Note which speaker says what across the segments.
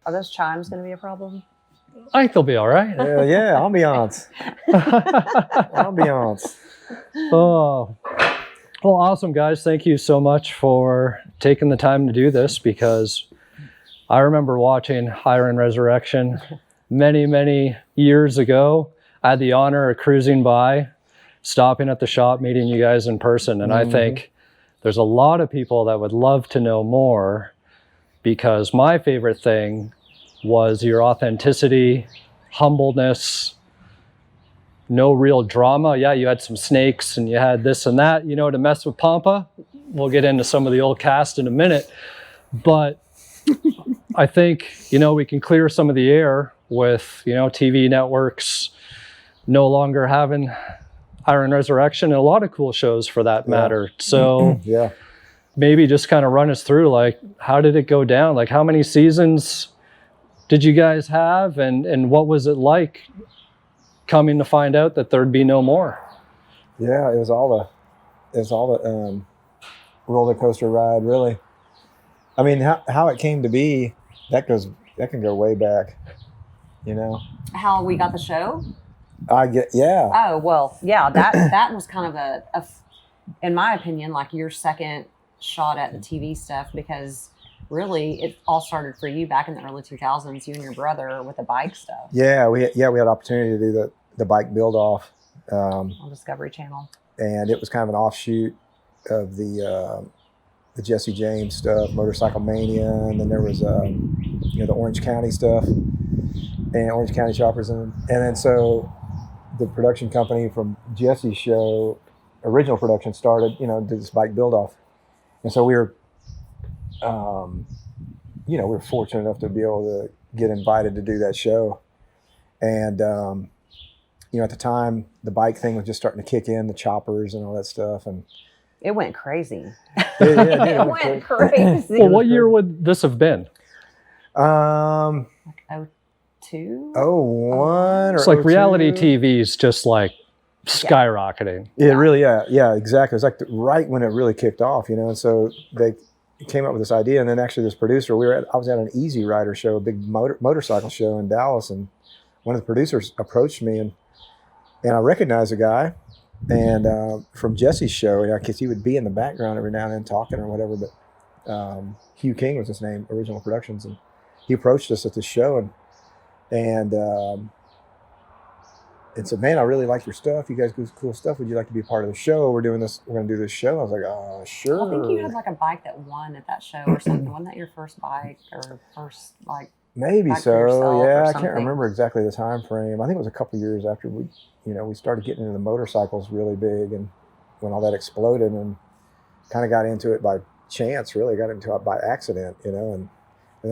Speaker 1: Are those chimes going to be a problem?
Speaker 2: I think they'll be all right.
Speaker 3: Yeah, ambiance. Ambiance.
Speaker 2: Oh, well, awesome, guys. Thank you so much for taking the time to do this, because I remember watching Hire and Resurrection many, many years ago. I had the honor of cruising by, stopping at the shop, meeting you guys in person. And I think there's a lot of people that would love to know more, because my favorite thing was your authenticity, humbleness, no real drama. Yeah, you had some snakes and you had this and that, you know, to mess with Pampa. We'll get into some of the old cast in a minute. But I think, you know, we can clear some of the air with, you know, TV networks no longer having Hire and Resurrection, and a lot of cool shows for that matter. So
Speaker 3: yeah,
Speaker 2: maybe just kind of run us through, like, how did it go down? Like, how many seasons did you guys have, and what was it like coming to find out that there'd be no more?
Speaker 3: Yeah, it was all the roller coaster ride, really. I mean, how it came to be, that can go way back, you know.
Speaker 1: How we got the show?
Speaker 3: Yeah.
Speaker 1: Oh, well, yeah, that was kind of in my opinion, like your second shot at the TV stuff, because really it all started for you back in the early 2000s, you and your brother with the bike stuff.
Speaker 3: Yeah, we had opportunity to do the bike build off
Speaker 1: on Discovery Channel.
Speaker 3: And it was kind of an offshoot of the Jesse James stuff, Motorcycle Mania, and then there was you know, the Orange County stuff and Orange County Choppers, and then so the production company from Jesse's show, original production, started, you know, did this bike build off, and so we were, you know, we were fortunate enough to be able to get invited to do that show, and you know, at the time the bike thing was just starting to kick in, the choppers and all that stuff, and
Speaker 1: it went crazy.
Speaker 3: It
Speaker 1: went crazy.
Speaker 2: Well, what year would this have been?
Speaker 1: Like 02?
Speaker 3: 01
Speaker 2: It's
Speaker 3: or
Speaker 2: like reality
Speaker 3: 02.
Speaker 2: TV is just like skyrocketing.
Speaker 3: It really, yeah, exactly. It was like right when it really kicked off, you know. And so they came up with this idea, and then actually this producer, I was at an Easy Rider show, a big motorcycle show in Dallas, and one of the producers approached me, and I recognized a guy, and from Jesse's show, because he would be in the background every now and then talking or whatever. But Hugh King was his name, Original Productions, and he approached us at the show, and said, "Man, I really like your stuff. You guys do cool stuff. Would you like to be a part of the show? We're going to do this show." I was like, "Sure."
Speaker 1: I think you had like a bike that won at that show or something. Wasn't that your first bike or first like?
Speaker 3: Maybe
Speaker 1: bike for
Speaker 3: so.
Speaker 1: yourself
Speaker 3: Yeah,
Speaker 1: or
Speaker 3: I can't
Speaker 1: something?
Speaker 3: remember exactly the time frame. I think it was a couple of years after we started getting into the motorcycles really big, and when all that exploded, and kind of got into it by chance. Really got into it by accident, you know, and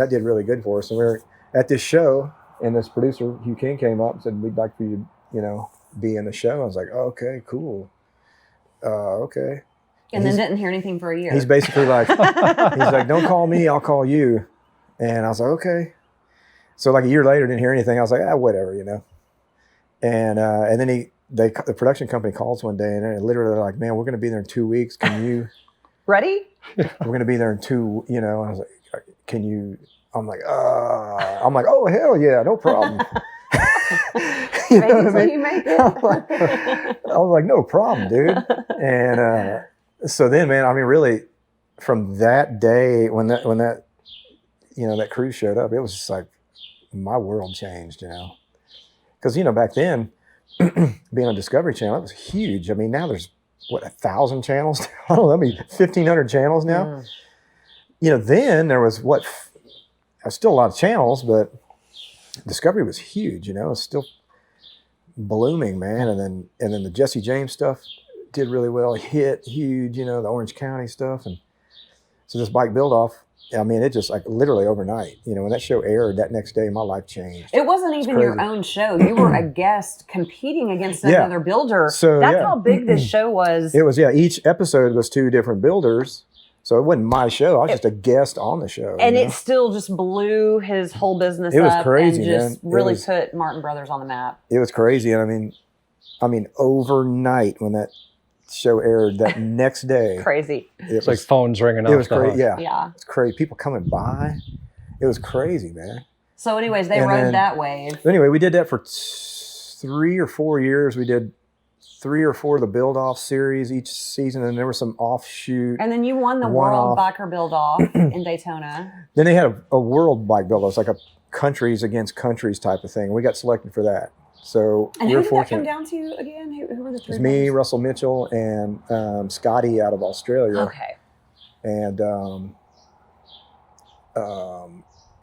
Speaker 3: that did really good for us. And we were at this show, and this producer Hugh King came up and said, "We'd like for you to, you know, be in the show." I was like, "Oh, okay, cool, okay."
Speaker 1: And then didn't hear anything for a year.
Speaker 3: He's basically like, he's like, "Don't call me, I'll call you." And I was like, "Okay." So like a year later, didn't hear anything. I was like, whatever, you know. And then the production company calls one day, and they're literally like, "Man, we're going to be there in 2 weeks. Can you?"
Speaker 1: Ready?
Speaker 3: We're going to be there in you know. I was like, "Can you?" I'm like, "Oh, hell yeah, no problem." You know what I mean?
Speaker 1: You make it.
Speaker 3: I was like, "No problem, dude." And so then, man, I mean, really, from that day when that you know, that cruise showed up, it was just like my world changed, you know, because, you know, back then being on Discovery Channel, it was huge. I mean, now there's 1,000 channels. I don't know, I mean, 1,500 channels now. You know, then there was still a lot of channels, but Discovery was huge. You know, it's still blooming, man. And then the Jesse James stuff did really well. Hit huge. You know, the Orange County stuff, and so this bike build off. I mean, it just like literally overnight. You know, when that show aired, that next day, my life changed.
Speaker 1: It wasn't even your own show. You were a guest competing against another builder.
Speaker 3: So
Speaker 1: that's how big this show was.
Speaker 3: It was, each episode was 2 different builders. So it wasn't my show. I was just a guest on the show.
Speaker 1: And it still just blew his whole business up.
Speaker 3: It was crazy,
Speaker 1: and just
Speaker 3: man.
Speaker 1: really put Martin Brothers on the map.
Speaker 3: It was crazy. And I mean, overnight when that show aired, that next day.
Speaker 1: Crazy.
Speaker 2: It's like phones ringing off.
Speaker 3: It was crazy.
Speaker 1: Yeah.
Speaker 3: It's crazy. People coming by. It was crazy, man.
Speaker 1: So anyways, they
Speaker 3: And
Speaker 1: rode
Speaker 3: then-
Speaker 1: that wave.
Speaker 3: Anyway, we did that for 3 or 4 years. We did 3 or 4 of the build-off series each season, and there was some offshoot.
Speaker 1: And then you won the
Speaker 3: One-off.
Speaker 1: World Biker Build-Off in Daytona.
Speaker 3: Then they had a world bike build-off. It's like a countries against countries type of thing. We got selected for that. So
Speaker 1: And
Speaker 3: we
Speaker 1: who
Speaker 3: were
Speaker 1: did that come
Speaker 3: fortunate.
Speaker 1: down to again? Who were the
Speaker 3: It
Speaker 1: three?
Speaker 3: was me,
Speaker 1: brothers?
Speaker 3: Russell Mitchell, and Scotty out of Australia.
Speaker 1: Okay.
Speaker 3: And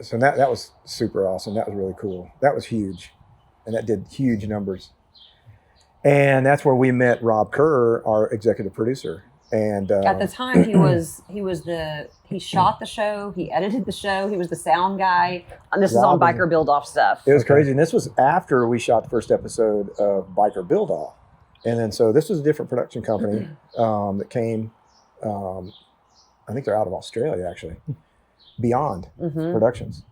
Speaker 3: so that was super awesome. That was really cool. That was huge. And that did huge numbers. And that's where we met Rob Kerr, our executive producer. And
Speaker 1: At the time, he shot the show, he edited the show, he was the sound guy. And this is on
Speaker 3: Rob
Speaker 1: Biker Build-Off stuff.
Speaker 3: it was crazy. And this was after we shot the first episode of Biker Build Off. And then so this was a different production company that came, I think they're out of Australia actually, Beyond
Speaker 1: Mhm.
Speaker 3: Productions.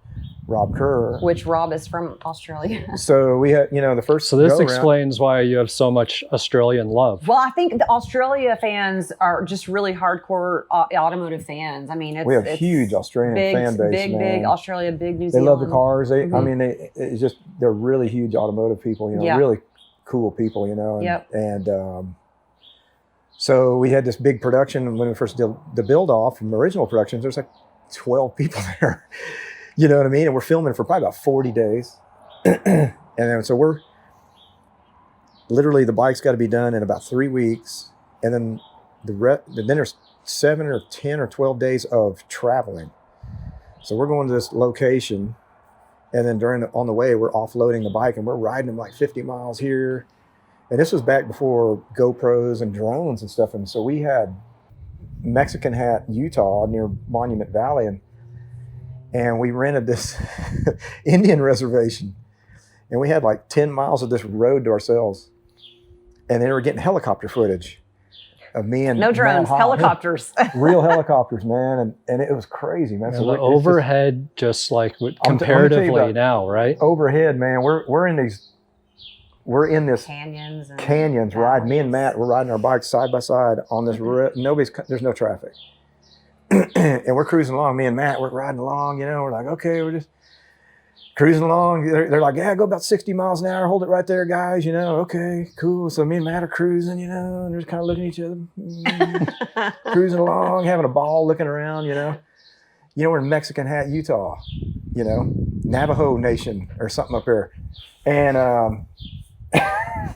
Speaker 3: Rob Kerr.
Speaker 1: Which Rob is from Australia.
Speaker 3: So we had, the first
Speaker 2: So this
Speaker 3: go-around-
Speaker 2: explains why you have so much Australian love.
Speaker 1: Well, I think the Australia fans are just really hardcore automotive fans. I mean,
Speaker 3: we have
Speaker 1: it's
Speaker 3: huge Australian
Speaker 1: big,
Speaker 3: fan base,
Speaker 1: big,
Speaker 3: man.
Speaker 1: big Australia, big New
Speaker 3: They
Speaker 1: Zealand.
Speaker 3: love the cars. I
Speaker 1: Mhm.
Speaker 3: mean, it's just, they're really huge automotive people,
Speaker 1: Yeah.
Speaker 3: really cool people, And,
Speaker 1: Yep.
Speaker 3: and so we had this big production when we first did the build off from original productions. There's like 12 people there, you know what I mean? And we're filming for probably about 40 days. And then, so we're literally, the bike's got to be done in about 3 weeks. And then then there's 7 or 10 or 12 days of traveling. So we're going to this location, and then on the way, we're offloading the bike, and we're riding them like 50 miles here. And this was back before GoPros and drones and stuff. And so we had Mexican Hat, Utah, near Monument Valley, and we rented this Indian reservation, and we had like 10 miles of this road to ourselves. And then we're getting helicopter footage of me and
Speaker 1: No
Speaker 3: Matt
Speaker 1: drones,
Speaker 3: Hall.
Speaker 1: helicopters.
Speaker 3: Real helicopters, man, and it was crazy, man.
Speaker 2: And
Speaker 3: So
Speaker 2: the
Speaker 3: it's just
Speaker 2: overhead, just like
Speaker 3: let me tell you
Speaker 2: comparatively
Speaker 3: about-
Speaker 2: now, right?
Speaker 3: overhead, man. We're in this
Speaker 1: Canyons. And
Speaker 3: canyons ride. Me and Matt, we're riding our bikes side by side on this road. There's no traffic, and we're cruising along. Me and Matt, we're riding along. We're like, okay, we're just cruising along. They're like, yeah, go about 60 miles an hour. Hold it right there, guys. Okay, cool. So me and Matt are cruising. And they're just kind of looking at each other, cruising along, having a ball, looking around. We're in Mexican Hat, Utah. Navajo Nation or something up there, and and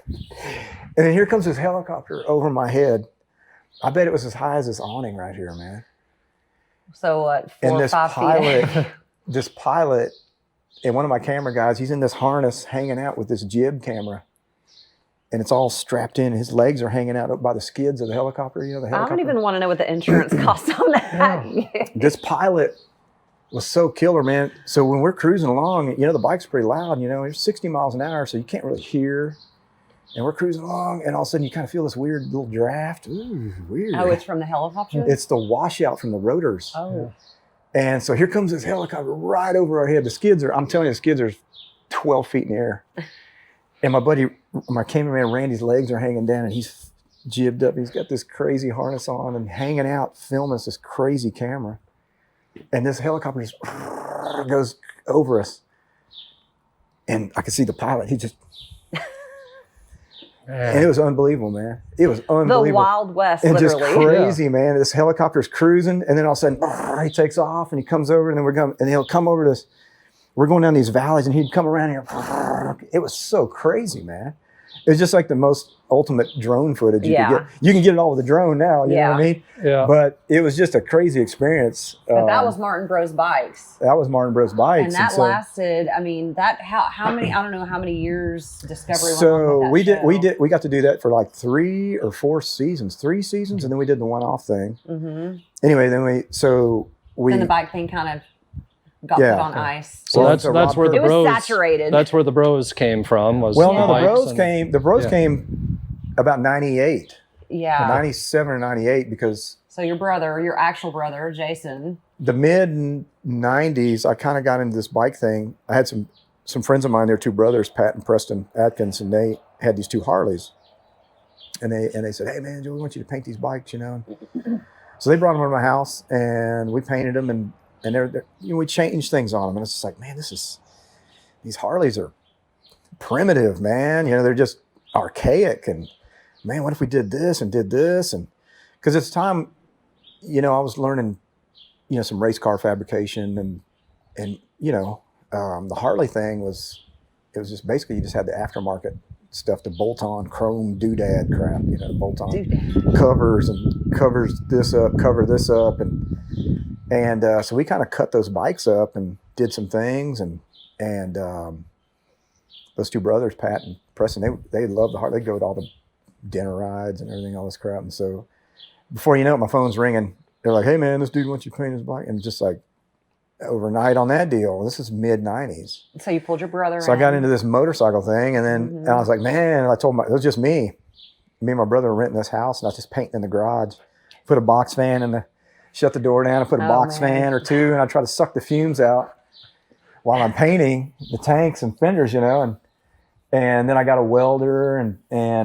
Speaker 3: then here comes this helicopter over my head. I bet it was as high as this awning right here, man.
Speaker 1: So what, 4
Speaker 3: And
Speaker 1: or
Speaker 3: this
Speaker 1: 5
Speaker 3: pilot,
Speaker 1: feet?
Speaker 3: this pilot, and one of my camera guys, he's in this harness hanging out with this jib camera. And it's all strapped in. His legs are hanging out up by the skids of the helicopter. The
Speaker 1: I
Speaker 3: helicopter.
Speaker 1: don't even want to know what the insurance costs on that.
Speaker 3: This pilot was so killer, man. So when we're cruising along, the bike's pretty loud, it's 60 miles an hour, so you can't really hear. And we're cruising along, and all of a sudden you kind of feel this weird little draft. Ooh, weird.
Speaker 1: Oh, it's from the helicopter?
Speaker 3: It's the washout from the rotors.
Speaker 1: Oh.
Speaker 3: And so here comes this helicopter right over our head. I'm telling you, the skids are 12 feet in the air. And my cameraman Randy's legs are hanging down, and he's jibbed up. He's got this crazy harness on and hanging out, filming this crazy camera. And this helicopter just goes over us. And I could see the pilot. He just, and it was unbelievable, man. It was unbelievable.
Speaker 1: The Wild West,
Speaker 3: And
Speaker 1: literally.
Speaker 3: just crazy, man. This helicopter's cruising, and then all of a sudden, he takes off, and he comes over, and then he'll come over this. We're going down these valleys, and he'd come around here. It was so crazy, man. It was just like the most ultimate drone footage you could get. You can get it all with a drone now, you know what I mean?
Speaker 2: Yeah.
Speaker 3: But it was just a crazy experience.
Speaker 1: But that was Martin Bros Bikes.
Speaker 3: That was Martin Bros Bikes.
Speaker 1: And that
Speaker 3: so,
Speaker 1: lasted, how many, I don't know how many years Discovery went on
Speaker 3: So
Speaker 1: with that
Speaker 3: we got to do that for like 3 or 4 seasons, 3 seasons, and then we did the one-off thing.
Speaker 1: Mm-hmm.
Speaker 3: Anyway, then
Speaker 1: the bike thing kind of got put on ice.
Speaker 2: So
Speaker 3: Well,
Speaker 2: that's
Speaker 3: so
Speaker 2: that's
Speaker 3: Rob
Speaker 2: where the
Speaker 1: It was
Speaker 2: bros.
Speaker 1: saturated.
Speaker 2: That's where the bros came from. Was
Speaker 3: Well, no, the
Speaker 2: bikes
Speaker 3: bros
Speaker 2: and-
Speaker 3: came. The bros
Speaker 2: yeah.
Speaker 3: came about 98,
Speaker 1: Yeah.
Speaker 3: 97 or 98, because
Speaker 1: So your actual brother, Jason.
Speaker 3: the mid 90s, I kind of got into this bike thing. I had some friends of mine. They're 2 brothers, Pat and Preston Atkins, and they had these 2 Harleys. And they said, "Hey man, Joe, we want you to paint these bikes, So they brought them to my house, and we painted them, and we changed things on them. And it's just like, man, this is these Harleys are primitive, man. You know, they're just archaic. And man, what if we did this and did this? And because it's time, you know, I was learning, you know, some race car fabrication and you know, the Harley thing it was just basically you just had the aftermarket stuff to bolt on chrome doodad crap, you know, to bolt on covers and covers this up, cover this up. And so we kind of cut those bikes up and did some things. And those two brothers, Pat and Preston, they loved the Harley. They'd go to all the dinner rides and everything, all this crap. And so before you know it, my phone's ringing. They're like, hey man, this dude wants you to paint his bike. And just like overnight on that deal. This is mid-90s.
Speaker 1: So you pulled your brother
Speaker 3: So I got into this motorcycle thing, and then and I was like, man, I told it was just me. Me and my brother were renting this house, and I was just painting in the garage. Put a box fan shut the door down and put a box fan or two, and I try to suck the fumes out while I'm painting the tanks and fenders, you know, and then I got a welder and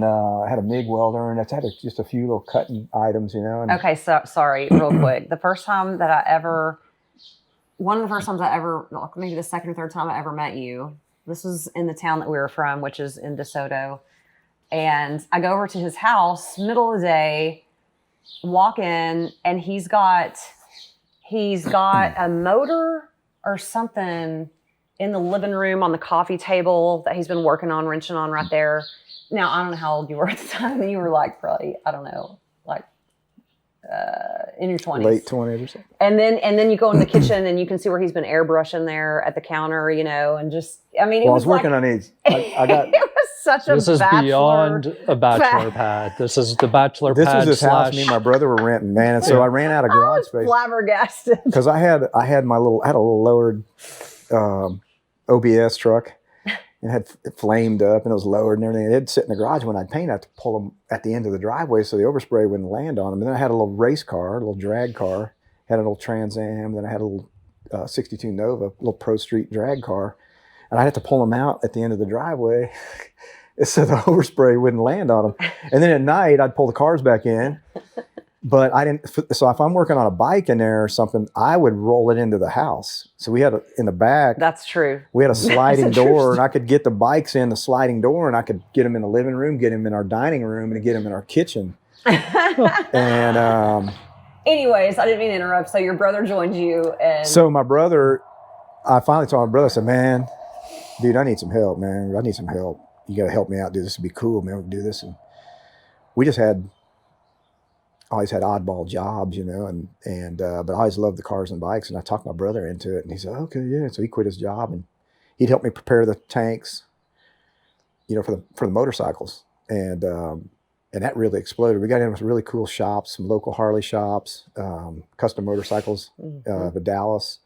Speaker 3: I had a MIG welder, and I had just a few little cutting items, you know. And
Speaker 1: okay, so sorry, real quick. One of the first times I ever, maybe the second or third time I ever met you, this was in the town that we were from, which is in DeSoto. And I go over to his house, middle of the day, walk in, and he's got a motor or something in the living room on the coffee table that he's been working on, wrenching on right there. Now, I don't know how old you were at the time. You were like probably, I don't know, like in your 20s.
Speaker 3: Late 20s or something.
Speaker 1: And then you go in the kitchen and you can see where he's been airbrushing there at the counter, you know, and just, I mean,
Speaker 3: I was working on these. I got.
Speaker 1: It was such a
Speaker 2: This is beyond a bachelor pad. This is the bachelor
Speaker 3: This
Speaker 2: pad.
Speaker 3: was this house me and my brother were renting, man. And so I ran out of garage space.
Speaker 1: Flabbergasted.
Speaker 3: Because I had a little lowered OBS truck, and it flamed up and it was lowered and everything. It'd sit in the garage. When I'd paint, I had to pull them at the end of the driveway so the overspray wouldn't land on them. And then I had a little race car, a little drag car, had a little Trans Am. Then I had a little 62 Nova, a little Pro Street drag car, and I had to pull them out at the end of the driveway so the overspray wouldn't land on them. And then at night, I'd pull the cars back in. But I didn't. So if I'm working on a bike in there or something, I would roll it into the house. So we had in the back.
Speaker 1: That's true.
Speaker 3: We had a sliding door, and I could get the bikes in the sliding door, and I could get them in the living room, get them in our dining room, and get them in our kitchen. And
Speaker 1: anyways, I didn't mean to interrupt. So your brother joined you, and
Speaker 3: so my brother, I finally told my brother, I said, "Man, dude, I need some help, man. I need some help. You got to help me out, dude. This would be cool, man. We can do this." And we just always had oddball jobs, you know, but I always loved the cars and bikes, and I talked my brother into it, and he said, okay, yeah. So he quit his job, and he'd help me prepare the tanks, you know, for the motorcycles, and that really exploded. We got in with really cool shops, some local Harley shops, custom motorcycles, the Dallas,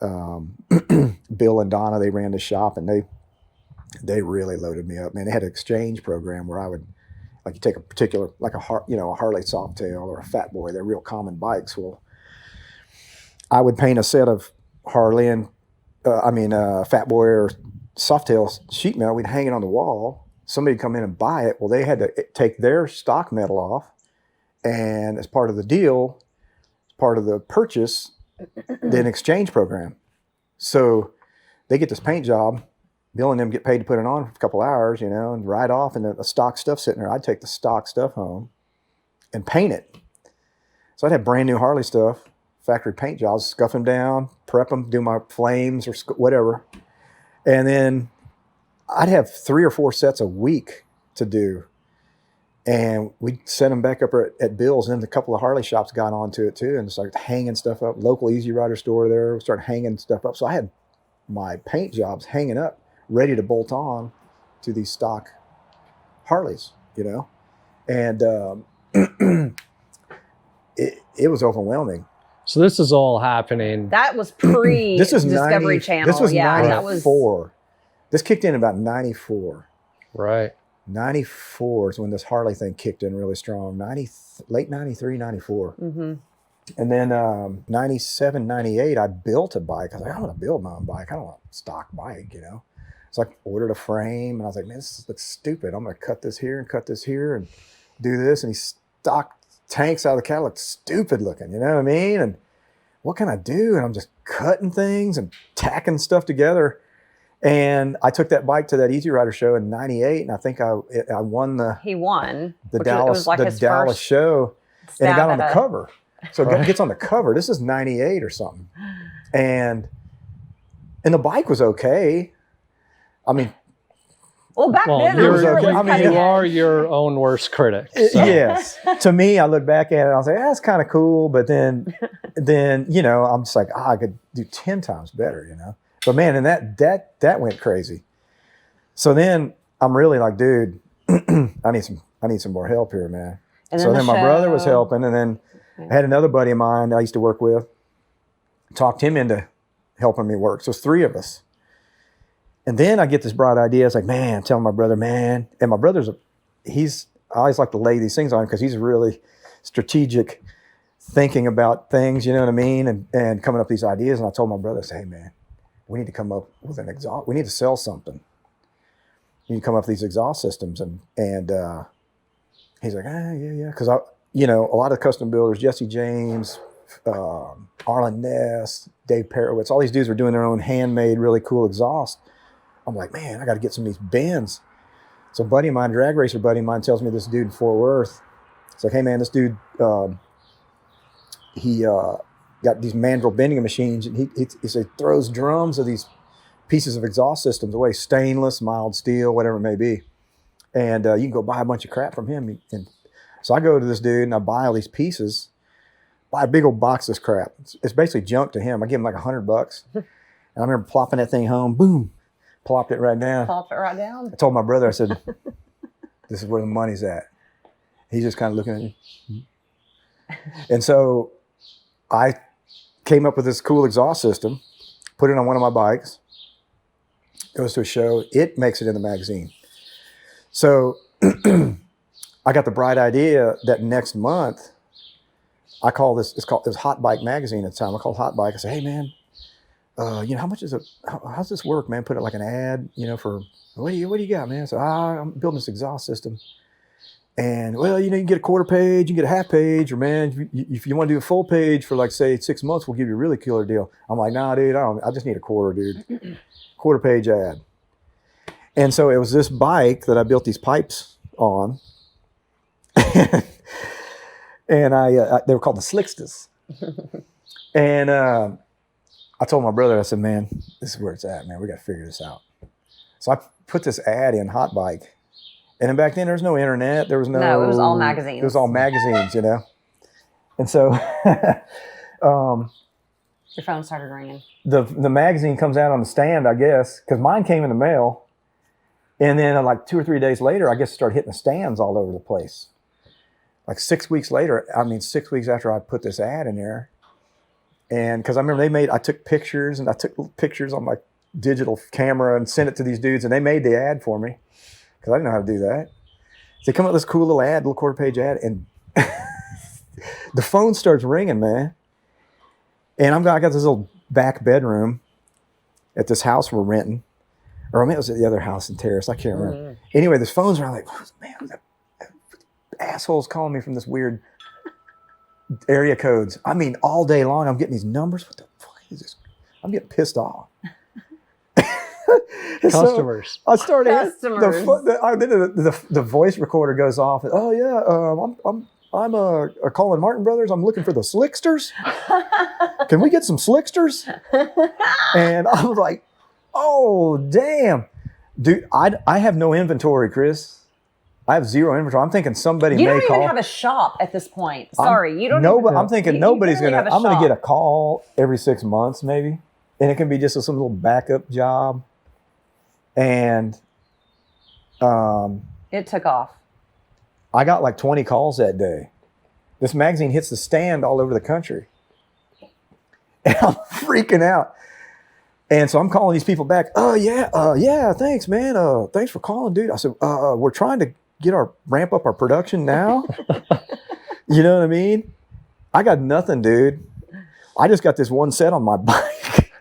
Speaker 3: Bill and Donna, they ran the shop, and they really loaded me up, man. They had an exchange program where I would, like, you take a particular, like a Harley Softail or a Fat Boy, they're real common bikes. Well, I would paint a set of Harley and, Fat Boy or Softail sheet metal. We'd hang it on the wall. Somebody would come in and buy it. Well, they had to take their stock metal off. And as part of the deal, as part of the purchase, then exchange program. So they get this paint job. Bill and them get paid to put it on for a couple hours, you know, and ride off, and the stock stuff sitting there. I'd take the stock stuff home and paint it. So I'd have brand new Harley stuff, factory paint jobs, scuff them down, prep them, do my flames or whatever. And then I'd have 3 or 4 sets a week to do. And we'd send them back up at Bill's, and then a couple of Harley shops got onto it too and started hanging stuff up. Local Easy Rider store there, we started hanging stuff up. So I had my paint jobs hanging up, ready to bolt on to these stock Harleys, you know, and it was overwhelming.
Speaker 2: So this is all happening.
Speaker 1: that was pre
Speaker 3: This is
Speaker 1: Discovery Channel.
Speaker 3: This was
Speaker 1: yeah,
Speaker 3: 94. This kicked in about 94.
Speaker 2: Right.
Speaker 3: 94 is when this Harley thing kicked in really strong. Late 93, 94.
Speaker 1: Mm-hmm.
Speaker 3: And then 97, 98, I built a bike. I was like, I want to build my own bike. I don't want a stock bike, you know. So I ordered a frame, and I was like, man, this looks stupid. I'm going to cut this here and do this. And these stock tanks out of the catalog look stupid looking, you know what I mean? And what can I do? And I'm just cutting things and tacking stuff together. And I took that bike to that Easy Rider show in '98, and I think I won
Speaker 1: He won.
Speaker 3: the
Speaker 1: which it was like his
Speaker 3: Dallas
Speaker 1: first
Speaker 3: show, and it
Speaker 1: stab
Speaker 3: got on
Speaker 1: at
Speaker 3: the
Speaker 1: a-
Speaker 3: cover. So
Speaker 2: Right.
Speaker 3: it gets on the cover. This is '98 or something, and the bike was okay. I mean,
Speaker 1: Well, back
Speaker 2: Well,
Speaker 1: then,
Speaker 3: it
Speaker 1: I'm
Speaker 3: was
Speaker 1: sure
Speaker 3: okay.
Speaker 1: it was
Speaker 3: I mean,
Speaker 1: cutting
Speaker 2: you are
Speaker 1: edge.
Speaker 2: your own worst critic. So.
Speaker 3: yes. To me, I look back at it and I was like, that's kind of cool. But then, I'm just like, I could do 10 times better, But man, and that went crazy. So then I'm really like, dude, I need some more help here, man.
Speaker 1: And
Speaker 3: So
Speaker 1: the
Speaker 3: then my brother was
Speaker 1: show-
Speaker 3: helping, and then I had another buddy of mine that I used to work with, talked him into helping me work. So it's 3 of us. And then I get this bright idea. It's like, man, telling my brother, man. And my brother's, I always like to lay these things on him because he's really strategic, thinking about things, you know what I mean? And coming up with these ideas. And I told my brother, I said, hey, man, we need to come up with an exhaust. We need to sell something. We need to come up with these exhaust systems. And he's like, yeah. Because a lot of custom builders, Jesse James, Arlen Ness, Dave Perowitz, all these dudes are doing their own handmade, really cool exhaust. I'm like, man, I got to get some of these bends. So a buddy of mine, drag racer buddy of mine, tells me this dude in Fort Worth. It's like, hey man, this dude, he got these mandrel bending machines, and he throws drums of these pieces of exhaust systems away, stainless, mild steel, whatever it may be. And you can go buy a bunch of crap from him. And so I go to this dude and I buy all these pieces, buy a big old box of this crap. It's basically junk to him. I give him like $100. And I remember plopping that thing home, boom, plopped it right down.
Speaker 1: Pop it right down.
Speaker 3: I told my brother, I said, this is where the money's at. He's just kind of looking at me. And so I came up with this cool exhaust system, put it on one of my bikes, goes to a show, it makes it in the magazine. So I got the bright idea that next month, it was Hot Bike Magazine at the time. I called Hot Bike. I said, hey man, how much how's this work, man? Put it like an ad, for, what do you got, man? So I'm building this exhaust system. And well, you can get a quarter page, you can get a half page, or man, if you want to do a full page for like say 6 months, we'll give you a really killer deal. I'm like, nah, dude, I just need a quarter, dude. Quarter page ad. And so it was this bike that I built these pipes on. And they were called the Slicksters. And I told my brother, I said, man, this is where it's at, man. We got to figure this out. So I put this ad in Hot Bike. And then back then, there was no internet. There was no...
Speaker 1: No, it was all magazines.
Speaker 3: It was all magazines, And so
Speaker 1: Your phone started ringing.
Speaker 3: the magazine comes out on the stand, I guess, because mine came in the mail. And then like 2 or 3 days later, I guess it started hitting the stands all over the place. Like 6 weeks later, 6 weeks after I put this ad in there. And because I remember I took pictures on my digital camera and sent it to these dudes, and they made the ad for me because I didn't know how to do that. So they come up with this cool little ad, little quarter page ad, and the phone starts ringing, man. And I got this little back bedroom at this house we're renting. Or I mean, it was at the other house in Terrace. I can't remember.
Speaker 1: Mm.
Speaker 3: Anyway, this phone's around like, man, assholes calling me from this weird area codes. I mean, all day long, I'm getting these numbers. What the fuck is this? I'm getting pissed off.
Speaker 2: Customers.
Speaker 3: So I started.
Speaker 1: Customers.
Speaker 3: The voice recorder goes off. And, oh yeah, I'm calling Martin Brothers. I'm looking for the Slicksters. Can we get some Slicksters? And I was like, oh damn, dude, I have no inventory, Chris. I have zero inventory. I'm thinking somebody
Speaker 1: You
Speaker 3: may
Speaker 1: don't
Speaker 3: call.
Speaker 1: even have a shop at this point. Sorry, you don't.
Speaker 3: I'm thinking
Speaker 1: you
Speaker 3: nobody's
Speaker 1: barely
Speaker 3: gonna.
Speaker 1: have a
Speaker 3: I'm gonna
Speaker 1: shop.
Speaker 3: get a call every 6 months, maybe, and it can be just some little backup job. And
Speaker 1: It took off.
Speaker 3: I got like 20 calls that day. This magazine hits the stand all over the country, and I'm freaking out. And so I'm calling these people back. Oh yeah, thanks, man. Thanks for calling, dude. I said, we're trying to ramp up our production now. You know what I mean? I got nothing, dude. I just got this one set on my bike.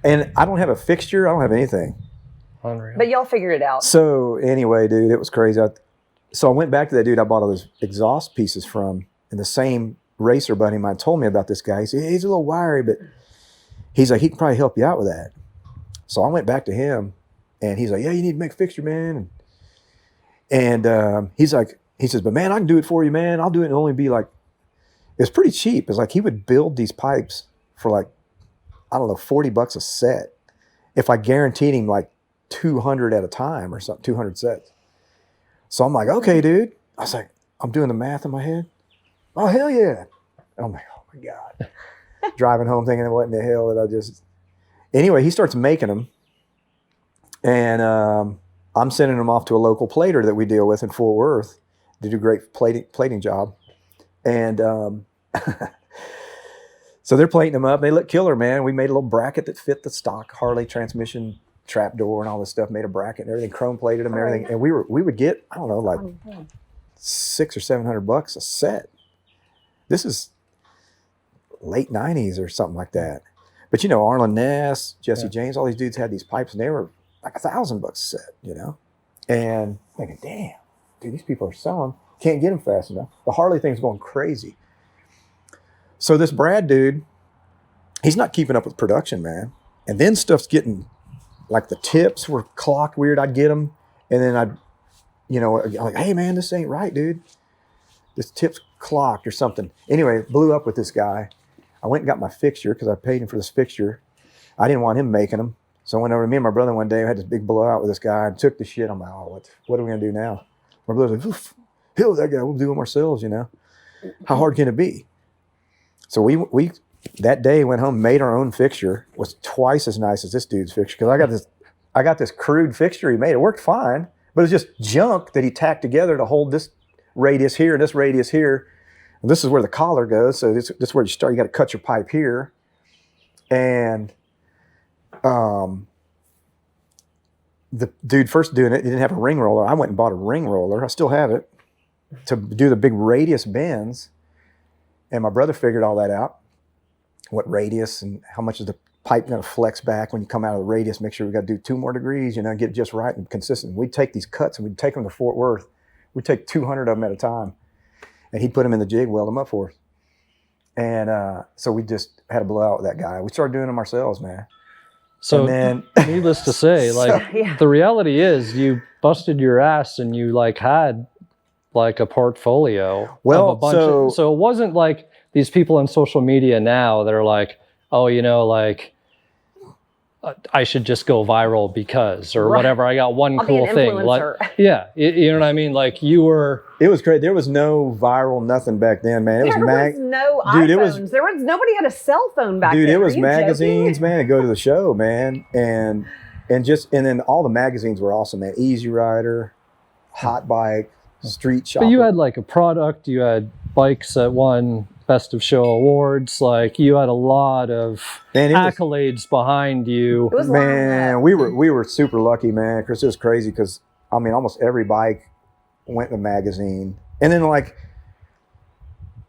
Speaker 3: And I don't have a fixture. I don't have anything.
Speaker 2: Unreal.
Speaker 1: But y'all figured it out.
Speaker 3: So anyway, dude, it was crazy. So I went back to that dude I bought all those exhaust pieces from. And the same racer buddy of mine told me about this guy. He said, he's a little wiry, but he's like, he can probably help you out with that. So I went back to him, and he's like, yeah, you need to make a fixture, man. And he's like, he says, but man, I can do it for you, man. I'll do it. It'll only be like, it's pretty cheap. It's like he would build these pipes for like, I don't know, $40 a set. If I guaranteed him like 200 at a time or something, 200 sets. So I'm like, okay, dude. I was like, I'm doing the math in my head. Oh, hell yeah. And I'm like, oh my God. Driving home thinking, what in the hell did I just... Anyway, he starts making them. And I'm sending them off to a local plater that we deal with in Fort Worth to do a great plating job. And so they're plating them up. They look killer, man. We made a little bracket that fit the stock Harley transmission trap door and all this stuff, made a bracket and everything, chrome plated them and everything. And we would get, I don't know, like $600 or $700 a set. This is late 90s or something like that. But you know, Arlen Ness, Jesse James, all these dudes had these pipes and they were like $1,000 a set, you know? And thinking, damn, dude, these people are selling. Can't get them fast enough. The Harley thing's going crazy. So this Brad dude, he's not keeping up with production, man. And then stuff's getting, like the tips were clocked weird. I'd get them. And then I'd, you know, like, hey man, this ain't right, dude. This tip's clocked or something. Anyway, blew up with this guy. I went and got my fixture because I paid him for this fixture. I didn't want him making them. So I went over to me and my brother one day. I had this big blowout with this guy and took the shit. I'm like, oh, what are we going to do now? My brother's like, oof, hell that guy. We'll do them ourselves, you know. How hard can it be? So we that day went home, made our own fixture. Was twice as nice as this dude's fixture because I got this crude fixture he made. It worked fine, but it was just junk that he tacked together to hold this radius here and this radius here. And this is where the collar goes. So this is where you start. You got to cut your pipe here, and the dude first doing it, he didn't have a ring roller. I went and bought a ring roller. I still have it to do the big radius bends. And my brother figured all that out, what radius and how much is the pipe going to flex back when you come out of the radius. Make sure we got to do 2 more degrees, you know, get it just right and consistent. We'd take these cuts and we'd take them to Fort Worth. We'd take 200 of them at a time. And he'd put them in the jig, weld them up for us. And so we just had a blowout with that guy. We started doing them ourselves, man.
Speaker 2: So
Speaker 3: then,
Speaker 2: needless to say, like the reality is you busted your ass and you like had like a portfolio of a bunch of, so it wasn't like these people on social media now that are like, oh, you know, like I should just go viral because, or whatever. I got one cool thing. Like, yeah. You know what I mean? Like you were.
Speaker 3: It was great. There was no viral nothing back then, man.
Speaker 1: There was no iPhones. There was nobody had a cell phone back then.
Speaker 3: Dude, it was magazines, man, and go to the show, man. And then all the magazines were awesome, man. Easy Rider, Hot Bike, Street Shopper.
Speaker 2: But you had like a product, you had bikes that won Best of Show awards, like you had a lot of accolades behind you.
Speaker 1: It was
Speaker 3: man, we were super lucky, man. Chris, it was crazy because I mean almost every bike went in the magazine. And then like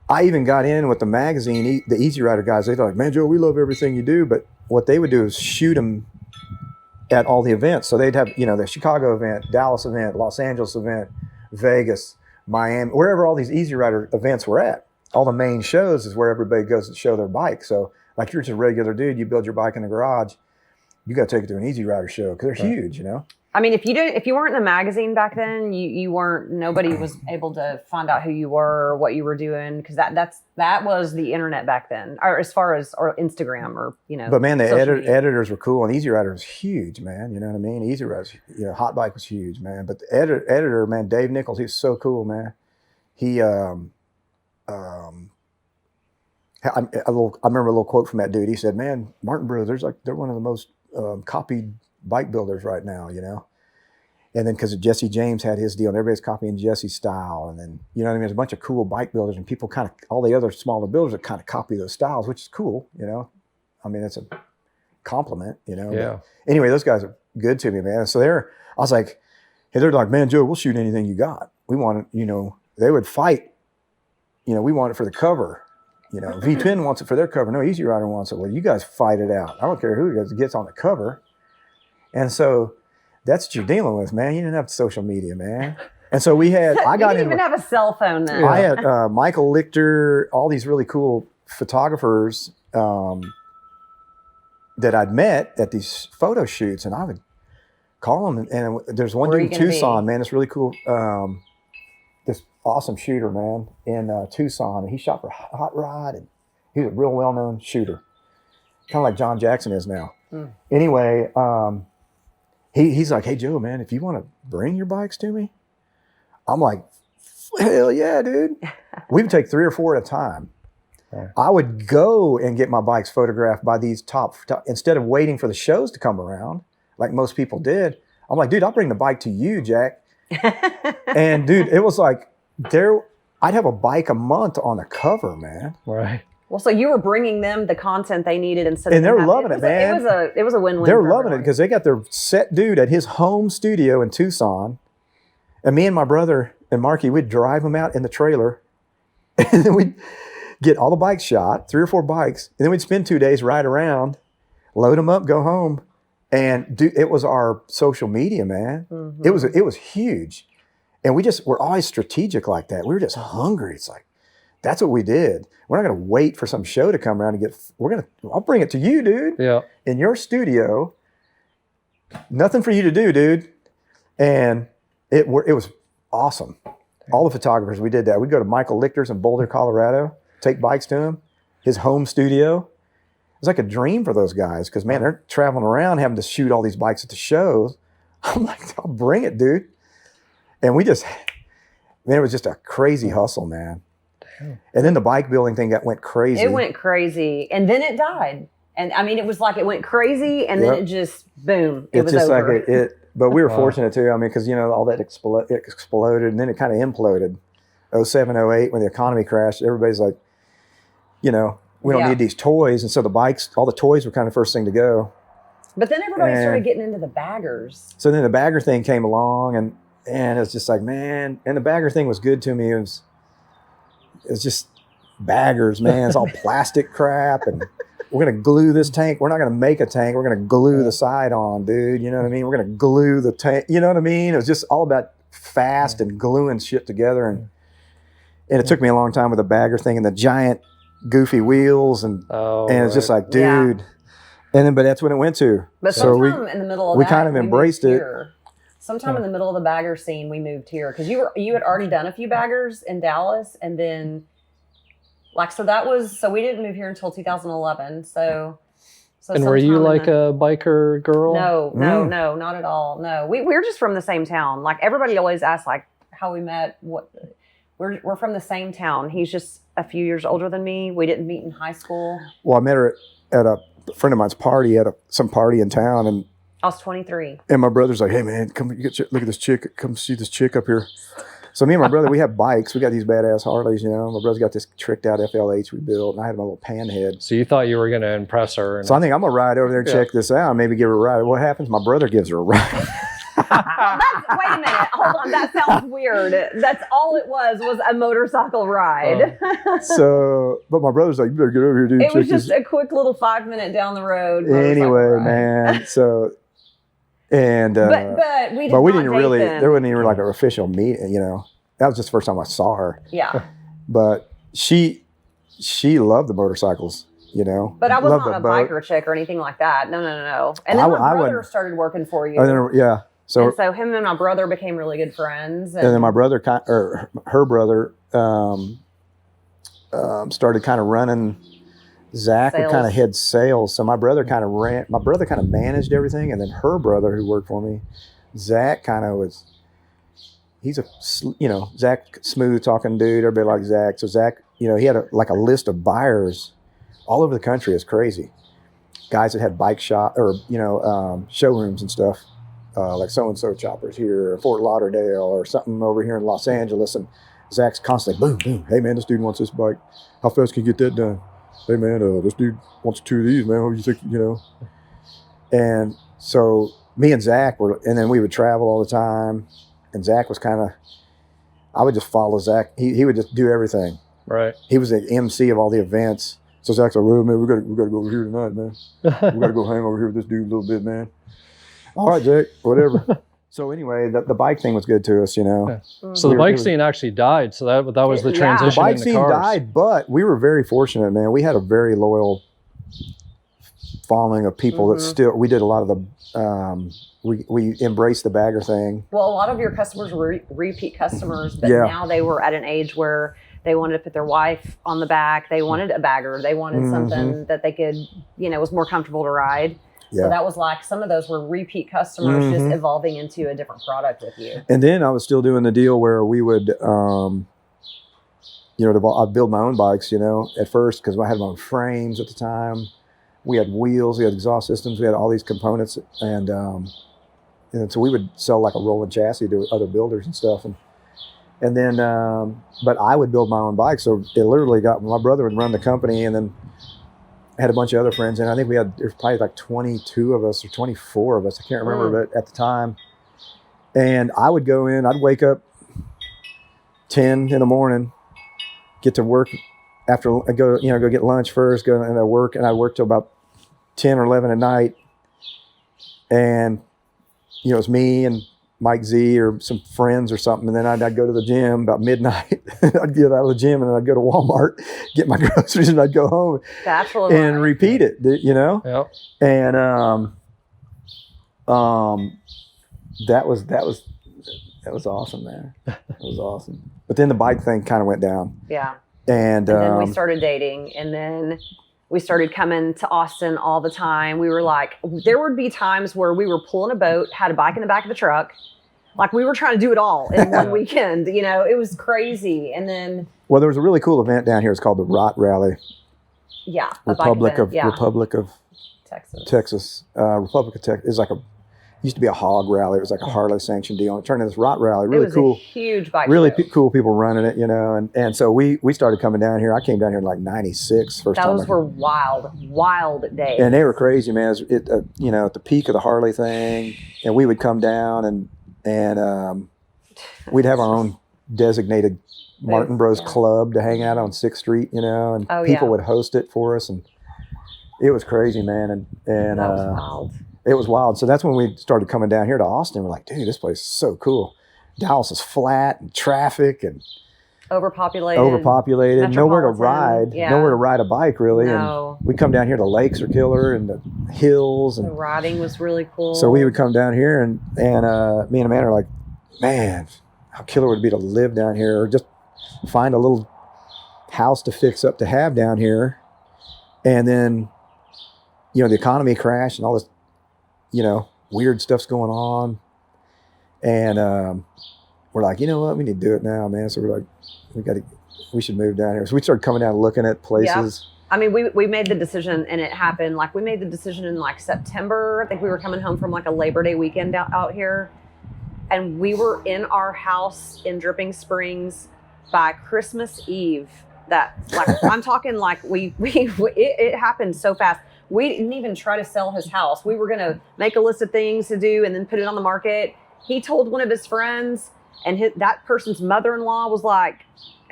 Speaker 3: I even got in with the magazine, the Easy Rider guys, they'd like, man, Joe, we love everything you do, but what they would do is shoot them at all the events. So they'd have, you know, the Chicago event, Dallas event, Los Angeles event, Vegas, Miami, wherever all these Easy Rider events were at. All the main shows is where everybody goes to show their bike. So like you're just a regular dude, you build your bike in the garage, you got to take it to an Easy Rider show because they're huge, you know?
Speaker 1: I mean, if you weren't in the magazine back then, you weren't, nobody was able to find out who you were or what you were doing because that was the internet back then, or as far as or Instagram or, you know.
Speaker 3: But man, the editors were cool and Easy Rider was huge, man. You know what I mean? Easy Rider, you know, Hot Bike was huge, man. But the editor, man, Dave Nichols, he was so cool, man. He, I remember a little quote from that dude. He said, man, Martin Brothers, they're one of the most copied bike builders right now, you know? And then because Jesse James had his deal and everybody's copying Jesse's style. And then, you know what I mean? There's a bunch of cool bike builders and people kind of, all the other smaller builders that kind of copy those styles, which is cool, you know? I mean, it's a compliment, you know?
Speaker 2: Yeah.
Speaker 3: But anyway, those guys are good to me, man. So I was like, hey, they're like, man, Joe, we'll shoot anything you got. We want it, you know, they would fight, you know, we want it for the cover. You know, V10 wants it for their cover. No, Easy Rider wants it. Well, you guys fight it out. I don't care who gets on the cover. And so that's what you're dealing with, man. You didn't have social media, man. And so I got
Speaker 1: didn't even have a cell phone then.
Speaker 3: I had Michael Lichter, all these really cool photographers. that I'd met at these photo shoots, and I would call them. And there's one
Speaker 1: Where
Speaker 3: dude in
Speaker 1: are you gonna
Speaker 3: Tucson,
Speaker 1: be?
Speaker 3: man. It's really cool. This awesome shooter, man, in Tucson, and he shot for Hot Rod, and he was a real well-known shooter, kind of like John Jackson is now. Anyway, he's like, "Hey Joe, man, if you want to bring your bikes to me," I'm like, "Hell yeah, dude!" We would take 3 or 4 at a time. I would go and get my bikes photographed by these top instead of waiting for the shows to come around, like most people did. I'm like, "Dude, I'll bring the bike to you, Jack." And dude, it was like I'd have a bike a month on the cover, man.
Speaker 2: Right.
Speaker 1: Well, so you were bringing them the content they needed instead of
Speaker 3: And they're loving it, man.
Speaker 1: It was a win-win.
Speaker 3: They're
Speaker 1: for
Speaker 3: loving it
Speaker 1: everyone.
Speaker 3: because they got their set dude at his home studio in Tucson. And me and my brother and Marky, we'd drive them out in the trailer. And then we'd get all the bikes shot, 3 or 4 bikes. And then we'd spend 2 days ride around, load them up, go home. And it was our social media, man.
Speaker 1: Mhm.
Speaker 3: It was huge. And we're always strategic like that. We were just hungry. It's like, that's what we did. We're not going to wait for some show to come around and I'll bring it to you, dude.
Speaker 2: Yeah.
Speaker 3: In your studio. Nothing for you to do, dude. And it was awesome. All the photographers, we did that. We'd go to Michael Lichter's in Boulder, Colorado, take bikes to him, his home studio. It was like a dream for those guys because, man, they're traveling around having to shoot all these bikes at the shows. I'm like, I'll bring it, dude. And it was just a crazy hustle, man. Damn. And then the bike building thing went crazy.
Speaker 1: It went crazy, and then it died. And I mean, it was like it went crazy, and then it just boom, it was
Speaker 3: just
Speaker 1: over.
Speaker 3: like it. But we were fortunate too. I mean, because all that exploded, and then it kind of imploded. 07, 08, when the economy crashed, everybody's like, we don't need these toys, and so the bikes, all the toys were kind of first thing to go.
Speaker 1: But then everybody started getting into the baggers.
Speaker 3: So then the bagger thing came along, and it's just like, man, and the bagger thing was good to me. It's just baggers, man. It's all plastic crap, and we're going to glue this tank. We're not going to make a tank. We're going to glue the side on, dude. You know what I mean? We're going to glue the tank. You know what I mean? It was just all about fast and gluing shit together. And it took me a long time with the bagger thing and the giant goofy wheels. And it's just like, dude. Yeah. And then, but that's when it went to.
Speaker 1: But sometime in the middle of
Speaker 3: we kind of embraced it.
Speaker 1: Sometime in the middle of the bagger scene, we moved here because you had already done a few baggers in Dallas, and then so we didn't move here until 2011. So
Speaker 2: and were you like a biker girl?
Speaker 1: No, not at all. No, we're just from the same town. Like everybody always asks, like how we met. We're from the same town. He's just a few years older than me. We didn't meet in high school.
Speaker 3: Well, I met her at a friend of mine's party at some party in town, and
Speaker 1: I was 23.
Speaker 3: And my brother's like, "Hey man, come look at this chick. Come see this chick up here." So me and my brother, we have bikes. We got these badass Harleys, My brother's got this tricked out FLH we built, and I had my little panhead.
Speaker 2: So you thought you were going to impress her.
Speaker 3: So I think I'm going to ride over there and check this out, maybe give her a ride. What happens? My brother gives her a ride.
Speaker 1: Wait a minute. Hold on. That sounds weird. That's all it was a motorcycle ride.
Speaker 3: But my brother's like, "You better get over here, dude."
Speaker 1: It was just a quick little 5-minute down the road.
Speaker 3: Anyway, man. So... And
Speaker 1: but we
Speaker 3: didn't really. There wasn't even like an official meeting. That was just the first time I saw her.
Speaker 1: Yeah.
Speaker 3: But she loved the motorcycles.
Speaker 1: But I was not a biker chick or anything like that. No. And then my brother started working for you.
Speaker 3: So
Speaker 1: him and my brother became really good friends.
Speaker 3: And then my brother, her brother, started kind of running. Zach would kind of head sales, so my brother kind of managed everything, and then her brother, who worked for me, Zach, kind of was. He's Zach, smooth talking dude. Everybody likes Zach. So Zach, he had a list of buyers all over the country. It's crazy. Guys that had bike shop or showrooms and stuff, like so and so choppers here, or Fort Lauderdale, or something over here in Los Angeles, and Zach's constantly boom, boom. Hey man, this dude wants this bike. How fast can you get that done? Hey man, this dude wants 2 of these, man. What do you think, And so me and Zach and then we would travel all the time. And Zach was I would just follow Zach. He would just do everything.
Speaker 2: Right.
Speaker 3: He was the MC of all the events. So Zach's like, "Well, man, we gotta go over here tonight, man. We gotta go hang over here with this dude a little bit, man." All right, Zach, whatever. So anyway, the bike thing was good to us,
Speaker 2: Yeah. So the bike scene actually died. So that was the transition.
Speaker 3: The bike
Speaker 2: in the
Speaker 3: scene
Speaker 2: cars.
Speaker 3: died, but we were very fortunate, man. We had a very loyal following of people that still, we did a lot of the, we embraced the bagger thing.
Speaker 1: Well, a lot of your customers were repeat customers, but
Speaker 3: Yeah.
Speaker 1: now they were at an age where they wanted to put their wife on the back. They wanted a bagger. They wanted something that they could, was more comfortable to ride.
Speaker 3: Yeah.
Speaker 1: So that was like, some of those were repeat customers just evolving into a different product with you.
Speaker 3: And then I was still doing the deal where we would, I'd build my own bikes, at first, because I had my own frames at the time. We had wheels, we had exhaust systems, we had all these components. And so we would sell like a rolling chassis to other builders and stuff. And then, but I would build my own bike. So it literally my brother would run the company, and then I had a bunch of other friends. And I think there's probably like 22 of us or 24 of us. I can't remember, but at the time. And I would go in, I'd wake up 10 in the morning, get to work after I go get lunch first, go and I work, and I work till about 10 or 11 at night. And, it's me and Mike Z or some friends or something. And then I'd go to the gym about midnight. I'd get out of the gym and then I'd go to Walmart, get my groceries, and I'd go home and repeat it,
Speaker 2: Yep.
Speaker 3: And, that was awesome, man. That was awesome. But then the bike thing kind of went down.
Speaker 1: Yeah.
Speaker 3: And
Speaker 1: then we started dating, and then we started coming to Austin all the time. We were like, there would be times where we were pulling a boat, had a bike in the back of the truck. Like, we were trying to do it all in one weekend. It was crazy. And then,
Speaker 3: well, there was a really cool event down here. It's called the Rot Rally.
Speaker 1: Yeah.
Speaker 3: Republic of Texas. Republic of Texas is like used to be a hog rally. It was like a Harley sanctioned deal. It turned into this Rot Rally. Really cool.
Speaker 1: A huge bike.
Speaker 3: Really cool people running it, and so we started coming down here. I came down here in like 96 first time.
Speaker 1: Those were wild days.
Speaker 3: And they were crazy, man. At the peak of the Harley thing, and we would come down and we'd have our own designated Martin Bros Club to hang out on 6th Street, and people would host it for us, and it was crazy, man. And
Speaker 1: that was wild.
Speaker 3: It was wild. So that's when we started coming down here to Austin. We're like, dude, this place is so cool. Dallas is flat and traffic and overpopulated. Nowhere to ride.
Speaker 1: Yeah.
Speaker 3: Nowhere to ride a bike, really.
Speaker 1: No.
Speaker 3: And we come down here, the lakes are killer, and the hills. And
Speaker 1: the riding was really cool.
Speaker 3: So we would come down here, and me and Amanda are like, man, how killer would it be to live down here, or just find a little house to fix up to have down here. And then, the economy crashed and all this, weird stuff's going on. And we're like, you know what? We need to do it now, man. So we're like, we should move down here. So we started coming down and looking at places.
Speaker 1: Yeah. I mean, we made the decision, and it happened. Like, we made the decision in like September. I think we were coming home from like a Labor Day weekend out here. And we were in our house in Dripping Springs by Christmas Eve. I'm talking like it happened so fast. We didn't even try to sell his house. We were going to make a list of things to do and then put it on the market. He told one of his friends, and that person's mother-in-law was like,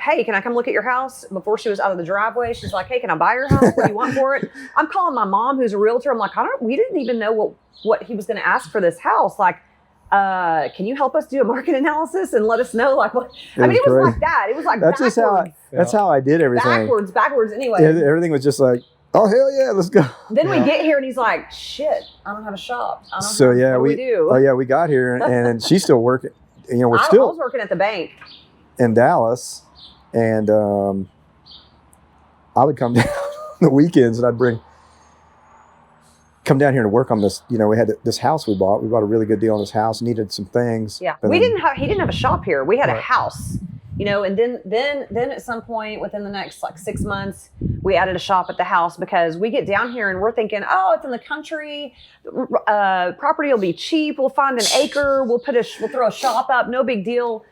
Speaker 1: hey, can I come look at your house? Before she was out of the driveway, she's like, hey, can I buy your house? What do you want for it? I'm calling my mom, who's a realtor. I'm like, we didn't even know what he was going to ask for this house. Like, can you help us do a market analysis and let us know like what? It was like that. It was like
Speaker 3: that's
Speaker 1: backwards.
Speaker 3: That's how I did everything.
Speaker 1: Backwards. Anyway,
Speaker 3: everything was just like, oh hell yeah, let's go.
Speaker 1: Then we get here and he's like, shit, I don't have a shop. What do we do?
Speaker 3: Oh yeah, we got here and she's still working. I was
Speaker 1: working at the bank
Speaker 3: in Dallas, and I would come down on the weekends and I'd come down here to work on this. We had this house we bought. We bought a really good deal on this house. Needed some things.
Speaker 1: Yeah, he didn't have a shop here. We had a house. And then at some point within the next like 6 months, we added a shop at the house because we get down here and we're thinking, oh, it's in the country, property will be cheap. We'll find an acre. We'll throw a shop up. No big deal.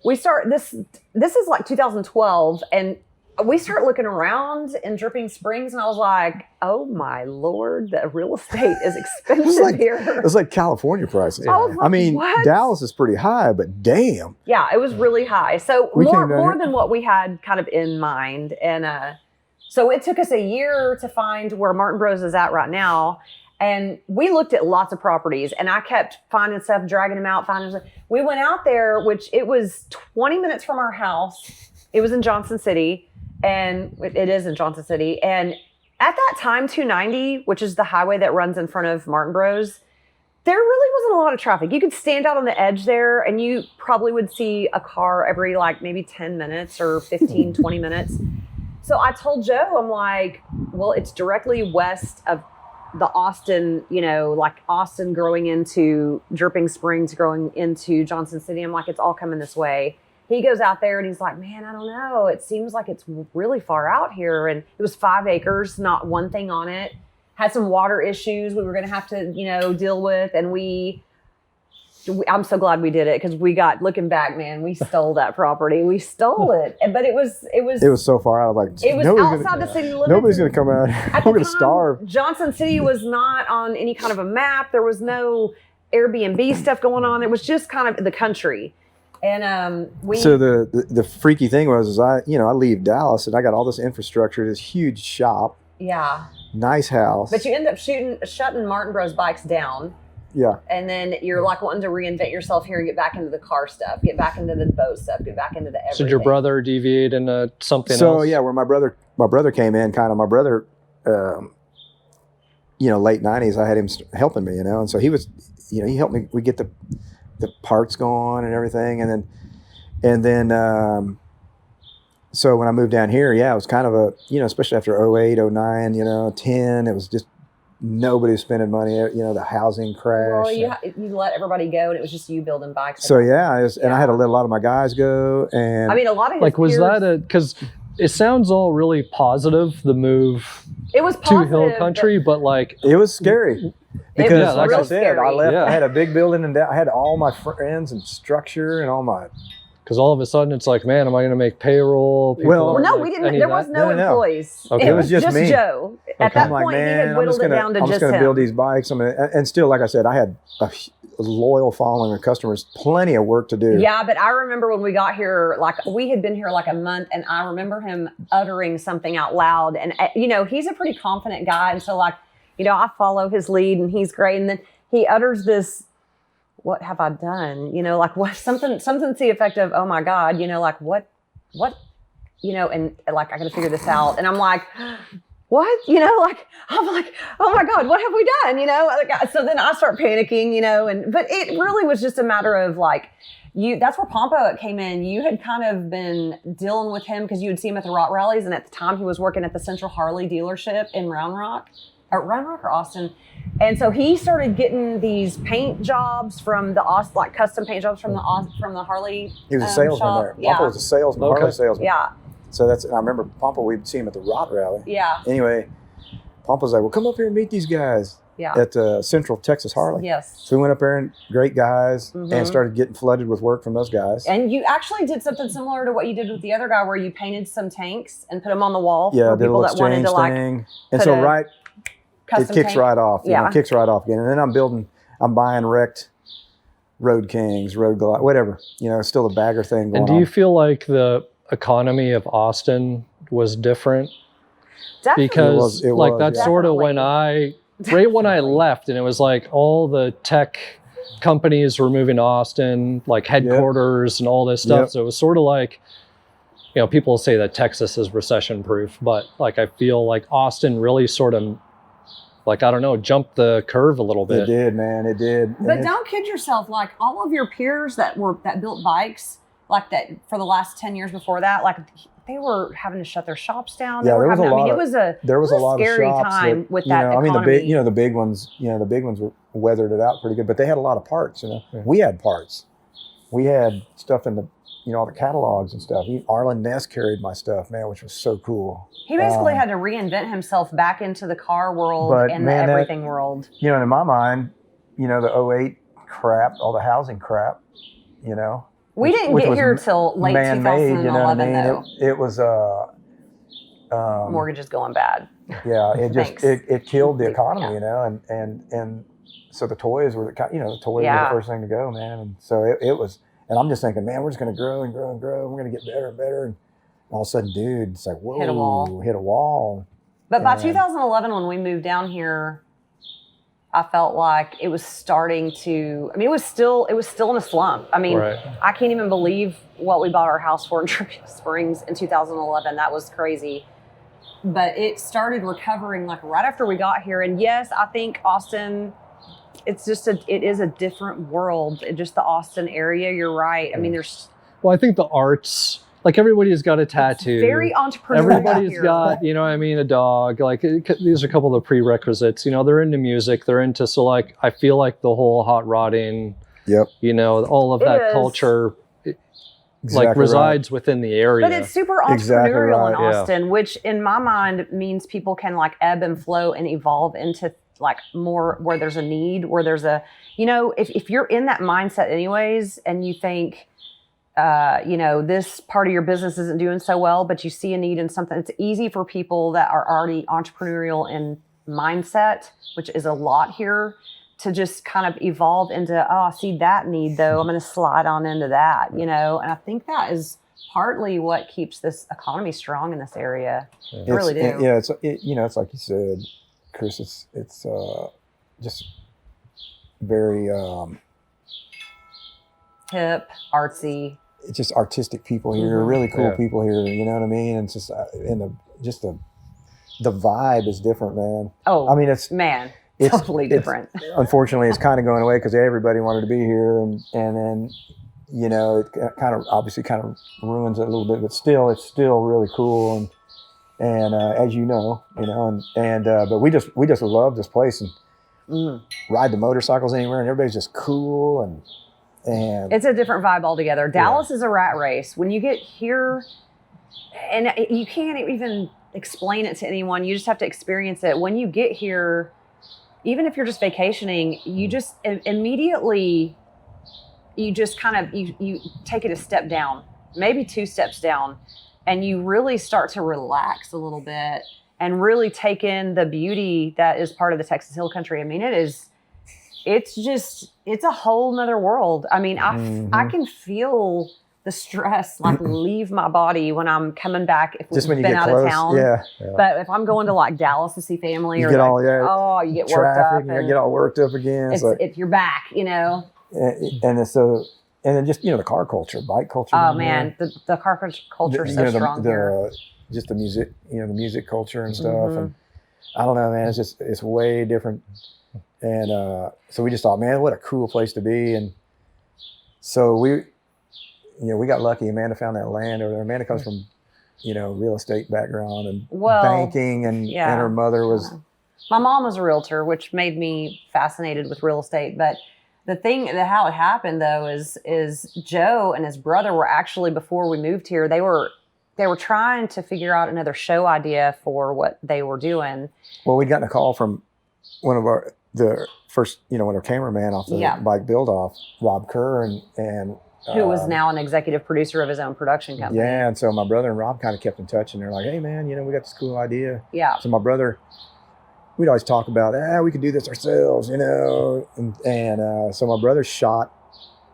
Speaker 1: We start this is like 2012, and we start looking around in Dripping Springs, and I was like, oh my Lord, the real estate is expensive here.
Speaker 3: It's like California prices.
Speaker 1: I was like, what?
Speaker 3: Dallas is pretty high, but damn.
Speaker 1: Yeah, it was really high. So more than what we had kind of in mind. And so it took us a year to find where Martin Bros is at right now. And we looked at lots of properties, and I kept finding stuff, dragging them out, finding stuff. We went out there, which it was 20 minutes from our house. It was in Johnson City. And it is in Johnson City. And at that time, 290, which is the highway that runs in front of Martin Bros, there really wasn't a lot of traffic. You could stand out on the edge there and you probably would see a car every like maybe 10 minutes or 15, 20 minutes. So I told Joe, I'm like, well, it's directly west of the Austin, you know, like Austin growing into Dripping Springs, growing into Johnson City. I'm like, it's all coming this way. He goes out there and he's like, man, I don't know. It seems like it's really far out here. And it was 5 acres, not one thing on it. Had some water issues we were going to have to, you know, deal with. And I'm so glad we did it because we got, looking back, man, we stole that property. We stole it. But it was
Speaker 3: so far out. Like,
Speaker 1: it was outside the city limits.
Speaker 3: Nobody's going to come out. We're going to starve.
Speaker 1: Johnson City was not on any kind of a map. There was no Airbnb stuff going on. It was just kind of the country. And
Speaker 3: so the freaky thing was I leave Dallas and I got all this infrastructure, this huge shop.
Speaker 1: Yeah.
Speaker 3: Nice house.
Speaker 1: But you end up shutting Martin Bros bikes down.
Speaker 3: Yeah.
Speaker 1: And then you're like wanting to reinvent yourself here and get back into the car stuff, get back into the boat stuff, get back into the everything.
Speaker 2: So did your brother deviate into something else?
Speaker 3: So yeah, where my brother came in, kind of my brother, late 90s, I had him helping me, and so he was, he helped me. We get the parts going and everything, and then so when I moved down here, yeah, it was kind of a, especially after 08, 09, 10, it was just nobody was spending money, the housing crash.
Speaker 1: Well, you let everybody go, and it was just you building bikes.
Speaker 3: So yeah, and I had to let a lot of my guys go, and
Speaker 1: I mean, a lot of his
Speaker 2: like was
Speaker 1: peers,
Speaker 2: that because it sounds all really positive, the move
Speaker 1: it was
Speaker 2: to
Speaker 1: positive,
Speaker 2: Hill Country, but like
Speaker 3: it was scary. Because
Speaker 1: was
Speaker 3: like I
Speaker 1: real
Speaker 3: said,
Speaker 1: scary.
Speaker 3: I left.
Speaker 2: Yeah.
Speaker 3: I had a big building, and I had all my friends and structure and all my.
Speaker 2: because all of a sudden it's like, man, am I going to make payroll? People
Speaker 3: Well,
Speaker 2: aren't
Speaker 1: no,
Speaker 2: like
Speaker 1: we didn't.
Speaker 2: any
Speaker 1: There
Speaker 2: of
Speaker 1: was
Speaker 2: that?
Speaker 1: no
Speaker 3: No.
Speaker 1: employees.
Speaker 2: Okay.
Speaker 3: It was just me.
Speaker 1: Joe. At
Speaker 2: Okay.
Speaker 1: that
Speaker 3: I'm like,
Speaker 1: point, he
Speaker 3: man,
Speaker 1: had
Speaker 3: I'm
Speaker 1: whittled
Speaker 3: just gonna,
Speaker 1: it down to
Speaker 3: I'm
Speaker 1: just
Speaker 3: just gonna
Speaker 1: him.
Speaker 3: build these bikes. And still, like I said, I had a loyal following of customers, plenty of work to do.
Speaker 1: Yeah, but I remember when we got here, like we had been here like a month, and I remember him uttering something out loud. And he's a pretty confident guy, and so like, I follow his lead, and he's great. And then he utters this, "What have I done?" Like what something to the effect of, "Oh my God," like what, and like I got to figure this out. And I'm like, what? Like I'm like, oh my God, what have we done? So then I start panicking, but it really was just a matter of like, that's where Pompo came in. You had kind of been dealing with him because you would see him at the Rot Rallies, and at the time he was working at the Central Harley dealership in Round Rock or Austin. And so he started getting these paint jobs from the Austin, like custom paint jobs from the Harley.
Speaker 3: He was a salesman
Speaker 1: shop.
Speaker 3: there.
Speaker 1: Yeah.
Speaker 3: Pompo was a salesman,
Speaker 2: Okay.
Speaker 3: Harley salesman.
Speaker 1: Yeah.
Speaker 3: So I remember Pompo, we'd see him at the Rot Rally.
Speaker 1: Yeah.
Speaker 3: Anyway, Pompo's like, well, come up here and meet these guys
Speaker 1: Yeah.
Speaker 3: at Central Texas Harley.
Speaker 1: Yes.
Speaker 3: So we went up there, and great guys,
Speaker 1: Mhm.
Speaker 3: and started getting flooded with work from those guys.
Speaker 1: And you actually did something similar to what you did with the other guy, where you painted some tanks and put them on the wall
Speaker 3: Yeah,
Speaker 1: for
Speaker 3: did a
Speaker 1: people
Speaker 3: little
Speaker 1: that wanted
Speaker 3: exchange
Speaker 1: to like
Speaker 3: thing. And
Speaker 1: put
Speaker 3: so
Speaker 1: a custom
Speaker 3: it kicks
Speaker 1: paint.
Speaker 3: right off.
Speaker 1: Yeah.
Speaker 3: It kicks right off again. And then I'm buying wrecked Road Kings, Road Glide, whatever. Still a bagger thing going
Speaker 2: And do
Speaker 3: on.
Speaker 2: you feel like the economy of Austin was different?
Speaker 1: Definitely.
Speaker 2: Because
Speaker 3: It
Speaker 2: like
Speaker 3: was,
Speaker 2: that's
Speaker 3: yeah.
Speaker 2: sort of when right when I
Speaker 1: Definitely.
Speaker 2: left, and it was like all the tech companies were moving to Austin, like headquarters and all this stuff.
Speaker 3: Yep.
Speaker 2: So it was sort of like, people say that Texas is recession proof, but like I feel like Austin really sort of, like, I don't know, jumped the curve a little
Speaker 3: It
Speaker 2: bit.
Speaker 3: did, man. It did.
Speaker 1: But don't kid yourself. Like all of your peers that built bikes like that for the last 10 years before that, like they were having to shut their shops down.
Speaker 3: Yeah,
Speaker 1: They were
Speaker 3: there was
Speaker 1: having,
Speaker 3: a lot
Speaker 1: it
Speaker 3: of-
Speaker 1: was a
Speaker 3: There was a lot
Speaker 1: scary
Speaker 3: of shops
Speaker 1: time
Speaker 3: that,
Speaker 1: with that
Speaker 3: I mean,
Speaker 1: economy.
Speaker 3: the big ones weathered it out pretty good, but they had a lot of parts.
Speaker 2: Yeah.
Speaker 3: We had parts. We had stuff in the, all the catalogs and stuff. Arlen Ness carried my stuff, man, which was so cool.
Speaker 1: He basically had to reinvent himself back into the car world
Speaker 3: But,
Speaker 1: and
Speaker 3: man,
Speaker 1: the everything world.
Speaker 3: In my mind, the 08 crap, all the housing crap,
Speaker 1: We didn't
Speaker 3: which
Speaker 1: get
Speaker 3: was
Speaker 1: here till late
Speaker 3: man-made,
Speaker 1: 2011, though.
Speaker 3: It was
Speaker 1: Mortgages going bad.
Speaker 3: yeah, it just
Speaker 1: Thanks.
Speaker 3: it killed the economy,
Speaker 1: Yeah.
Speaker 3: and so the toys were the toys were
Speaker 1: Yeah.
Speaker 3: the first thing to go, man. And so it was, and I'm just thinking, man, we're just gonna grow and grow and grow. We're gonna get better and better. And all of a sudden, dude, it's like, whoa,
Speaker 1: Hit a wall.
Speaker 3: hit a wall.
Speaker 1: But by
Speaker 3: Yeah.
Speaker 1: 2011, when we moved down here, I felt like it was starting to. I mean, it was still in a slump. I mean,
Speaker 2: Right.
Speaker 1: I can't even believe what we bought our house for in Dripping Springs in 2011. That was crazy. but it started recovering like right after we got here. And yes, I think Austin, it is a different world. Just the Austin area, you're right. I mean,
Speaker 2: Well, I think the arts, like everybody's got a tattoo.
Speaker 1: It's very entrepreneurial.
Speaker 2: Everybody's
Speaker 1: here.
Speaker 2: got, you know what I mean, a dog. Like these are a couple of the prerequisites. You know, they're into music. They're into, so like, I feel like the whole hot rodding, you know, all of that culture like resides within the area.
Speaker 1: But it's super entrepreneurial in Austin, which in my mind means people can like ebb and flow and evolve into like more where there's a need, where there's a, you know, if you're in that mindset anyways, and you think, you know, this part of your business isn't doing so well, but you see a need in something, it's easy for people that are already entrepreneurial in mindset, which is a lot here, to just kind of evolve into, oh, I see that need though, I'm going to slide on into that, you know? And I think that is partly what keeps this economy strong in this area. I really do.
Speaker 3: Yeah, you know, it's like you said, Chris, it's just very
Speaker 1: hip, artsy.
Speaker 3: It's just artistic people here, really cool people here, you know what I mean? And it's just, the vibe is different, man.
Speaker 1: Oh,
Speaker 3: I mean, it's
Speaker 1: totally different.
Speaker 3: Unfortunately, it's kind of going away because everybody wanted to be here, and then, you know, it kind of obviously kind of ruins it a little bit, but still, it's still really cool, and as you know, but we just love this place and ride the motorcycles anywhere, and everybody's just cool, and
Speaker 1: it's a different vibe altogether. Dallas is a rat race. When you get here, and you can't even explain it to anyone, you just have to experience it. When you get here, even if you're just vacationing, you just immediately, you just kind of, you take it a step down, maybe 2 steps down, and you really start to relax a little bit and really take in the beauty that is part of the Texas Hill Country. I mean, it's a whole nother world. I mean, I can feel the stress like leave my body when I'm coming back if we've been out of town.
Speaker 3: Yeah.
Speaker 1: But if I'm going to like Dallas to see family,
Speaker 3: you
Speaker 1: or
Speaker 3: get
Speaker 1: like, you get worked up.
Speaker 3: And you get all worked up again.
Speaker 1: If you're back, you know.
Speaker 3: And then just, you know, the car culture, bike culture.
Speaker 1: Oh man, the car culture is so strong here.
Speaker 3: Just the music, you know, the music culture and stuff. And I don't know, man, it's way different. And so we just thought, man, what a cool place to be. And so we got lucky. Amanda found that land over there. Amanda comes from, you know, real estate background and banking, and her mother was.
Speaker 1: My mom was a realtor, which made me fascinated with real estate. But the thing that how it happened though is Joe and his brother were actually, before we moved here, they were trying to figure out another show idea for what they were doing.
Speaker 3: Well, we'd gotten a call from one of the first, you know, when our cameraman off the bike build off, Rob Kerr, and
Speaker 1: who was now an executive producer of his own production company.
Speaker 3: Yeah, and so my brother and Rob kind of kept in touch, and they're like, hey man, you know, we got this cool idea.
Speaker 1: Yeah.
Speaker 3: So my brother, we'd always talk about, we could do this ourselves, you know, and so my brother shot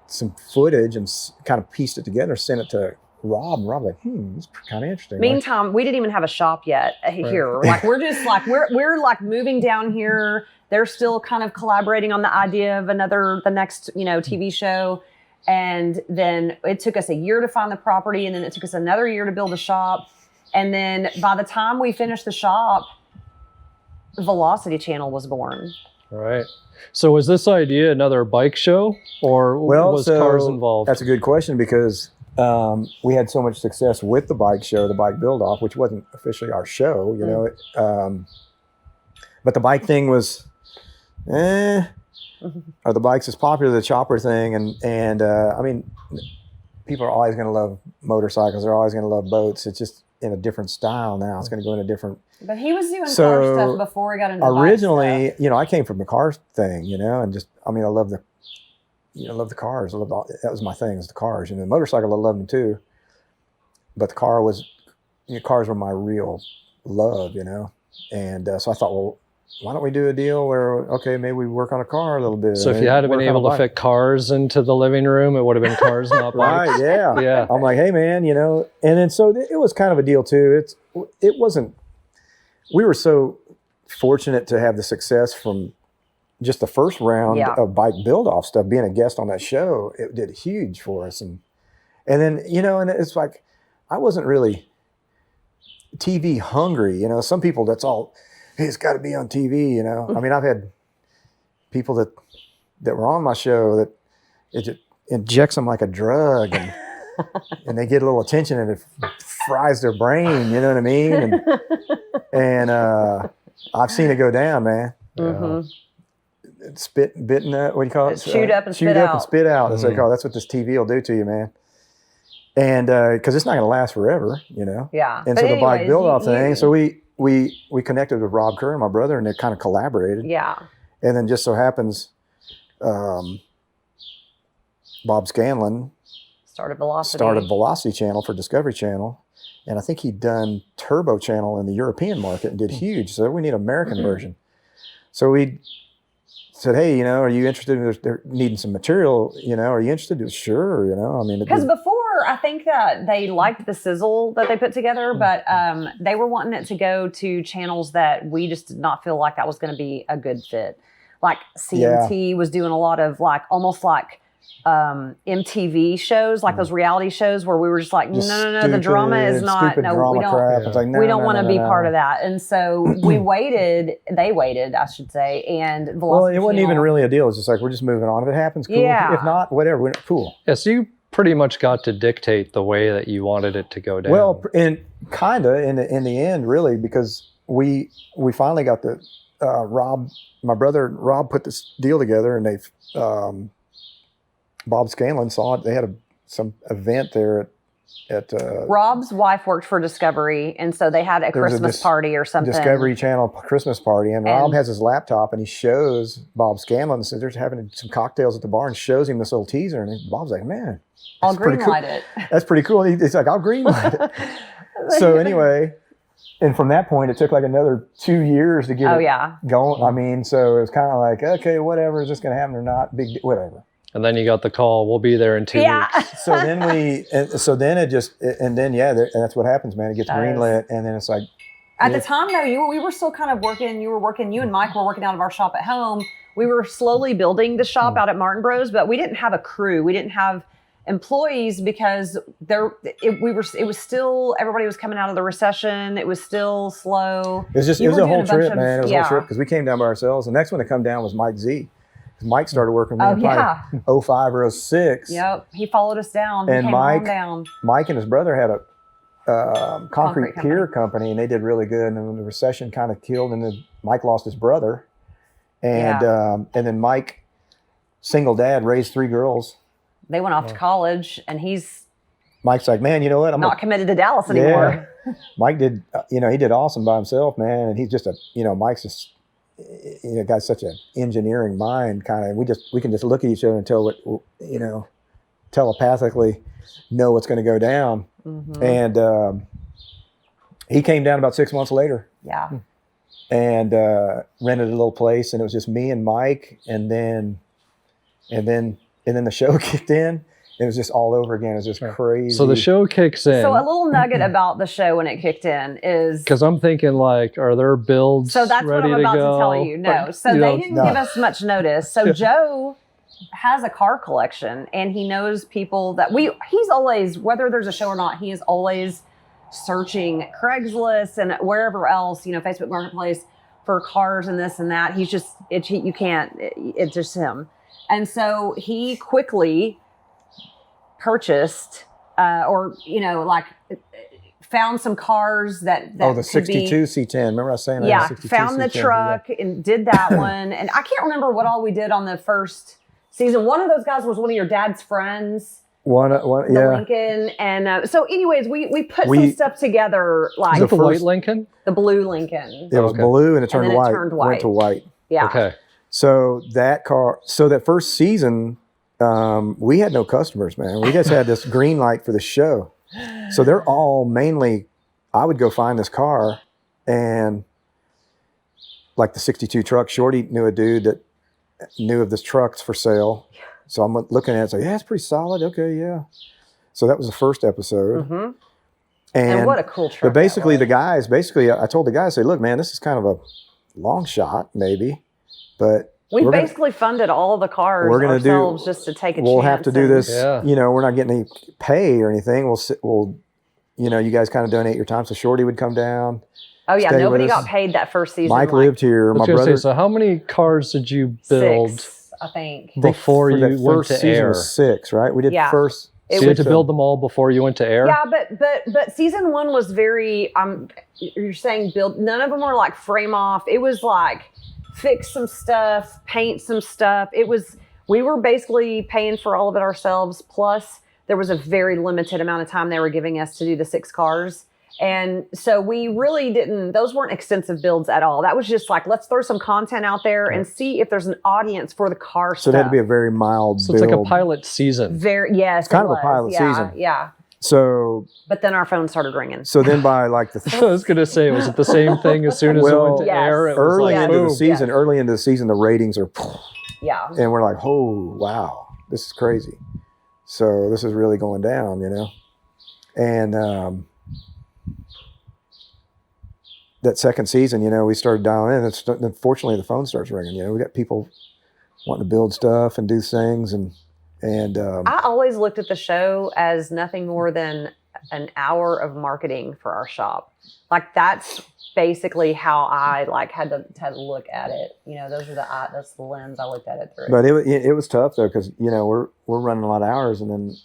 Speaker 3: some footage and kind of pieced it together, sent it to Rob, and Rob was like, this is kind of interesting.
Speaker 1: Meantime, we didn't even have a shop yet here. Like we're just like we're like moving down here. They're still kind of collaborating on the idea of the next, you know, TV show. And then it took us a year to find the property, and then it took us another year to build a shop. And then by the time we finished the shop, Velocity Channel was born.
Speaker 2: Right. So was this idea another bike show, or was cars involved?
Speaker 3: That's a good question, because we had so much success with the bike show, the bike build off, which wasn't officially our show, you know. But the bike thing was, are the bikes as popular as the chopper thing? And I mean, people are always going to love motorcycles. They're always going to love boats. It's just in a different style now. It's going to go in a different.
Speaker 1: But he was doing car stuff before he got into
Speaker 3: originally,
Speaker 1: bike stuff.
Speaker 3: You know, I came from the car thing, you know, and just, I mean, I love the cars. That was my thing, is the cars. And the motorcycle, I loved them too. But the cars were my real love, you know. And so I thought, well, why don't we do a deal where, okay, maybe we work on a car a little bit.
Speaker 2: So if you had been able to fit cars into the living room, it would have been cars, not bikes.
Speaker 3: Right, yeah.
Speaker 2: Yeah.
Speaker 3: I'm like, hey man, you know, and then so it was kind of a deal too. We were so fortunate to have the success from just the first round of bike build off stuff, being a guest on that show. It did huge for us. And then, you know, and it's like, I wasn't really TV hungry. You know, some people that's all, hey, it's got to be on TV. You know, I mean, I've had people that were on my show that it just injects them like a drug, and they get a little attention and it fries their brain. You know what I mean? And I've seen it go down, man. Bitten, what do you call it?
Speaker 1: Shoot up and spit
Speaker 3: and
Speaker 1: out.
Speaker 3: spit out. That's what they call it. That's what this TV will do to you, man. And because it's not going to last forever, you know.
Speaker 1: Yeah.
Speaker 3: And
Speaker 1: But
Speaker 3: so the bike
Speaker 1: anyways,
Speaker 3: build off thing. So we connected with Rob Kerr and my brother, and they kind of collaborated.
Speaker 1: Yeah.
Speaker 3: And then just so happens, Bob Scanlon
Speaker 1: Started Velocity.
Speaker 3: started Velocity Channel for Discovery Channel, and I think he'd done Turbo Channel in the European market and did huge. So we need an American version. So we said, hey, you know, are you interested? They're needing some material, you know, are you interested? Sure, you know, I mean.
Speaker 1: Because before, I think that they liked the sizzle that they put together, but they were wanting it to go to channels that we just did not feel like that was going to be a good fit. Like CMT was doing a lot of like, almost like MTV shows, like those reality shows where we were just like, no, the drama is not, no, we don't,
Speaker 3: like,
Speaker 1: we don't want to be part of that. And so they waited, I should say. And Velocity
Speaker 3: well, it wasn't
Speaker 1: Channel,
Speaker 3: even really a deal. It's just like, we're just moving on. If it happens, cool.
Speaker 1: Yeah.
Speaker 3: If not, whatever, we're cool.
Speaker 2: Yeah, so you pretty much got to dictate the way that you wanted it to go down.
Speaker 3: Well, and kind of in the end, really, because we finally got the Rob, my brother Rob, put this deal together, and they've Bob Scanlon saw it. They had some event there at
Speaker 1: Rob's wife worked for Discovery, and so they had a Christmas party or something.
Speaker 3: Discovery Channel Christmas party, and Rob has his laptop, and he shows Bob Scanlon, and says they're having some cocktails at the bar, and shows him this little teaser, and Bob's like, man,
Speaker 1: I'll greenlight it.
Speaker 3: That's pretty cool. He's like, I'll greenlight it. So anyway, and from that point, it took like another 2 years to get it going. I mean, so it was kind of like, okay, whatever, is this going to happen or not? Whatever.
Speaker 2: And then you got the call, we'll be there in 2 weeks.
Speaker 3: So then that's what happens, man. It gets greenlit, and then it's like.
Speaker 1: At the time, though, we were still kind of working. You and Mike were working out of our shop at home. We were slowly building the shop out at Martin Bros, but we didn't have a crew. We didn't have employees because it was still, everybody was coming out of the recession. It was still slow.
Speaker 3: It was a whole trip, man. It was a whole trip because we came down by ourselves. The next one to come down was Mike Z. Mike started working with me in 05 or 06.
Speaker 1: Yep, he followed us down.
Speaker 3: And Mike and his brother had a concrete pier company, and they did really good. And then the recession kind of killed, and then Mike lost his brother, and then Mike, single dad, raised 3 girls.
Speaker 1: They went off to college, and
Speaker 3: Mike's like, man, you know what? I'm
Speaker 1: not committed to Dallas anymore.
Speaker 3: Yeah. Mike did, he did awesome by himself, man, and he's just Mike's just. Got such an engineering mind, kind of. We can just look at each other and tell what, telepathically know what's going to go down. Mm-hmm. And he came down about 6 months later.
Speaker 1: Yeah.
Speaker 3: And rented a little place, and it was just me and Mike, and then the show kicked in. It was just all over again. It was just crazy.
Speaker 2: So the show kicks in.
Speaker 1: So a little nugget about the show when it kicked in is...
Speaker 2: Because I'm thinking, like, are there builds ready to go?
Speaker 1: So that's what I'm about to tell you. No. So they didn't give us much notice. So Joe has a car collection, and he knows people that he's always, whether there's a show or not, he is always searching Craigslist and wherever else, Facebook Marketplace for cars and this and that. He's just, it's just him. And so he quickly purchased found some cars that
Speaker 3: the 62 C10. Remember I was saying that?
Speaker 1: Yeah, found the truck and did that one. And I can't remember what all we did on the first season. One of those guys was one of your dad's friends. The Lincoln. And so anyways, we put some stuff together. Like
Speaker 2: the white Lincoln?
Speaker 1: The blue Lincoln.
Speaker 3: It was blue and it turned white.
Speaker 1: Went
Speaker 3: to white.
Speaker 1: Yeah.
Speaker 2: Okay.
Speaker 3: So that first season, we had no customers, man. We just had this green light for the show. So they're all mainly, I would go find this car, and like the 62 truck, Shorty knew a dude that knew of this truck's for sale. So I'm looking at it, say, yeah, it's pretty solid. Okay, yeah. So that was the first episode.
Speaker 1: Mm-hmm. And what a cool truck.
Speaker 3: But basically I told the guys, say, look, man, this is kind of a long shot, maybe, but
Speaker 1: we basically funded all the cars just to take a chance.
Speaker 3: We'll have to do this. Yeah. We're not getting any pay or anything. you know, you guys kind of donate your time. So Shorty would come down.
Speaker 1: Oh yeah,
Speaker 3: stay with
Speaker 1: nobody
Speaker 3: us.
Speaker 1: got paid that first season.
Speaker 3: Mike
Speaker 1: like,
Speaker 3: lived here.
Speaker 2: I was
Speaker 3: My
Speaker 2: gonna
Speaker 3: brother.
Speaker 2: say, so how many cars did you build
Speaker 1: 6, I think.
Speaker 2: before
Speaker 3: for
Speaker 2: you
Speaker 3: that
Speaker 2: went
Speaker 3: first
Speaker 2: to
Speaker 3: season
Speaker 2: air?
Speaker 3: was 6, right? We did
Speaker 1: Yeah.
Speaker 3: first.
Speaker 2: So you had to build them all before you went to air?
Speaker 1: Yeah, but season 1 was very. You're saying build. None of them were like frame off. It was like fix some stuff, paint some stuff. It was. We were basically paying for all of it ourselves. Plus, there was a very limited amount of time they were giving us to do the 6 cars. And so we really didn't, those weren't extensive builds at all. That was just like, let's throw some content out there and see if there's an audience for the car
Speaker 3: So
Speaker 1: stuff.
Speaker 3: it had to be a very mild
Speaker 2: So
Speaker 3: build.
Speaker 2: it's like a pilot season.
Speaker 1: Yes,
Speaker 3: It's kind
Speaker 1: it
Speaker 3: of a
Speaker 1: was.
Speaker 3: pilot season.
Speaker 1: Yeah.
Speaker 3: So
Speaker 1: But then our phone started ringing.
Speaker 3: then by like the
Speaker 2: I was going to say, was it the same thing as soon as it went to
Speaker 1: Yes.
Speaker 2: air? It was
Speaker 3: early
Speaker 2: like,
Speaker 3: into the
Speaker 2: boom.
Speaker 3: season, the ratings are,
Speaker 1: Yeah.
Speaker 3: and we're like, oh wow, this is crazy. So this is really going down, you know. And that second season, you know, we started dialing in. Unfortunately, the phone starts ringing. You know, we got people wanting to build stuff and do things, and
Speaker 1: I always looked at the show as nothing more than an hour of marketing for our shop. Like that's basically how I like had to look at it. You know, that's the lens I looked at it through.
Speaker 3: but it was tough though, because you know we're running a lot of hours, and then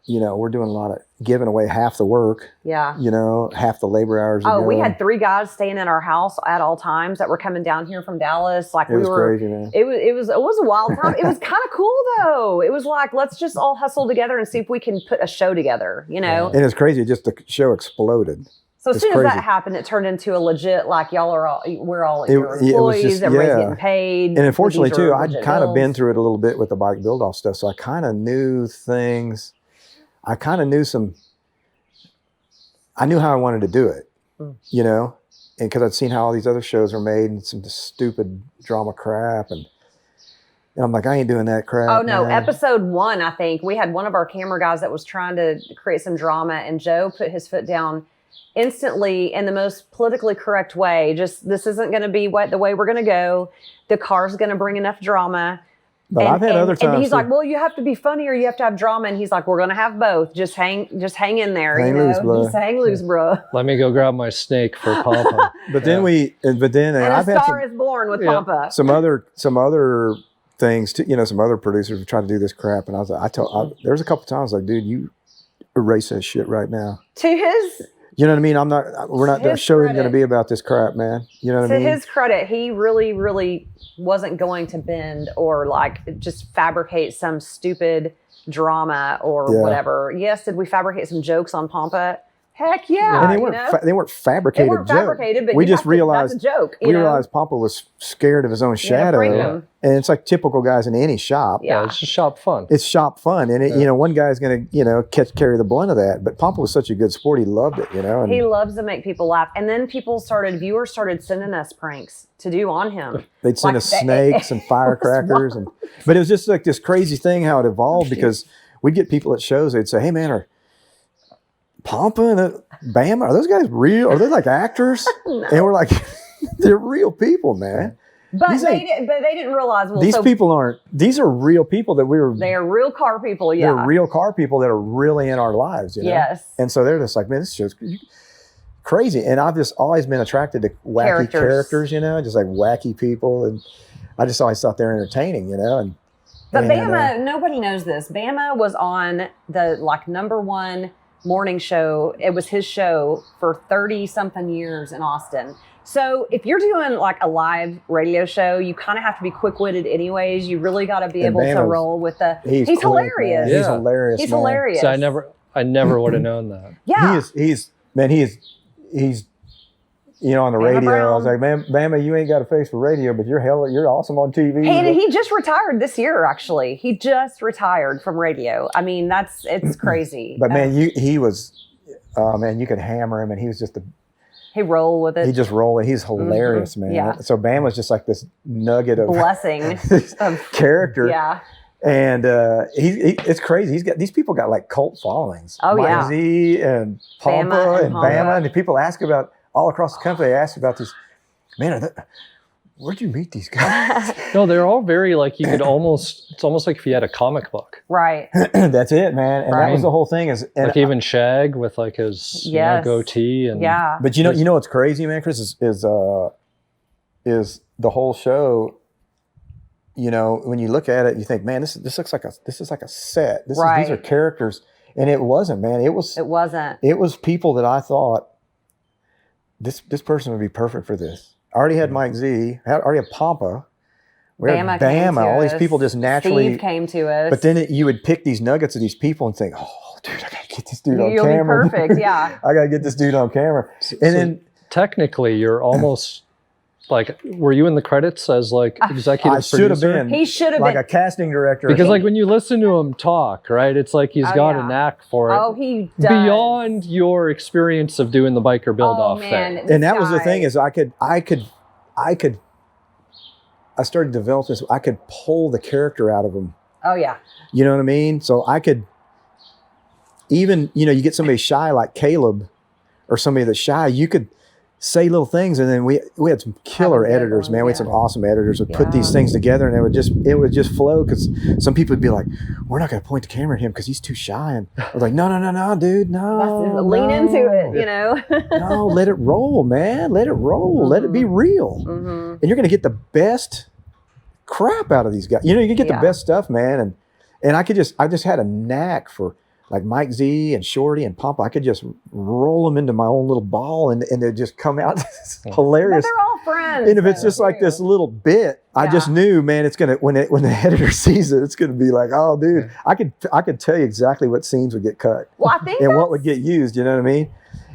Speaker 3: you know we're doing a lot of giving away half the work.
Speaker 1: Yeah.
Speaker 3: You know, half the labor hours.
Speaker 1: Oh, we had 3 guys staying in our house at all times that were coming down here from Dallas. Like
Speaker 3: It was crazy, man.
Speaker 1: It was a wild time. It was kind of cool though. It was like, let's just all hustle together and see if we can put a show together, you know?
Speaker 3: And it's crazy. Just the show exploded.
Speaker 1: So as
Speaker 3: It's
Speaker 1: soon as
Speaker 3: crazy.
Speaker 1: that happened, it turned into a legit, like we're all
Speaker 3: It
Speaker 1: your
Speaker 3: was
Speaker 1: employees,
Speaker 3: just-
Speaker 1: everybody's
Speaker 3: yeah.
Speaker 1: getting paid.
Speaker 3: And unfortunately
Speaker 1: These are
Speaker 3: too, I'd
Speaker 1: legit
Speaker 3: kind of
Speaker 1: bills.
Speaker 3: been through it a little bit with the bike build off stuff. So I kind of knew things. I kind of knew I knew how I wanted to do it, you know, and because I'd seen how all these other shows were made and some stupid drama crap. And I'm like, I ain't doing that crap.
Speaker 1: Oh no,
Speaker 3: man.
Speaker 1: episode 1, I think we had one of our camera guys that was trying to create some drama, and Joe put his foot down instantly in the most politically correct way. Just, this isn't going to be the way we're going to go. The car's going to bring enough drama.
Speaker 3: But I've had other times.
Speaker 1: And he's
Speaker 3: too.
Speaker 1: like, well, you have to be funny or you have to have drama. And he's like, we're going to have both. Just hang in there.
Speaker 3: Hang
Speaker 1: you know?
Speaker 3: loose, bro.
Speaker 1: Just hang loose, bro.
Speaker 2: Let me go grab my snake for Papa.
Speaker 3: But then
Speaker 1: And
Speaker 3: I've
Speaker 1: a
Speaker 3: had
Speaker 1: star is born with
Speaker 2: Yeah.
Speaker 1: Pampa.
Speaker 3: some other things too, you know, some other producers have tried to do this crap. And I was like, there's a couple times like, dude, you erase that shit right now.
Speaker 1: To his
Speaker 3: You know what I mean? We're not, the
Speaker 1: His
Speaker 3: show isn't going to
Speaker 1: credit.
Speaker 3: be about this crap, man. You know what I
Speaker 1: To
Speaker 3: mean?
Speaker 1: his credit, he really, really wasn't going to bend or like just fabricate some stupid drama or
Speaker 3: Yeah.
Speaker 1: whatever. Yes, did we fabricate some jokes on Pampa? Heck yeah.
Speaker 3: And they
Speaker 1: you
Speaker 3: weren't,
Speaker 1: know?
Speaker 3: they weren't
Speaker 1: They
Speaker 3: fabricated
Speaker 1: weren't
Speaker 3: jokes.
Speaker 1: fabricated, but
Speaker 3: We
Speaker 1: you
Speaker 3: just
Speaker 1: have to-
Speaker 3: realized
Speaker 1: that's a joke.
Speaker 3: we realized Pampa was scared of his own shadow.
Speaker 1: freak him.
Speaker 3: And it's like typical guys in any shop.
Speaker 2: Yeah,
Speaker 1: Yeah.
Speaker 2: it's just shop fun.
Speaker 3: It's shop fun. And, you know, one guy's going to, you know, carry the blunt of that. But Pampa was such a good sport. He loved it, you know. And
Speaker 1: He loves to make people laugh. And then viewers started sending us pranks to do on him.
Speaker 3: they'd send
Speaker 1: like
Speaker 3: us
Speaker 1: they-
Speaker 3: snakes and firecrackers. But it was just like this crazy thing how it evolved, because we'd get people at shows. They'd say, hey, man, are Pampa and Bama, are those guys real? Are they like actors?
Speaker 1: No.
Speaker 3: And we're like, they're real people, man.
Speaker 1: But
Speaker 3: These
Speaker 1: they
Speaker 3: ain't-
Speaker 1: didn't realize, well,
Speaker 3: These
Speaker 1: so
Speaker 3: people aren't, these are real people that
Speaker 1: they are real car people, yeah.
Speaker 3: they're real car people that are really in our lives, you know?
Speaker 1: Yes.
Speaker 3: And so they're just like, man, this show's crazy. And I've just always been attracted to wacky characters, you know, just like wacky people. And I just always thought they're entertaining, you know?
Speaker 1: But
Speaker 3: and,
Speaker 1: Bama, nobody knows this. Bama was on the #1 morning show. It was his show for 30 something years in Austin. So if you're doing like a live radio show, you kind of have to be quick-witted anyways. You really got to be
Speaker 3: And
Speaker 1: able to
Speaker 3: Bama's-
Speaker 1: roll with the,
Speaker 3: he's quick,
Speaker 1: hilarious.
Speaker 3: man.
Speaker 2: Yeah.
Speaker 3: He's hilarious.
Speaker 1: He's
Speaker 3: man.
Speaker 1: hilarious.
Speaker 2: So I never would have known that.
Speaker 1: Yeah.
Speaker 3: He's you know, on the
Speaker 1: Bama
Speaker 3: radio.
Speaker 1: Brown.
Speaker 3: I was like, man, Bama, you ain't got a face for radio, but you're awesome on TV.
Speaker 1: He just retired this year, actually. He just retired from radio. I mean, it's crazy.
Speaker 3: But man, he was, man, you could hammer him, and he was just
Speaker 1: he rolled with it.
Speaker 3: he just rolled. He's hilarious, man.
Speaker 1: Yeah.
Speaker 3: So Bam was just like this nugget of
Speaker 1: blessing of
Speaker 3: character.
Speaker 1: yeah.
Speaker 3: And it's crazy. These people got like cult followings.
Speaker 1: Oh,
Speaker 3: Mike
Speaker 1: yeah.
Speaker 3: Z and Pampa
Speaker 1: Bama and
Speaker 3: and
Speaker 1: Pampa.
Speaker 3: Bama, and the people ask about all across the country. They ask about these. Man, where'd you meet these guys?
Speaker 2: No, they're all very like you could almost. It's almost like if you had a comic book.
Speaker 1: Right.
Speaker 3: That's it, man. And that was the whole thing. Is and
Speaker 2: like even Shag with like his goatee and
Speaker 3: But you know what's crazy, man, Chris, is the whole show. You know, when you look at it, you think, man, this looks like a set. These are characters, and it wasn't, man. It wasn't. It was people that I thought this person would be perfect for this. I already had Mike Z. I already had Pampa. We had Bama. All these people just naturally
Speaker 1: Steve came to us.
Speaker 3: But then you would pick these nuggets of these people and think, oh, dude, I gotta get this dude on
Speaker 1: You'll
Speaker 3: camera.
Speaker 1: Be perfect, yeah.
Speaker 3: I gotta get this dude on camera. And then
Speaker 2: technically, you're almost. Like, were you in the credits as like executive producer?
Speaker 3: I should have been.
Speaker 1: He should have
Speaker 3: like
Speaker 1: been.
Speaker 3: a casting director.
Speaker 2: Because like when you listen to him talk, right, it's like he's got a knack for it.
Speaker 1: Oh, he does.
Speaker 2: Beyond your experience of doing the biker build-off thing.
Speaker 3: And that was the thing is I started to develop this. I could pull the character out of him.
Speaker 1: Oh yeah.
Speaker 3: You know what I mean? So I could even, you get somebody shy like Caleb or somebody that's shy, you could say little things, and then we had some killer editors, man. We had some awesome editors who put these things together, and it would just flow. Because some people would be like, "We're not going to point the camera at him because he's too shy," and we're like, "No, dude, no,
Speaker 1: lean into it,
Speaker 3: no, let it roll, man. Let it roll. Mm-hmm. Let it be real, and you're going to get the best crap out of these guys. You get the best stuff, man. And I just had a knack for. Like Mike Z and Shorty and Pampa, I could just roll them into my own little ball and they'd just come out hilarious.
Speaker 1: But they're all friends.
Speaker 3: And if it's just like this little bit, I just knew, man, it's gonna when the editor sees it, it's gonna be like, oh, dude, I could tell you exactly what scenes would get cut,
Speaker 1: well, I think
Speaker 3: and what would get used. You know what I mean?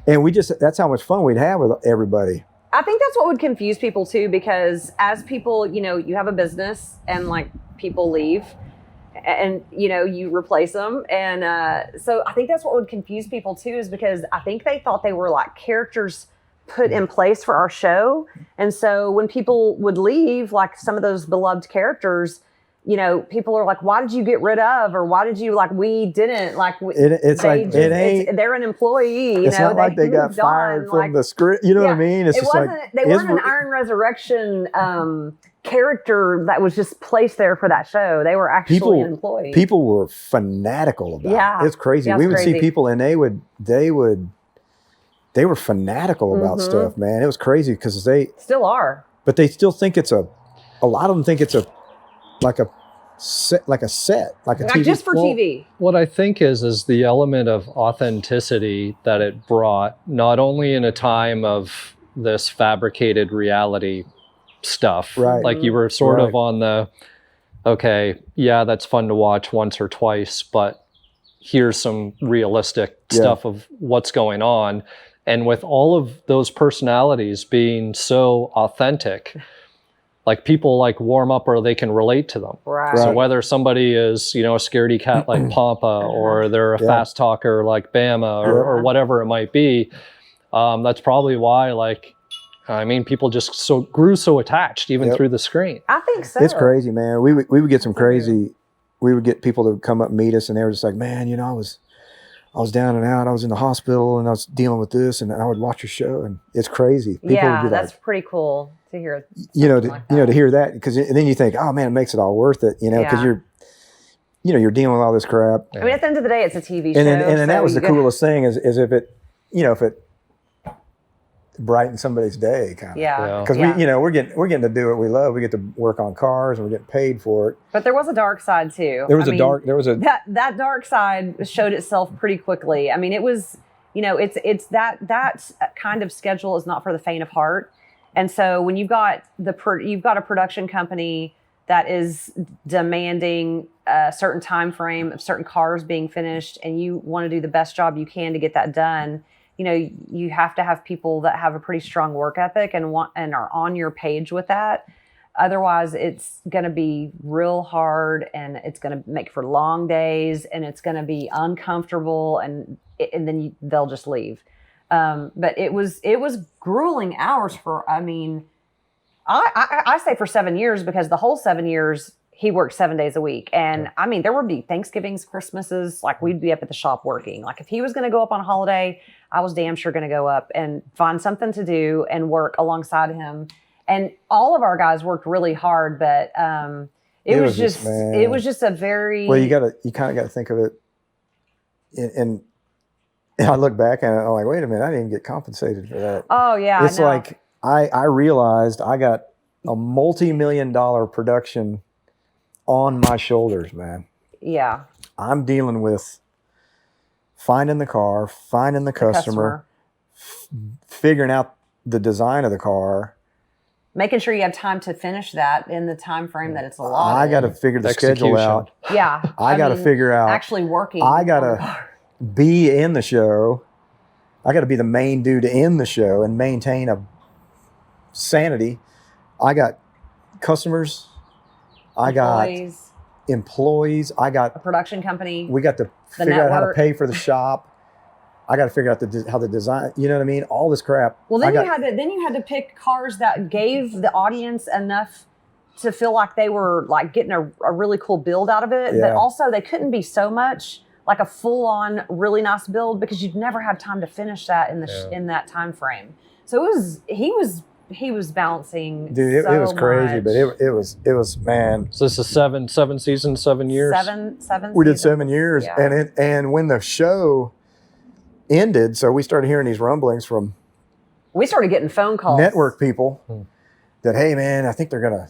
Speaker 3: And that's how much fun we'd have with everybody.
Speaker 1: I think that's what would confuse people too, because as people, you have a business and like people leave. And you replace them, and so I think that's what would confuse people too, is because I think they thought they were like characters put in place for our show, and so when people would leave, like some of those beloved characters, people are like, "Why did you get rid of?" Or "Why did you like we didn't like?" They're an employee.
Speaker 3: It's not like they got fired from the script. You know what I mean? It's just
Speaker 1: they weren't an Iron Resurrection. Character that was just placed there for that show. They were actually an employee.
Speaker 3: People were fanatical about it. It's crazy. We would see people and they were fanatical about stuff, man. It was crazy because they
Speaker 1: still are.
Speaker 3: But they still think a lot of them think it's like a set, like TV.
Speaker 1: Just for TV.
Speaker 2: What I think is the element of authenticity that it brought, not only in a time of this fabricated reality stuff,
Speaker 3: right?
Speaker 2: Like you were sort of on the, okay, yeah, that's fun to watch once or twice, but here's some realistic stuff of what's going on. And with all of those personalities being so authentic, like people like warm up or they can relate to them.
Speaker 1: Right.
Speaker 2: So whether somebody is, a scaredy cat like Pampa or they're a fast talker like Bama or whatever it might be, that's probably why people just grew so attached even through the screen.
Speaker 1: I think so.
Speaker 3: It's crazy, man. We would get some crazy. We would get people to come up and meet us, and they were just like, "Man, I was down and out. I was in the hospital, and I was dealing with this, and I would watch your show, and it's crazy." People would be
Speaker 1: that's pretty cool to hear.
Speaker 3: To hear that, because then you think, "Oh man, it makes it all worth it," because you're dealing with all this crap.
Speaker 1: I mean, at the end of the day, it's a TV show,
Speaker 3: and then that was the coolest thing is if it brighten somebody's day, kind of. Because we're getting to do what we love. We get to work on cars, and we're getting paid for it.
Speaker 1: But there was a dark side too. That dark side showed itself pretty quickly. I mean, it was, it's that kind of schedule is not for the faint of heart. And so when you've got a production company that is demanding a certain time frame of certain cars being finished, and you want to do the best job you can to get that done. You have to have people that have a pretty strong work ethic and are on your page with that. Otherwise, it's going to be real hard, and it's going to make for long days, and it's going to be uncomfortable, and then they'll just leave. But it was grueling hours for. I mean, I say for 7 years, because the whole 7 years he worked 7 days a week. And I mean, there would be Thanksgivings, Christmases, like we'd be up at the shop working. Like if he was going to go up on a holiday, I was damn sure going to go up and find something to do and work alongside him. and all of our guys worked really hard, but it was just
Speaker 3: man.
Speaker 1: it was just a very
Speaker 3: Well, you kind of got to think of it, and I look back and I'm like, wait a minute, I didn't even get compensated for that.
Speaker 1: oh yeah,
Speaker 3: It's
Speaker 1: no.
Speaker 3: like I realized I got a multi-million-dollar production on my shoulders, man.
Speaker 1: yeah,
Speaker 3: I'm dealing with finding the car, finding the customer, figuring out the design of the car.
Speaker 1: making sure you have time to finish that in the time frame that it's allotted.
Speaker 3: I got to figure the schedule out.
Speaker 1: Yeah,
Speaker 3: I got to
Speaker 1: mean,
Speaker 3: figure out.
Speaker 1: actually working.
Speaker 3: I got
Speaker 1: on the
Speaker 3: to
Speaker 1: car.
Speaker 3: be in the show. I got to be the main dude in the show and maintain a sanity. I got customers. I got employees. I got
Speaker 1: a production company.
Speaker 3: We got to figure out how to pay for the shop. I got to figure out how the design. You know what I mean? All this crap.
Speaker 1: Well, then you had to pick cars that gave the audience enough to feel like they were like getting a really cool build out of it, but also they couldn't be so much like a full on really nice build because you'd never have time to finish that in that time frame. So he was balancing.
Speaker 3: Dude, it was crazy, but it was man.
Speaker 2: So this is seven seasons, 7 years.
Speaker 1: Seven.
Speaker 3: We did 7 years, and when the show ended, so we started hearing these rumblings from.
Speaker 1: We started getting phone calls.
Speaker 3: Network people that, hey man, I think they're gonna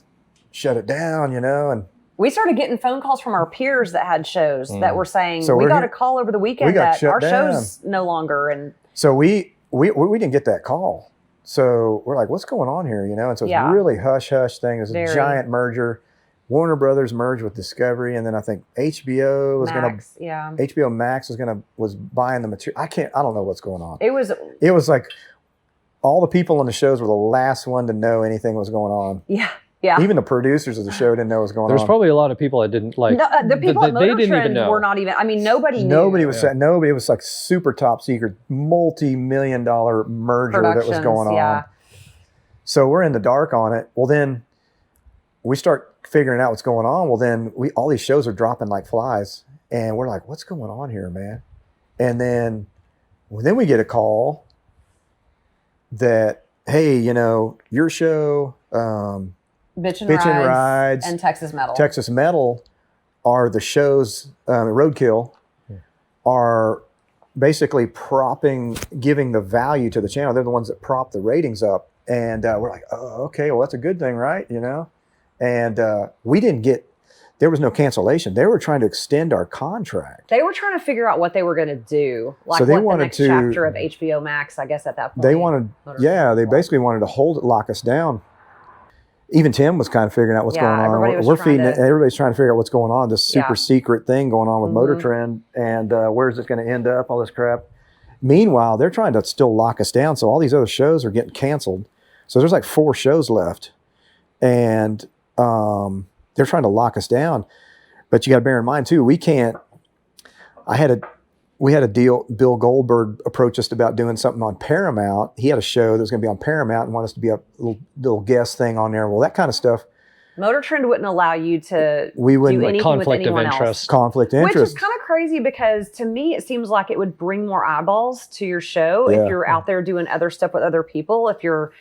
Speaker 3: shut it down, and
Speaker 1: we started getting phone calls from our peers that had shows that were saying,
Speaker 3: so
Speaker 1: we got a call over the weekend that our
Speaker 3: down.
Speaker 1: show's no longer. And
Speaker 3: so we didn't get that call. So we're like, what's going on here? And so it's really hush-hush thing. There's a giant merger. Warner Brothers merged with Discovery, and then I think HBO was HBO Max was buying the material. I don't know what's going on. It was like all the people on the shows were the last one to know anything was going on.
Speaker 1: Yeah. Yeah.
Speaker 3: Even the producers of the show didn't know what was going on.
Speaker 2: There's probably a lot of people that didn't like.
Speaker 1: No, the people at
Speaker 2: they didn't even
Speaker 1: MotorTrend
Speaker 2: know.
Speaker 1: were not even. I mean, nobody knew.
Speaker 3: Nobody was saying. Nobody. It was like super top secret, multi-million-dollar merger that was going on. So we're in the dark on it. Well, then we start figuring out what's going on. Well, then all these shows are dropping like flies, and we're like, what's going on here, man? And then we get a call that, hey, your show.
Speaker 1: Bitchin'
Speaker 3: Rides
Speaker 1: and Texas Metal.
Speaker 3: Texas Metal are the shows, Roadkill, are basically giving the value to the channel. They're the ones that prop the ratings up. And we're like, oh, okay, well, that's a good thing, right? And we didn't there was no cancellation. They were trying to extend our contract.
Speaker 1: They were trying to figure out what they were going to do. Like
Speaker 3: so they
Speaker 1: what
Speaker 3: wanted
Speaker 1: the next chapter of HBO Max, I guess, at that point.
Speaker 3: They wanted, they basically wanted to lock us down. Even Tim was kind of figuring out what's going on. Everybody's trying to figure out what's going on. This super secret thing going on with MotorTrend, and where's it going to end up? All this crap. Meanwhile, they're trying to still lock us down. So all these other shows are getting canceled. So there's like 4 shows left, and they're trying to lock us down. But you got to bear in mind too, we can't. We had a deal. Bill Goldberg approached us about doing something on Paramount. He had a show that was going to be on Paramount and wanted us to be a little guest thing on there. Well, that kind of stuff.
Speaker 1: MotorTrend wouldn't allow you to do anything
Speaker 2: conflict
Speaker 1: with anyone
Speaker 2: of interest.
Speaker 1: else.
Speaker 3: Conflict of interest.
Speaker 1: Which is kind of crazy because to me, it seems like it would bring more eyeballs to your show if you're out there doing other stuff with other people. If you're,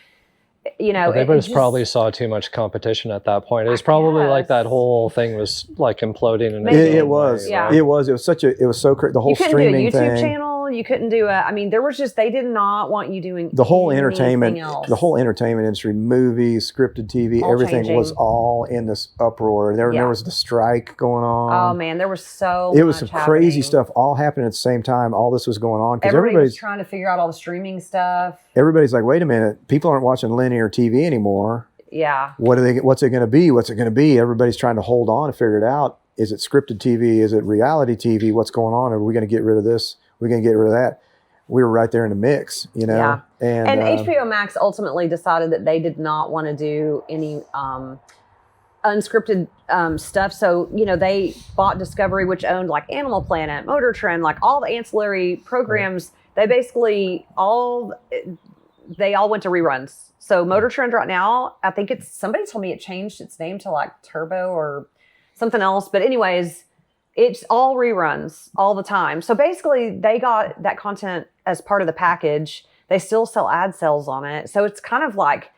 Speaker 2: they just probably saw too much competition at that point. It was probably like that whole thing was like imploding.
Speaker 3: It was. Yeah. It was. It was so crazy. The whole streaming thing. You couldn't do a YouTube
Speaker 1: channel. You couldn't do there was just, they did not want you doing
Speaker 3: the whole entertainment
Speaker 1: else.
Speaker 3: The whole entertainment industry, movies, scripted TV, everything was all in this uproar. There was the strike going on.
Speaker 1: Oh man, there was
Speaker 3: it was some crazy stuff all happening at the same time. All this was going on because everybody's
Speaker 1: trying to figure out all the streaming stuff.
Speaker 3: Everybody's like, wait a minute, people aren't watching linear TV anymore.
Speaker 1: Yeah.
Speaker 3: What's it going to be? What's it going to be? Everybody's trying to hold on and figure it out. Is it scripted TV? Is it reality TV? What's going on? Are we going to get rid of this? We're going to get rid of that. We were right there in the mix, Yeah. And
Speaker 1: HBO Max ultimately decided that they did not want to do any unscripted stuff. So, they bought Discovery, which owned like Animal Planet, MotorTrend, like all the ancillary programs. They basically they all went to reruns. So MotorTrend right now, I think somebody told me it changed its name to like Turbo or something else. But anyways, it's all reruns all the time. So basically they got that content as part of the package. They still sell ad sales on it. So it's kind of like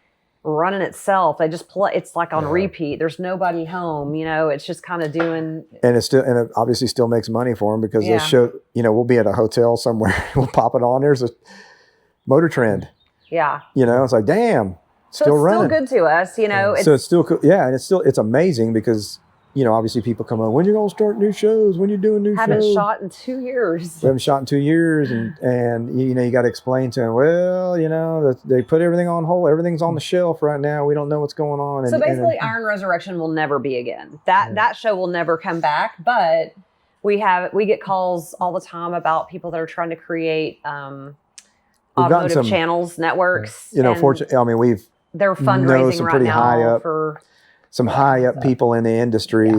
Speaker 1: running itself. They just play. It's like on repeat. There's nobody home. It's just kind of doing.
Speaker 3: And it obviously still makes money for them because they'll show. We'll be at a hotel somewhere. We'll pop it on. There's a MotorTrend.
Speaker 1: Yeah.
Speaker 3: It's like, damn,
Speaker 1: so
Speaker 3: still
Speaker 1: it's
Speaker 3: running.
Speaker 1: Still good to us.
Speaker 3: So it's still cool. Yeah, and it's amazing because obviously people come on. When you gonna start new shows? When you doing new shows?
Speaker 1: Haven't shot in 2 years.
Speaker 3: We haven't shot in 2 years, and you got to explain to them. Well, they put everything on hold. Everything's on the shelf right now. We don't know what's going on.
Speaker 1: So basically, Iron Resurrection will never be again. That show will never come back. But we get calls all the time about people that are trying to create automotive channels, networks.
Speaker 3: Fortunately,
Speaker 1: they're fundraising right now for
Speaker 3: some high up people in the industry,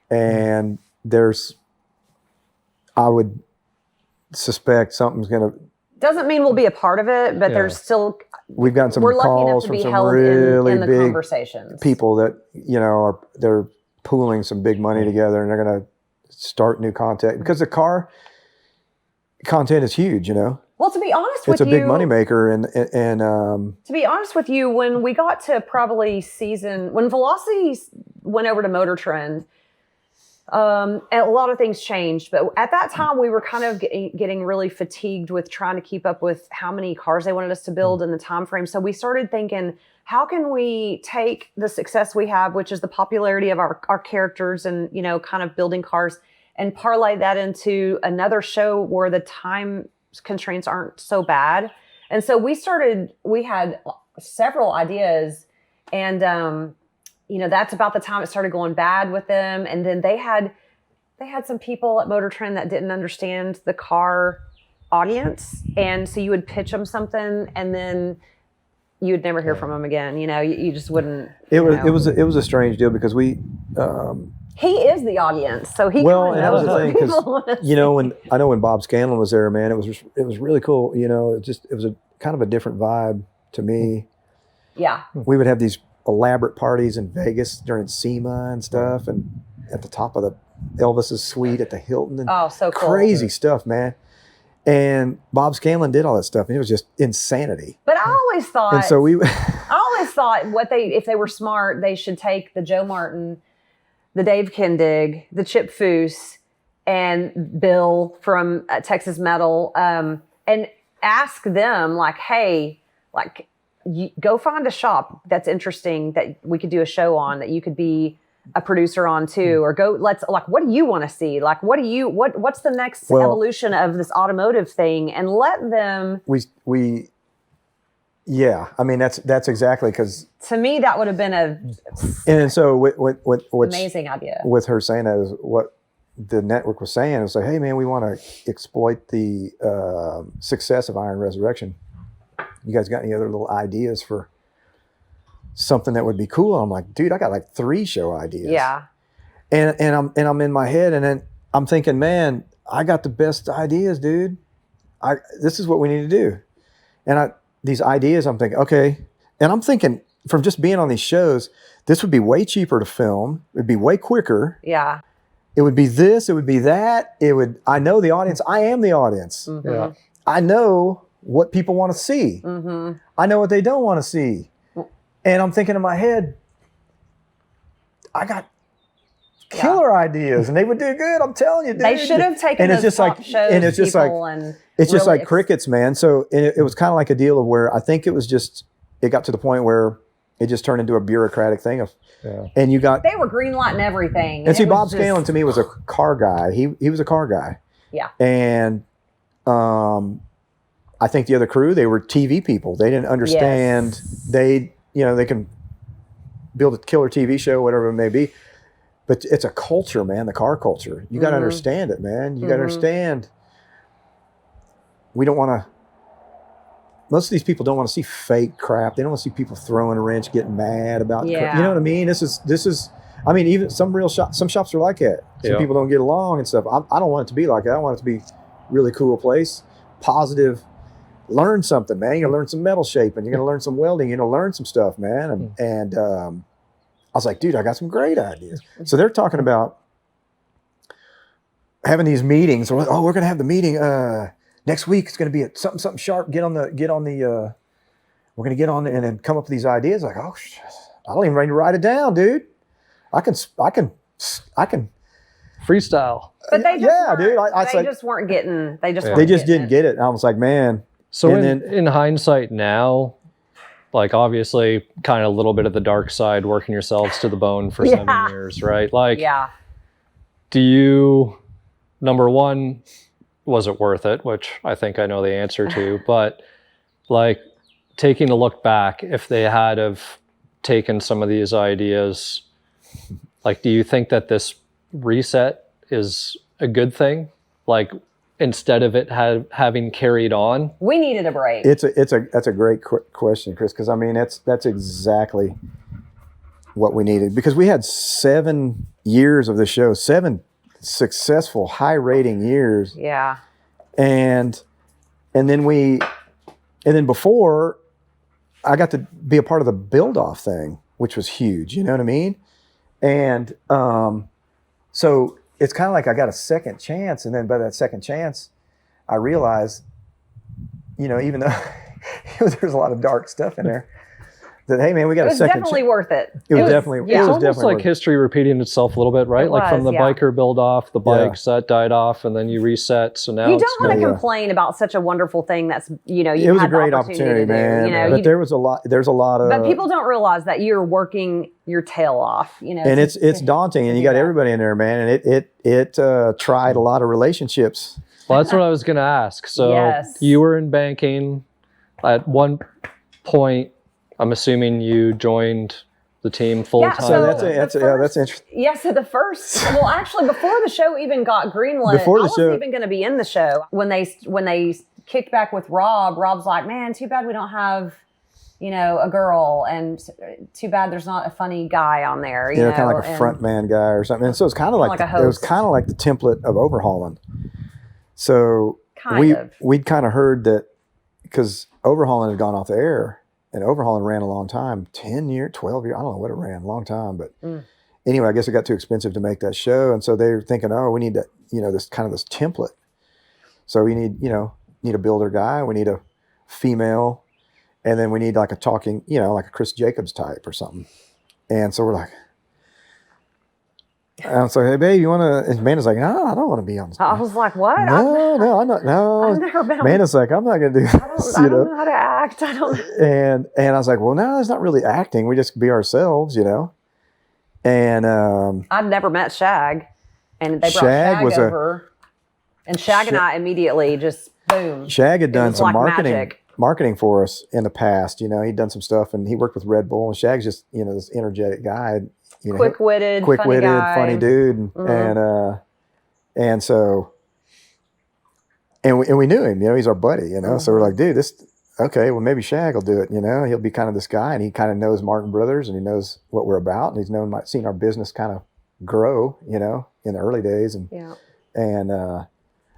Speaker 3: and I would suspect something's gonna.
Speaker 1: Doesn't mean we'll be a part of it, but there's still.
Speaker 3: We've gotten some calls from some really
Speaker 1: in the
Speaker 3: big
Speaker 1: conversations.
Speaker 3: People that they're pooling some big money together, and they're gonna start new content because the car content is huge.
Speaker 1: Well, to be honest with you,
Speaker 3: it's a big moneymaker, and
Speaker 1: to be honest with you, when we got to probably when Velocity went over to MotorTrend, a lot of things changed. But at that time, we were kind of getting really fatigued with trying to keep up with how many cars they wanted us to build in the time frame. So we started thinking, how can we take the success we have, which is the popularity of our characters and kind of building cars, and parlay that into another show where the time constraints aren't so bad. And so we had several ideas, and that's about the time it started going bad with them. And then they had some people at MotorTrend that didn't understand the car audience, and so you would pitch them something, and then you would never hear from them again. You just wouldn't.
Speaker 3: It was a strange deal because we.
Speaker 1: He is the audience, so he.
Speaker 3: Well, and that was the thing because when Bob Scanlon was there, man, it was really cool. It was a kind of a different vibe to me.
Speaker 1: Yeah.
Speaker 3: We would have these elaborate parties in Vegas during SEMA and stuff, and at the top of the Elvis's suite at the Hilton. And
Speaker 1: so cool.
Speaker 3: Crazy stuff, man. And Bob Scanlon did all that stuff, and it was just insanity.
Speaker 1: But I always thought,
Speaker 3: and so
Speaker 1: if they were smart, they should take the Joe Martin, the Dave Kindig, the Chip Foose, and Bill from Texas Metal, and ask them hey, go find a shop that's interesting that we could do a show on, that you could be a producer on too, or what do you want to see? What's the next evolution of this automotive thing, and let them. That's exactly, because to me that would have been
Speaker 3: and so what's
Speaker 1: amazing idea
Speaker 3: with her saying that is what the network was saying. It was like, hey man, we want to exploit the success of Iron Resurrection. You guys got any other little ideas for something that would be cool? I'm like, dude, I got 3 show ideas.
Speaker 1: Yeah.
Speaker 3: And I'm in my head, and then I'm thinking, man, I got the best ideas, dude. This is what we need to do. And these ideas, I'm thinking, okay. And I'm thinking, from just being on these shows, this would be way cheaper to film. It'd be way quicker.
Speaker 1: Yeah.
Speaker 3: It would be this, it would be that. I know the audience. I am the audience.
Speaker 1: Mm-hmm.
Speaker 3: Yeah. I know what people want to see.
Speaker 1: Mm-hmm.
Speaker 3: I know what they don't want to see. And I'm thinking in my head, I got killer ideas, and they would do good. I'm telling you, dude.
Speaker 1: They should have taken those top shows,
Speaker 3: and it's just like crickets, man. So it was kind of like a deal of where I think it got to the point where it just turned into a bureaucratic thing and you got.
Speaker 1: They were greenlighting everything.
Speaker 3: And see, Bob Scanlon to me was a car guy. He was a car guy.
Speaker 1: Yeah.
Speaker 3: And I think the other crew, they were TV people. They didn't understand. Yes. They can build a killer TV show, whatever it may be. But it's a culture, man, the car culture. You got to understand it, man. You got to understand. We don't want to, most of these people don't want to see fake crap. They don't want to see people throwing a wrench, getting mad about, you know what I mean? This is, even some shops are like that. Some people don't get along and stuff. I don't want it to be like that. I want it to be really cool place, positive. Learn something, man. You're going to learn some metal shaping. You're going to learn some welding. You're going to learn some stuff, man. And I was like, dude, I got some great ideas. So they're talking about having these meetings. We're going to have the meeting next week. It's going to be something sharp. Get on the. we're going to get on and then come up with these ideas. Like, oh, I don't even need to write it down, dude. I can
Speaker 2: freestyle.
Speaker 1: But they just
Speaker 3: yeah,
Speaker 1: weren't,
Speaker 3: dude.
Speaker 1: they just weren't getting. They just
Speaker 3: they just didn't get it. And I was like, man.
Speaker 2: So in hindsight now, like obviously kind of a little bit of the dark side, working yourselves to the bone for 7 years, right? Like, do you, number one, was it worth it? Which I think I know the answer to, but like taking a look back, if they had have taken some of these ideas, like, do you think that this reset is a good thing? Like, instead of it having carried on?
Speaker 1: We needed a break.
Speaker 3: That's a great question, Chris, because I mean that's exactly what we needed, because we had 7 years of the show, 7 successful, high rating years.
Speaker 1: Yeah.
Speaker 3: And then before, I got to be a part of the build off thing, which was huge. You know what I mean? And so it's kind of like I got a second chance, and then by that second chance, I realized, even though there's a lot of dark stuff in there, that hey man, we got a second. It was
Speaker 1: definitely worth it.
Speaker 3: It was definitely.
Speaker 2: Yeah.
Speaker 3: It was
Speaker 2: almost
Speaker 3: definitely
Speaker 2: like history repeating itself a little bit, right? Like from the biker build off, the bikes that died off, and then you reset. So now
Speaker 1: you don't want to complain about such a wonderful thing. That's
Speaker 3: it was a great opportunity, man. But there's a lot of.
Speaker 1: But people don't realize that you're working your tail off.
Speaker 3: And it's daunting, and you got everybody in there, man. And it tried a lot of relationships.
Speaker 2: Well, that's what I was going to ask. So you were in banking at one point. I'm assuming you joined the team full time.
Speaker 3: So that's interesting.
Speaker 1: Yeah, so well, actually, before the show even got greenlit, I wasn't even going to be in the show. When they kicked back with Rob, Rob's like, man, too bad we don't have, a girl, and too bad there's not a funny guy on there. You know,
Speaker 3: kind of like a front man guy or something. And so it's kind of like it was kind of like the template of Overhauling. So we'd kind of heard that because Overhauling had gone off the air. And Overhauling ran a long time, 10 years, 12 years. I don't know what it ran, a long time. But anyway, I guess it got too expensive to make that show. And so they were thinking, oh, we need to, this template. So we need a builder guy. We need a female. And then we need like a talking, like a Chris Jacobs type or something. And so we're like, and I was like, hey, babe, you want to? And Amanda's like, no, I don't want to be on.
Speaker 1: I was like, what?
Speaker 3: No, I'm not. No.
Speaker 1: I've never been.
Speaker 3: Amanda's like, I'm not going to do this.
Speaker 1: I don't know how to act. I don't.
Speaker 3: And I was like, well, no, it's not really acting. We just be ourselves, And
Speaker 1: I'd never met Shag, and they brought Shag over, and Shag and I immediately just boom.
Speaker 3: Shag had done some marketing for us in the past. He'd done some stuff, and he worked with Red Bull. And Shag's just this energetic guy.
Speaker 1: Quick-witted,
Speaker 3: funny dude, and so, and we knew him. He's our buddy. So we're like, dude, okay. Well, maybe Shag will do it. He'll be kind of this guy, and he kind of knows Martin Brothers, and he knows what we're about, and he's seen our business kind of grow. In the early days, and
Speaker 1: I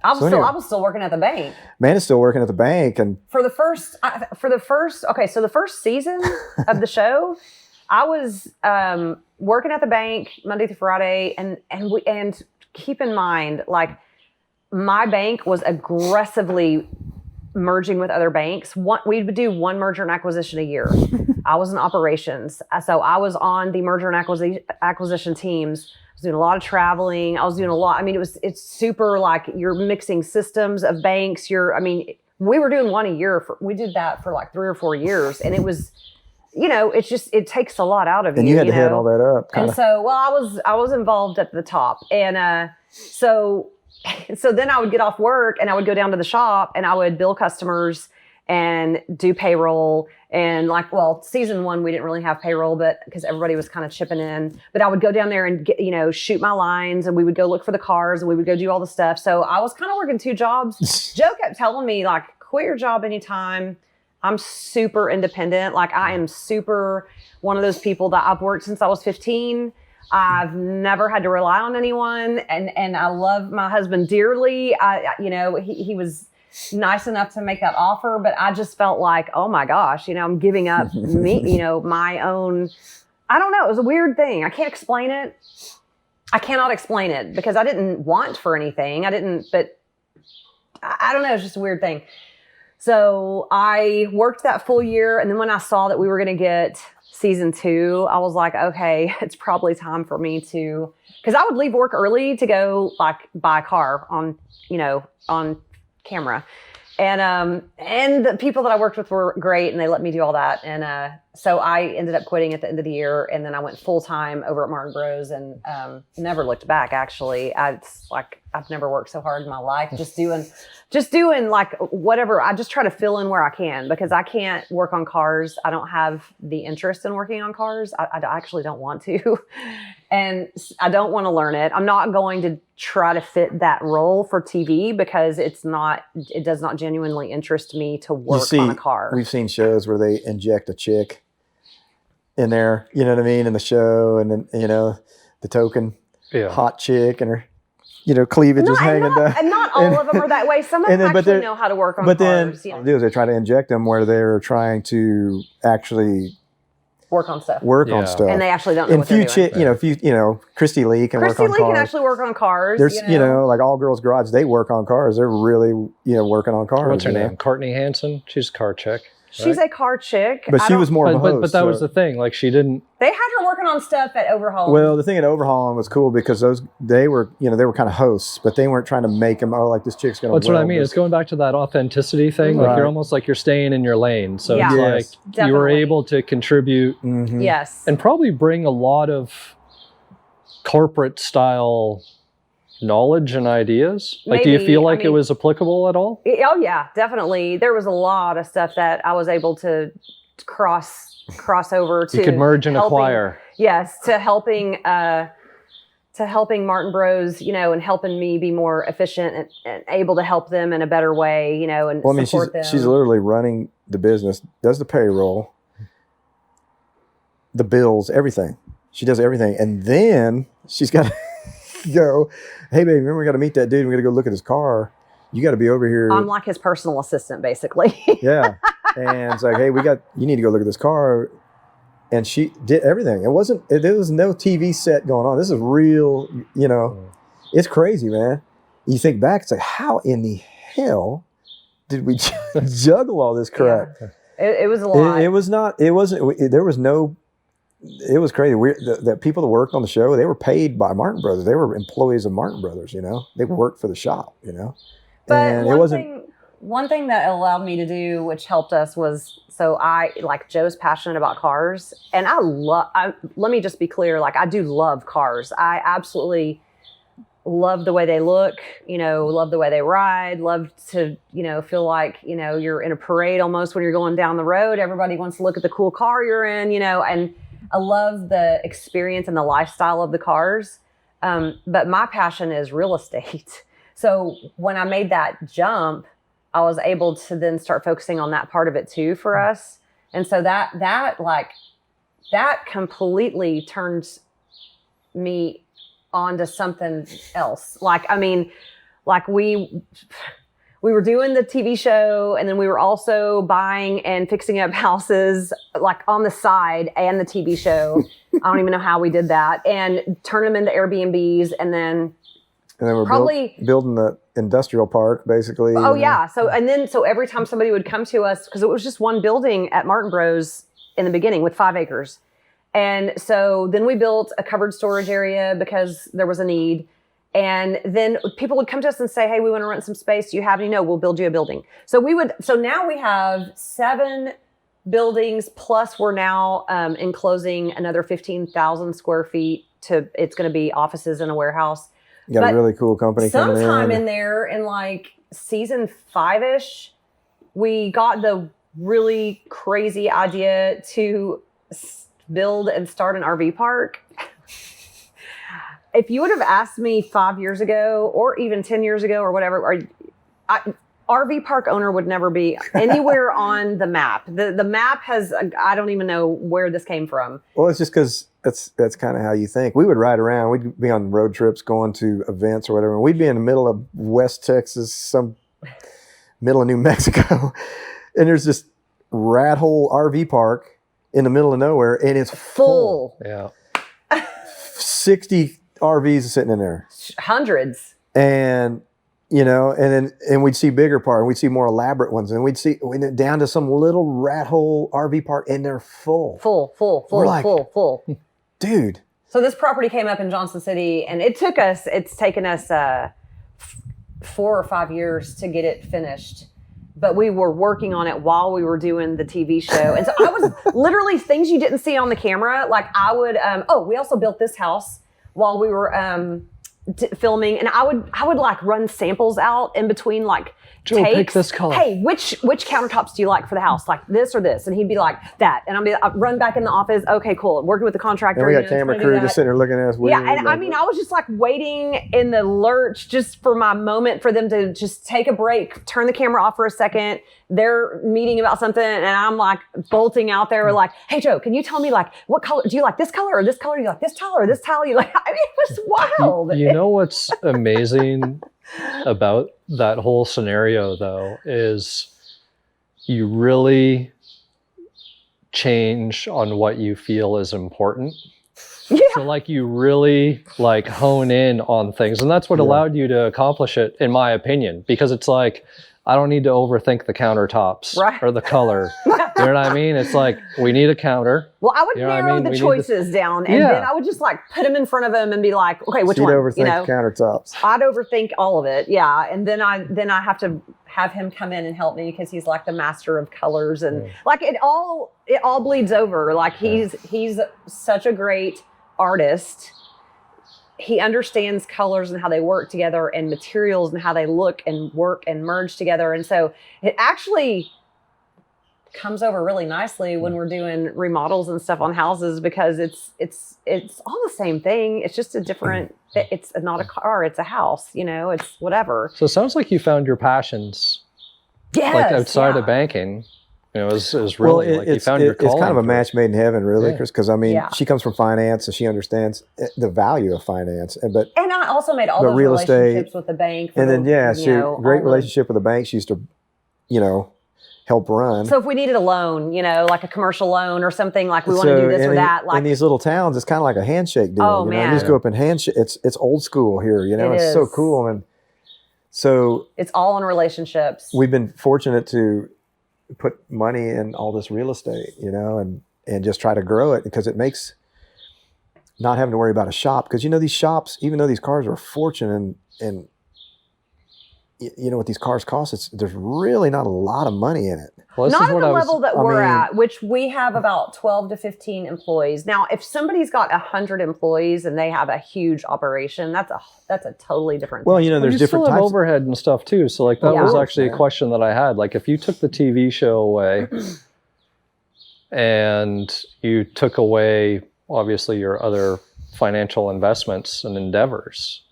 Speaker 1: was still working at the bank.
Speaker 3: Man is still working at the bank, and
Speaker 1: for the first season of the show, I was working at the bank Monday through Friday, and keep in mind, like, my bank was aggressively merging with other banks. We would do one merger and acquisition a year. I was in operations, so I was on the merger and acquisition teams. I was doing a lot of traveling. I was doing a lot. I mean, it's super, like, you're mixing systems of banks. We were doing one a year. We did that for like 3 or 4 years, and it was. It's just, it takes a lot out of you.
Speaker 3: And you had to head all that up.
Speaker 1: Kinda. And so, I was involved at the top. And so then I would get off work and I would go down to the shop and I would bill customers and do payroll. And season 1, we didn't really have payroll, but because everybody was kind of chipping in. But I would go down there and shoot my lines, and we would go look for the cars, and we would go do all the stuff. So I was kind of working 2 jobs. Joe kept telling me, like, quit your job anytime. I'm super independent. Like, I am super one of those people that I've worked since I was 15. I've never had to rely on anyone. And I love my husband dearly. He was nice enough to make that offer, but I just felt like, oh my gosh, I'm giving up me, my own, I don't know. It was a weird thing. I can't explain it. I cannot explain it because I didn't want for anything. But I don't know. It's just a weird thing. So I worked that full year. And then when I saw that we were going to get season 2, I was like, okay, it's probably time for me to, because I would leave work early to go like buy a car on, on camera. And the people that I worked with were great and they let me do all that. And so I ended up quitting at the end of the year, and then I went full time over at Martin Bros and never looked back. Actually, it's like I've never worked so hard in my life, just doing like whatever. I just try to fill in where I can because I can't work on cars. I don't have the interest in working on cars. I actually don't want to, and I don't want to learn it. I'm not going to try to fit that role for TV because it does not genuinely interest me to work on a car.
Speaker 3: We've seen shows where they inject a chick in there, you know what I mean, in the show, and then the token hot chick and her cleavage is hanging down.
Speaker 1: And not all of them are that way. Some of them actually know how to work on cars.
Speaker 3: But then what they do is they try to inject them where they're trying to actually
Speaker 1: work on stuff.
Speaker 3: And
Speaker 1: they actually don't know what they're doing.
Speaker 3: Christy Lee can work on cars.
Speaker 1: Christy Lee can actually work on cars.
Speaker 3: There's, like All Girls Garage, they work on cars. They're really, working on cars.
Speaker 2: What's her name? Courtney Hansen. She's a car chick. Right?
Speaker 1: She's a car chick.
Speaker 3: But she was more of a host.
Speaker 2: But that was the thing. Like she didn't.
Speaker 1: They had her working on stuff at Overhaul.
Speaker 3: Well, the thing at Overhaul was cool because they were kind of hosts, but they weren't trying to make them, like this chick's going to.
Speaker 2: That's what I mean. It's going back to that authenticity thing. Like you're almost like you're staying in your lane. So it's like
Speaker 1: definitely.
Speaker 2: You were able to contribute.
Speaker 3: Mm-hmm.
Speaker 1: Yes.
Speaker 2: And probably bring a lot of corporate style knowledge and ideas. Like, do you feel like it was applicable at all?
Speaker 1: Oh yeah, definitely. There was a lot of stuff that I was able to cross over to.
Speaker 2: You could merge and acquire.
Speaker 1: Yes, to helping Martin Bros, and helping me be more efficient and able to help them in a better way, and support them.
Speaker 3: She's literally running the business, does the payroll, the bills, everything. She does everything, and then she's got to go, hey baby, remember we got to meet that dude. We got to go look at his car. You got to be over here.
Speaker 1: I'm like his personal assistant, basically.
Speaker 3: Yeah, and it's like, hey, you need to go look at this car. And she did everything. There was no TV set going on. This is real, it's crazy, man. You think back, it's like, how in the hell did we juggle all this crap?
Speaker 1: Yeah. It was a lot. It was crazy. The people that worked on the show, they were paid by Martin Brothers. They were employees of Martin Brothers, They worked for the shop, But
Speaker 3: and
Speaker 1: one thing that it allowed me to do, which helped us, was Joe's passionate about cars, and let me just be clear, I do love cars. I absolutely love the way they look, love the way they ride, love to, feel like, you're in a parade almost when you're going down the road. Everybody wants to look at the cool car you're in, and I love the experience and the lifestyle of the cars. But my passion is real estate. So when I made that jump, I was able to then start focusing on that part of it too for us. And so that completely turned me onto something else. We were doing the TV show, and then we were also buying and fixing up houses on the side and the TV show. I don't even know how we did that, and turn them into Airbnbs, and then we're
Speaker 3: building the industrial park, basically.
Speaker 1: Oh yeah. So every time somebody would come to us, because it was just one building at Martin Bros in the beginning with 5 acres. And so then we built a covered storage area because there was a need. And then people would come to us and say, hey, we want to rent some space. Do you have any? No, we'll build you a building. So now we have 7 buildings, plus we're now enclosing another 15,000 square feet it's going to be offices and a warehouse.
Speaker 3: You got a really cool company coming in.
Speaker 1: Sometime in there in season 5-ish, we got the really crazy idea to build and start an RV park. If you would have asked me 5 years ago or even 10 years ago or whatever, RV park owner would never be anywhere on the map. The map has, I don't even know where this came from.
Speaker 3: Well, it's just because that's kind of how you think. We would ride around. We'd be on road trips going to events or whatever. And we'd be in the middle of West Texas, some middle of New Mexico. And there's this rat hole RV park in the middle of nowhere. And it's full.
Speaker 2: Yeah.
Speaker 3: 60 RVs sitting in there.
Speaker 1: Hundreds.
Speaker 3: And you know, and we'd see bigger parks, and we'd see more elaborate ones, and we'd down to some little rat hole RV park, and they're full. We're like,
Speaker 1: full.
Speaker 3: Dude.
Speaker 1: So this property came up in Johnson City, and it's taken us 4 or 5 years to get it finished. But we were working on it while we were doing the TV show. And so I was literally things you didn't see on the camera. Like I would, we also built this house while we were filming, and I would like run samples out in between like
Speaker 2: Joe,
Speaker 1: takes.
Speaker 2: pick this color.
Speaker 1: Hey, which countertops do you like for the house? Like this or this? And he'd be like that. And I'd run back in the office. Okay, cool. Working with the contractor.
Speaker 3: And we got camera crew just sitting there looking at us.
Speaker 1: Yeah, and I mean, I was just like waiting in the lurch just for my moment for them to just take a break, turn the camera off for a second. They're meeting about something, and I'm like bolting out there like, hey, Joe, can you tell me like what color? Do you like this color or this color? Do you like this tile or this tile? You like? I mean, it was wild.
Speaker 2: You know what's amazing about that whole scenario, though, is you really change on what you feel is important.
Speaker 1: Yeah.
Speaker 2: So like you really like hone in on things, and that's what allowed you to accomplish it, in my opinion, because it's like, I don't need to overthink the countertops or the color. You know what I mean? It's like, we need a counter.
Speaker 1: Well, I would narrow the choices down, and then I would just like put them in front of him and be like, okay, which one?
Speaker 3: Overthink the countertops.
Speaker 1: I'd overthink all of it, yeah. And then I have to have him come in and help me because he's like the master of colors, and like it all bleeds over. Like he's such a great artist. He understands colors and how they work together, and materials and how they look and work and merge together. And so it actually comes over really nicely when we're doing remodels and stuff on houses, because it's all the same thing. It's just a different, it's not a car, it's a house, you know, it's whatever.
Speaker 2: So it sounds like you found your passions like outside of banking. You know, it was really like you found your calling.
Speaker 3: It's kind of a match made in heaven, really, Chris, because I mean, she comes from finance, and she understands the value of finance. And
Speaker 1: I also made all those
Speaker 3: real
Speaker 1: relationships
Speaker 3: estate
Speaker 1: with the bank.
Speaker 3: And then, great relationship with the bank. She used to, help run.
Speaker 1: So if we needed a loan, like a commercial loan or something, like we want to do this or that. Like
Speaker 3: in these little towns, it's kind of like a handshake deal.
Speaker 1: Oh, man.
Speaker 3: You just go up and handshake. It's old school here, It's so cool. And so
Speaker 1: it's all in relationships.
Speaker 3: We've been fortunate to put money in all this real estate, and just try to grow it, because it makes not having to worry about a shop. Because these shops, even though these cars are a fortune, and what these cars cost, there's really not a lot of money in it.
Speaker 2: Well,
Speaker 1: not at the level that we're at, which we have about 12 to 15 employees. Now, if somebody's got 100 employees and they have a huge operation, that's a totally different thing.
Speaker 3: Well, there's different
Speaker 2: types
Speaker 3: of
Speaker 2: overhead and stuff too. So like that was actually a question that I had. Like if you took the TV show away and you took away obviously your other financial investments and endeavors,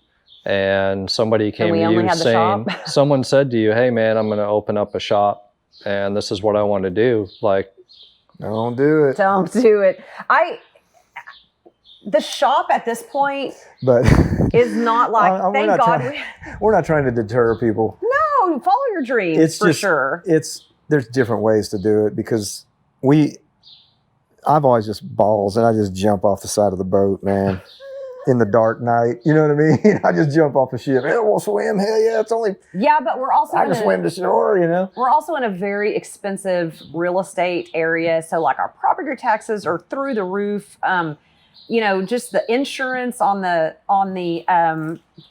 Speaker 2: and somebody came to you saying, someone said to you, hey man, I'm going to open up a shop and this is what I want to do. Like,
Speaker 3: don't do it.
Speaker 1: Don't do it. The shop at this point is not like, thank God.
Speaker 3: We're not trying to deter people.
Speaker 1: No, follow your dreams sure.
Speaker 3: There's different ways to do it, because I've always just balls, and I just jump off the side of the boat, man. In the dark night, you know what I mean? I just jump off the ship. Hey, we'll swim. Hell yeah, it's only.
Speaker 1: Yeah, but we're also.
Speaker 3: I can swim to shore,
Speaker 1: We're also in a very expensive real estate area, so like our property taxes are through the roof. Just the insurance on the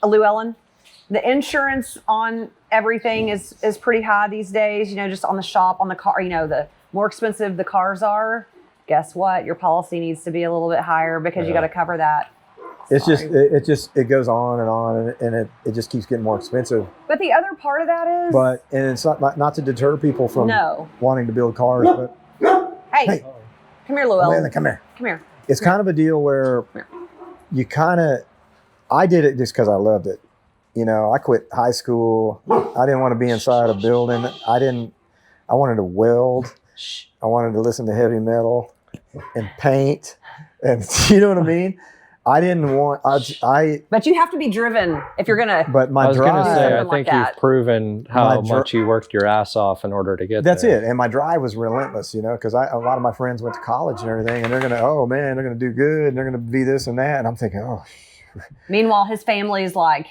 Speaker 1: Llewellyn, the insurance on everything is pretty high these days. Just on the shop, on the car. The more expensive the cars are, guess what? Your policy needs to be a little bit higher, because you got to cover that.
Speaker 3: It goes on, and it just keeps getting more expensive.
Speaker 1: But the other part of that is,
Speaker 3: and it's not to deter people from wanting to build cars, but
Speaker 1: hey, come here, Llewellyn.
Speaker 3: Come
Speaker 1: here.
Speaker 3: It's kind of a deal where I did it just because I loved it. I quit high school. I didn't want to be inside a building. I wanted to weld. I wanted to listen to heavy metal and paint, and you know what I mean? I didn't want.
Speaker 1: But you have to be driven if you're gonna.
Speaker 3: But my drive.
Speaker 2: I was gonna say, I think you've proven how much you worked your ass off in order to get there.
Speaker 3: That's it, and my drive was relentless. Because a lot of my friends went to college and everything, and they're gonna do good, and they're gonna be this and that, and I'm thinking, oh.
Speaker 1: Meanwhile, his family's like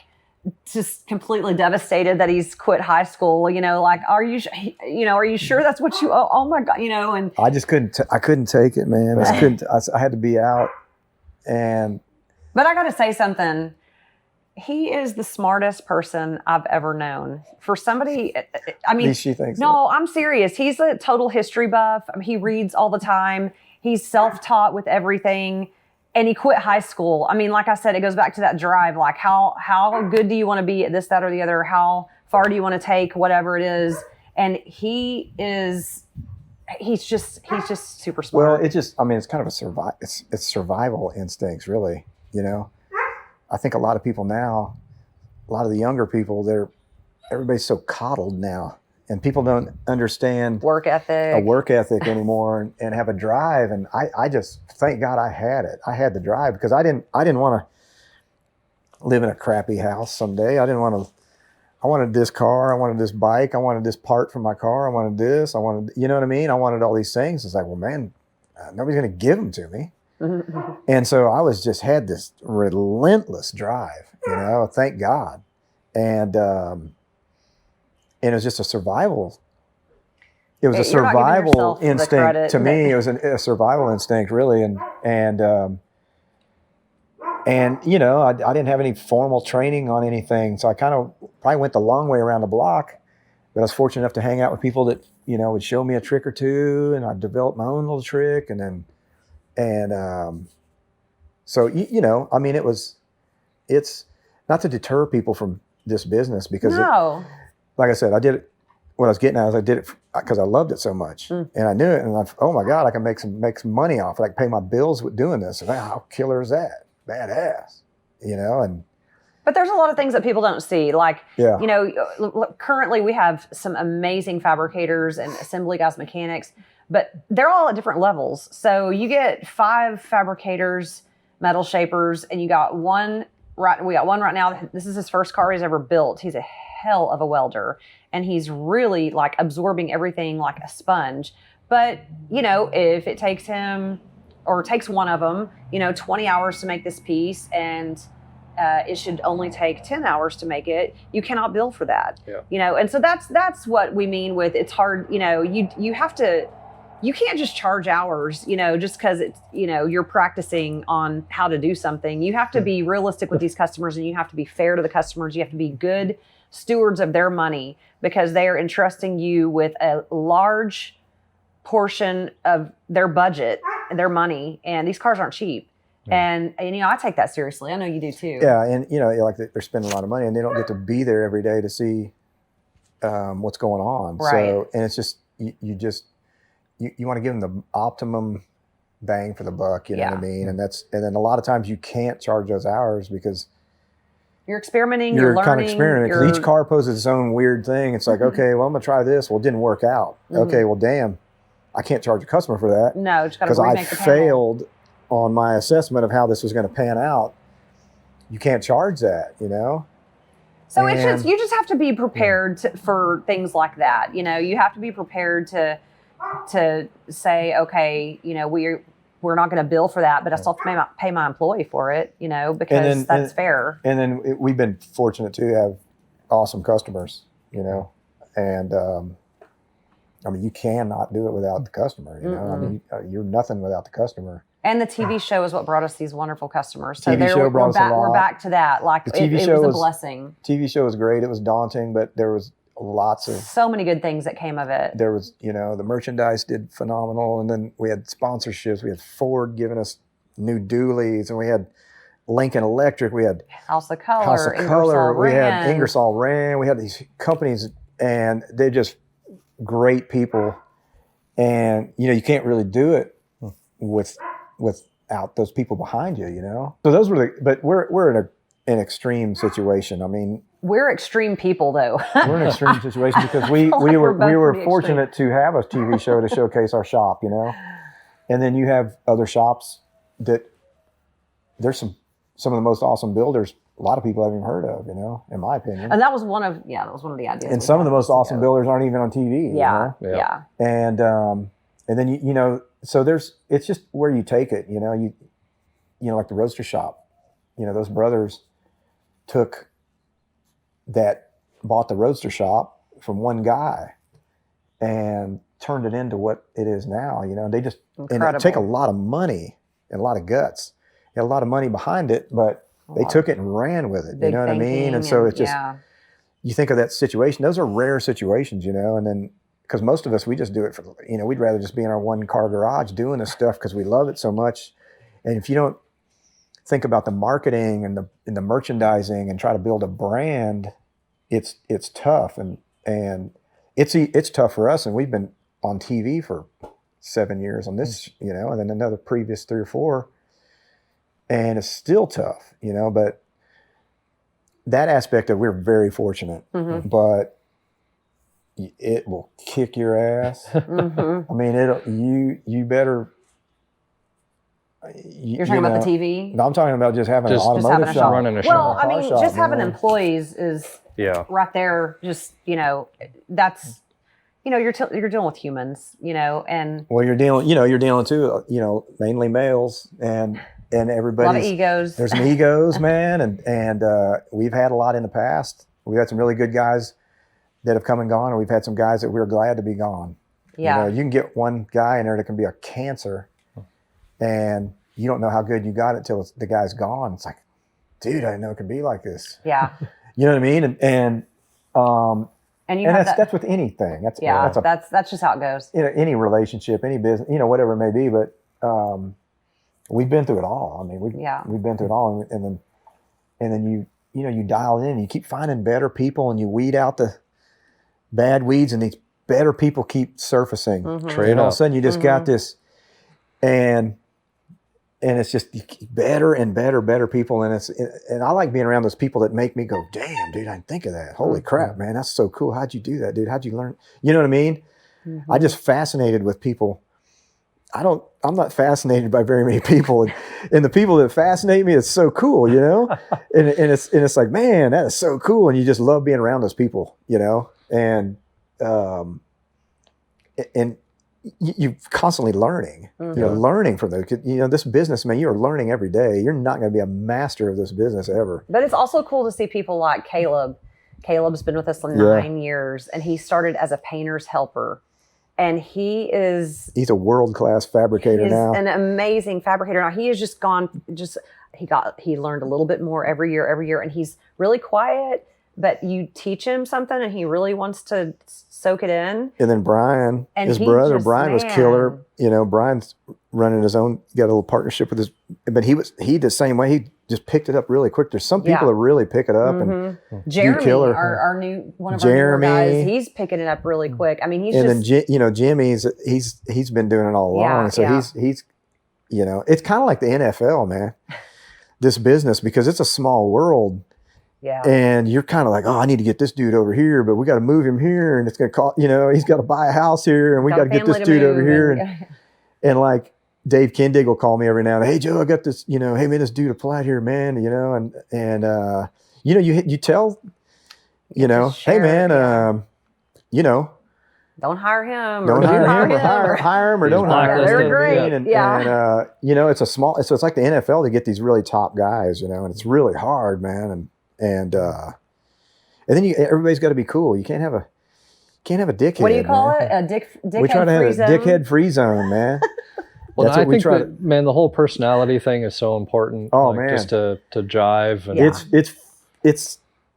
Speaker 1: just completely devastated that he's quit high school, like, are you sure that's what you, oh my God, and
Speaker 3: I just I couldn't take it, man. I just couldn't, I had to be out.
Speaker 1: But I got to say something. He is the smartest person I've ever known. For somebody, I mean,
Speaker 3: At least she thinks
Speaker 1: no, I'm serious. He's a total history buff. I mean, he reads all the time. He's self-taught with everything. And he quit high school. I mean, like I said, it goes back to that drive. Like, how good do you want to be at this, that, or the other? How far do you want to take whatever it is? And he's just super smart.
Speaker 3: Well, it's kind of it's survival instincts, really. I think a lot of people now, a lot of the younger people, everybody's so coddled now, and people don't understand
Speaker 1: work ethic
Speaker 3: anymore, and have a drive. And I just, thank God I had it. I had the drive, because I didn't want to live in a crappy house someday. I wanted this car. I wanted this bike. I wanted this part for my car. I wanted this. You know what I mean? I wanted all these things. It's like, well, man, nobody's going to give them to me. And so I had this relentless drive, thank God. And it was just a survival. It was a survival instinct to me. It was a survival instinct, really. And I didn't have any formal training on anything. So I kind of probably went the long way around the block, but I was fortunate enough to hang out with people that, would show me a trick or two, and I developed my own little trick. So, I mean, it's not to deter people from this business, because like I said, I did it. What I was getting at is I did it because I loved it so much, and I knew it. And oh my God, I can make some money off it. I can pay my bills with doing this. And how killer is that? Badass, and.
Speaker 1: But there's a lot of things that people don't see. Like, currently we have some amazing fabricators and assembly guys, mechanics, but they're all at different levels. So you get 5 fabricators, metal shapers, and we got one right now. This is his first car he's ever built. He's a hell of a welder, and he's really like absorbing everything like a sponge. But, if it takes him, or takes one of them, 20 hours to make this piece, and it should only take 10 hours to make it, you cannot bill for that.
Speaker 2: Yeah.
Speaker 1: And so that's what we mean with, it's hard. You can't just charge hours, just because it's, you're practicing on how to do something. You have to be realistic with these customers, and you have to be fair to the customers. You have to be good stewards of their money, because they are entrusting you with a large portion of their budget, their money, and these cars aren't cheap. And I take that seriously. I know you do too.
Speaker 3: Yeah, and like they're spending a lot of money, and they don't get to be there every day to see what's going on.
Speaker 1: Right.
Speaker 3: So, and it's just you want to give them the optimum bang for the buck. You know what I mean? And then a lot of times you can't charge those hours because
Speaker 1: you're experimenting.
Speaker 3: You're
Speaker 1: learning.
Speaker 3: Kind of experimenting, because each car poses its own weird thing. It's like, okay, well, I'm gonna try this. Well, it didn't work out. Okay, well, damn, I can't charge a customer for that.
Speaker 1: No, just gotta
Speaker 3: because I
Speaker 1: remake the panel.
Speaker 3: failed on my assessment of how this was going to pan out. You can't charge that,
Speaker 1: So you just have to be prepared for things like that. You have to be prepared to say, okay, we're not going to bill for that, but I still have to pay my employee for it, because that's fair.
Speaker 3: And then we've been fortunate to have awesome customers, and I mean, you cannot do it without the customer. I mean, you're nothing without the customer.
Speaker 1: And the TV show is what brought us these wonderful customers. So
Speaker 3: TV show brought us a lot.
Speaker 1: We're back to that. Like,
Speaker 3: the TV
Speaker 1: it
Speaker 3: show
Speaker 1: was a blessing.
Speaker 3: TV show was great. It was daunting, but there was lots of
Speaker 1: so many good things that came of it.
Speaker 3: There was, the merchandise did phenomenal, and then we had sponsorships. We had Ford giving us new dualies, and we had Lincoln Electric. We had
Speaker 1: House of Color.
Speaker 3: We had Ingersoll Rand. We had these companies, and they're just great people. And you can't really do it without those people behind you. So those were but we're in an extreme situation. I mean,
Speaker 1: we're extreme people, though.
Speaker 3: We're in an extreme situation because we were fortunate to have a TV show to showcase our shop, and then you have other shops that there's some of the most awesome builders a lot of people haven't even heard of, in my opinion.
Speaker 1: And that was one of the ideas.
Speaker 3: And some of the most awesome builders aren't even on TV.
Speaker 1: Yeah.
Speaker 3: And then so it's just where you take it, like the Roadster shop, those brothers took that bought the Roadster shop from one guy and turned it into what it is now. You know, they just, and it take a lot of money and a lot of guts. They had a lot of money behind it, but they took it and ran with it. You know what I mean? And so it's just, you think of that situation, those are rare situations, you know, and then, because most of us, we just do it for, you know, we'd rather just be in our one car garage doing this stuff because we love it so much. And if you don't think about the marketing and the merchandising and try to build a brand, it's tough. And it's tough for us. And we've been on TV for 7 years on this, you know, and then another previous 3 or 4. And it's still tough, you know, but that aspect of, we're very fortunate, but it will kick your ass. I mean, you better.
Speaker 1: You're talking about the TV?
Speaker 3: No, I'm talking about just having an automotive shop.
Speaker 2: Running a
Speaker 1: well,
Speaker 2: shop.
Speaker 1: I mean, just having employees is right there. Just, you know, that's, you know, you're dealing with humans, you know, and.
Speaker 3: Well, you're dealing too, you know, mainly males and everybody's.
Speaker 1: A lot of egos. There's
Speaker 3: some egos, man. And we've had a lot in the past. We've had some really good guys that have come and gone, and we've had some guys that we're glad to be gone.
Speaker 1: Yeah.
Speaker 3: You know, you can get one guy in there that can be a cancer, and you don't know how good you got it till the guy's gone. It's like, dude, I didn't know it could be like this.
Speaker 1: Yeah.
Speaker 3: You know what I mean? And that's with anything. That's
Speaker 1: just how it goes.
Speaker 3: You know, any relationship, any business, you know, whatever it may be. But we've been through it all. I mean, we've been through it all, and then you dial in, and you keep finding better people, and you weed out the bad weeds, and these better people keep surfacing. And all of a sudden you just got this, and it's just better and better people. And I like being around those people that make me go, damn, dude, I didn't think of that. Holy crap, man. That's so cool. How'd you do that, dude? How'd you learn? You know what I mean? I just fascinated with people. I'm not fascinated by very many people, and the people that fascinate me, it's so cool, you know? and it's like, man, that is so cool. And you just love being around those people, you know? And you're constantly learning. You're learning from them. You know, this business, man, you're learning every day. You're not going to be a master of this business ever.
Speaker 1: But it's also cool to see people like Caleb. Caleb's been with us for 9 years, and he started as a painter's helper. And he's a
Speaker 3: world-class fabricator now.
Speaker 1: An amazing fabricator. Now he has he learned a little bit more every year, and he's really quiet, but you teach him something and he really wants to soak it in.
Speaker 3: And then Brian, his brother, was killer. You know, Brian's running his own, got a little partnership with but he the same way. He just picked it up really quick. There's some people that really pick it up. And
Speaker 1: Jeremy, our new one of our newer guys, he's picking it up really quick. I mean,
Speaker 3: then Jimmy's he's been doing it all along. He's you know, it's kind of like the NFL, man. This business, because it's a small world.
Speaker 1: Yeah.
Speaker 3: And you're kind of like, oh, I need to get this dude over here, but we got to move him here, and it's going to cost, you know, he's got to buy a house here, and we got to get this dude over here. And like Dave Kindig will call me every now and then, hey, Joe, I got this, you know, hey, man, this dude applied here, man, you know, and you know, you tell, you know, hey, man, you know,
Speaker 1: don't hire him.
Speaker 3: Don't hire him, or hire him, or don't hire him.
Speaker 1: They're great.
Speaker 3: And you know, it's like the NFL to get these really top guys, you know, and it's really hard, man. And then everybody's got to be cool. You can't have a dickhead.
Speaker 1: What do you call it? A dickhead.
Speaker 3: We try to have a dickhead free zone, man.
Speaker 2: Well, I think that, man, the whole personality thing is so important.
Speaker 3: Oh, man,
Speaker 2: just to jive. And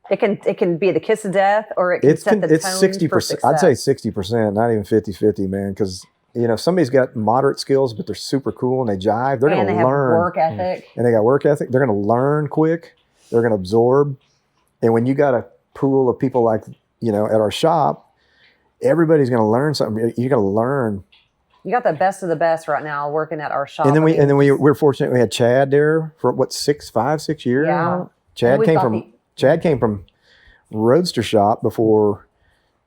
Speaker 3: It
Speaker 1: can be the kiss of death, or it can set the tone
Speaker 3: 60%.
Speaker 1: for success.
Speaker 3: I'd say 60%, not even 50-50, man. Because you know, somebody's got moderate skills, but they're super cool and they jive. They're going to learn.
Speaker 1: Have work ethic.
Speaker 3: And they got work ethic. They're going to learn quick. They're going to absorb. And when you got a pool of people like, you know, at our shop, everybody's going to learn something. You're going to learn.
Speaker 1: You got the best of the best right now working at our shop.
Speaker 3: And then we're fortunate. We had Chad there for 5, 6 years.
Speaker 1: Yeah.
Speaker 3: Now? Chad came from Roadster shop before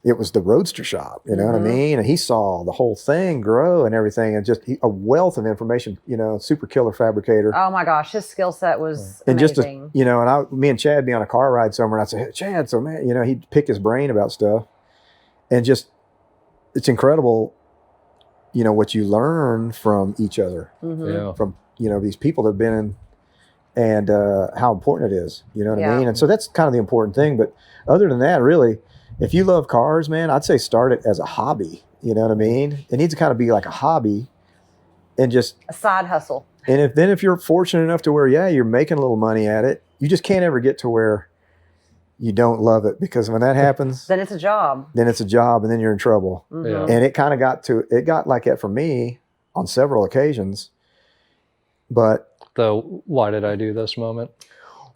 Speaker 3: it was the Roadster shop. You know what I mean? And he saw the whole thing grow and everything, and just a wealth of information. You know, super killer fabricator.
Speaker 1: Oh my gosh, his skill set was
Speaker 3: and
Speaker 1: amazing.
Speaker 3: You know, and me and Chad be on a car ride somewhere, and I'd say, hey, Chad, so man, you know, he'd pick his brain about stuff, and just it's incredible. You know what you learn from each other, from, you know, these people that have been and how important it is. You know what I
Speaker 1: Yeah.
Speaker 3: mean? And so that's kind of the important thing. But other than that, really, if you love cars, man, I'd say start it as a hobby. You know what I mean? It needs to kind of be like a hobby, and just
Speaker 1: A side hustle.
Speaker 3: and if you're fortunate enough to where you're making a little money at it, you just can't ever get to where you don't love it, because when that happens,
Speaker 1: Then it's a job.
Speaker 3: then it's a job, and then you're in trouble.
Speaker 1: Mhm.
Speaker 2: Yeah.
Speaker 3: And it kind of got like that for me on several occasions. But
Speaker 2: The why did I do this moment?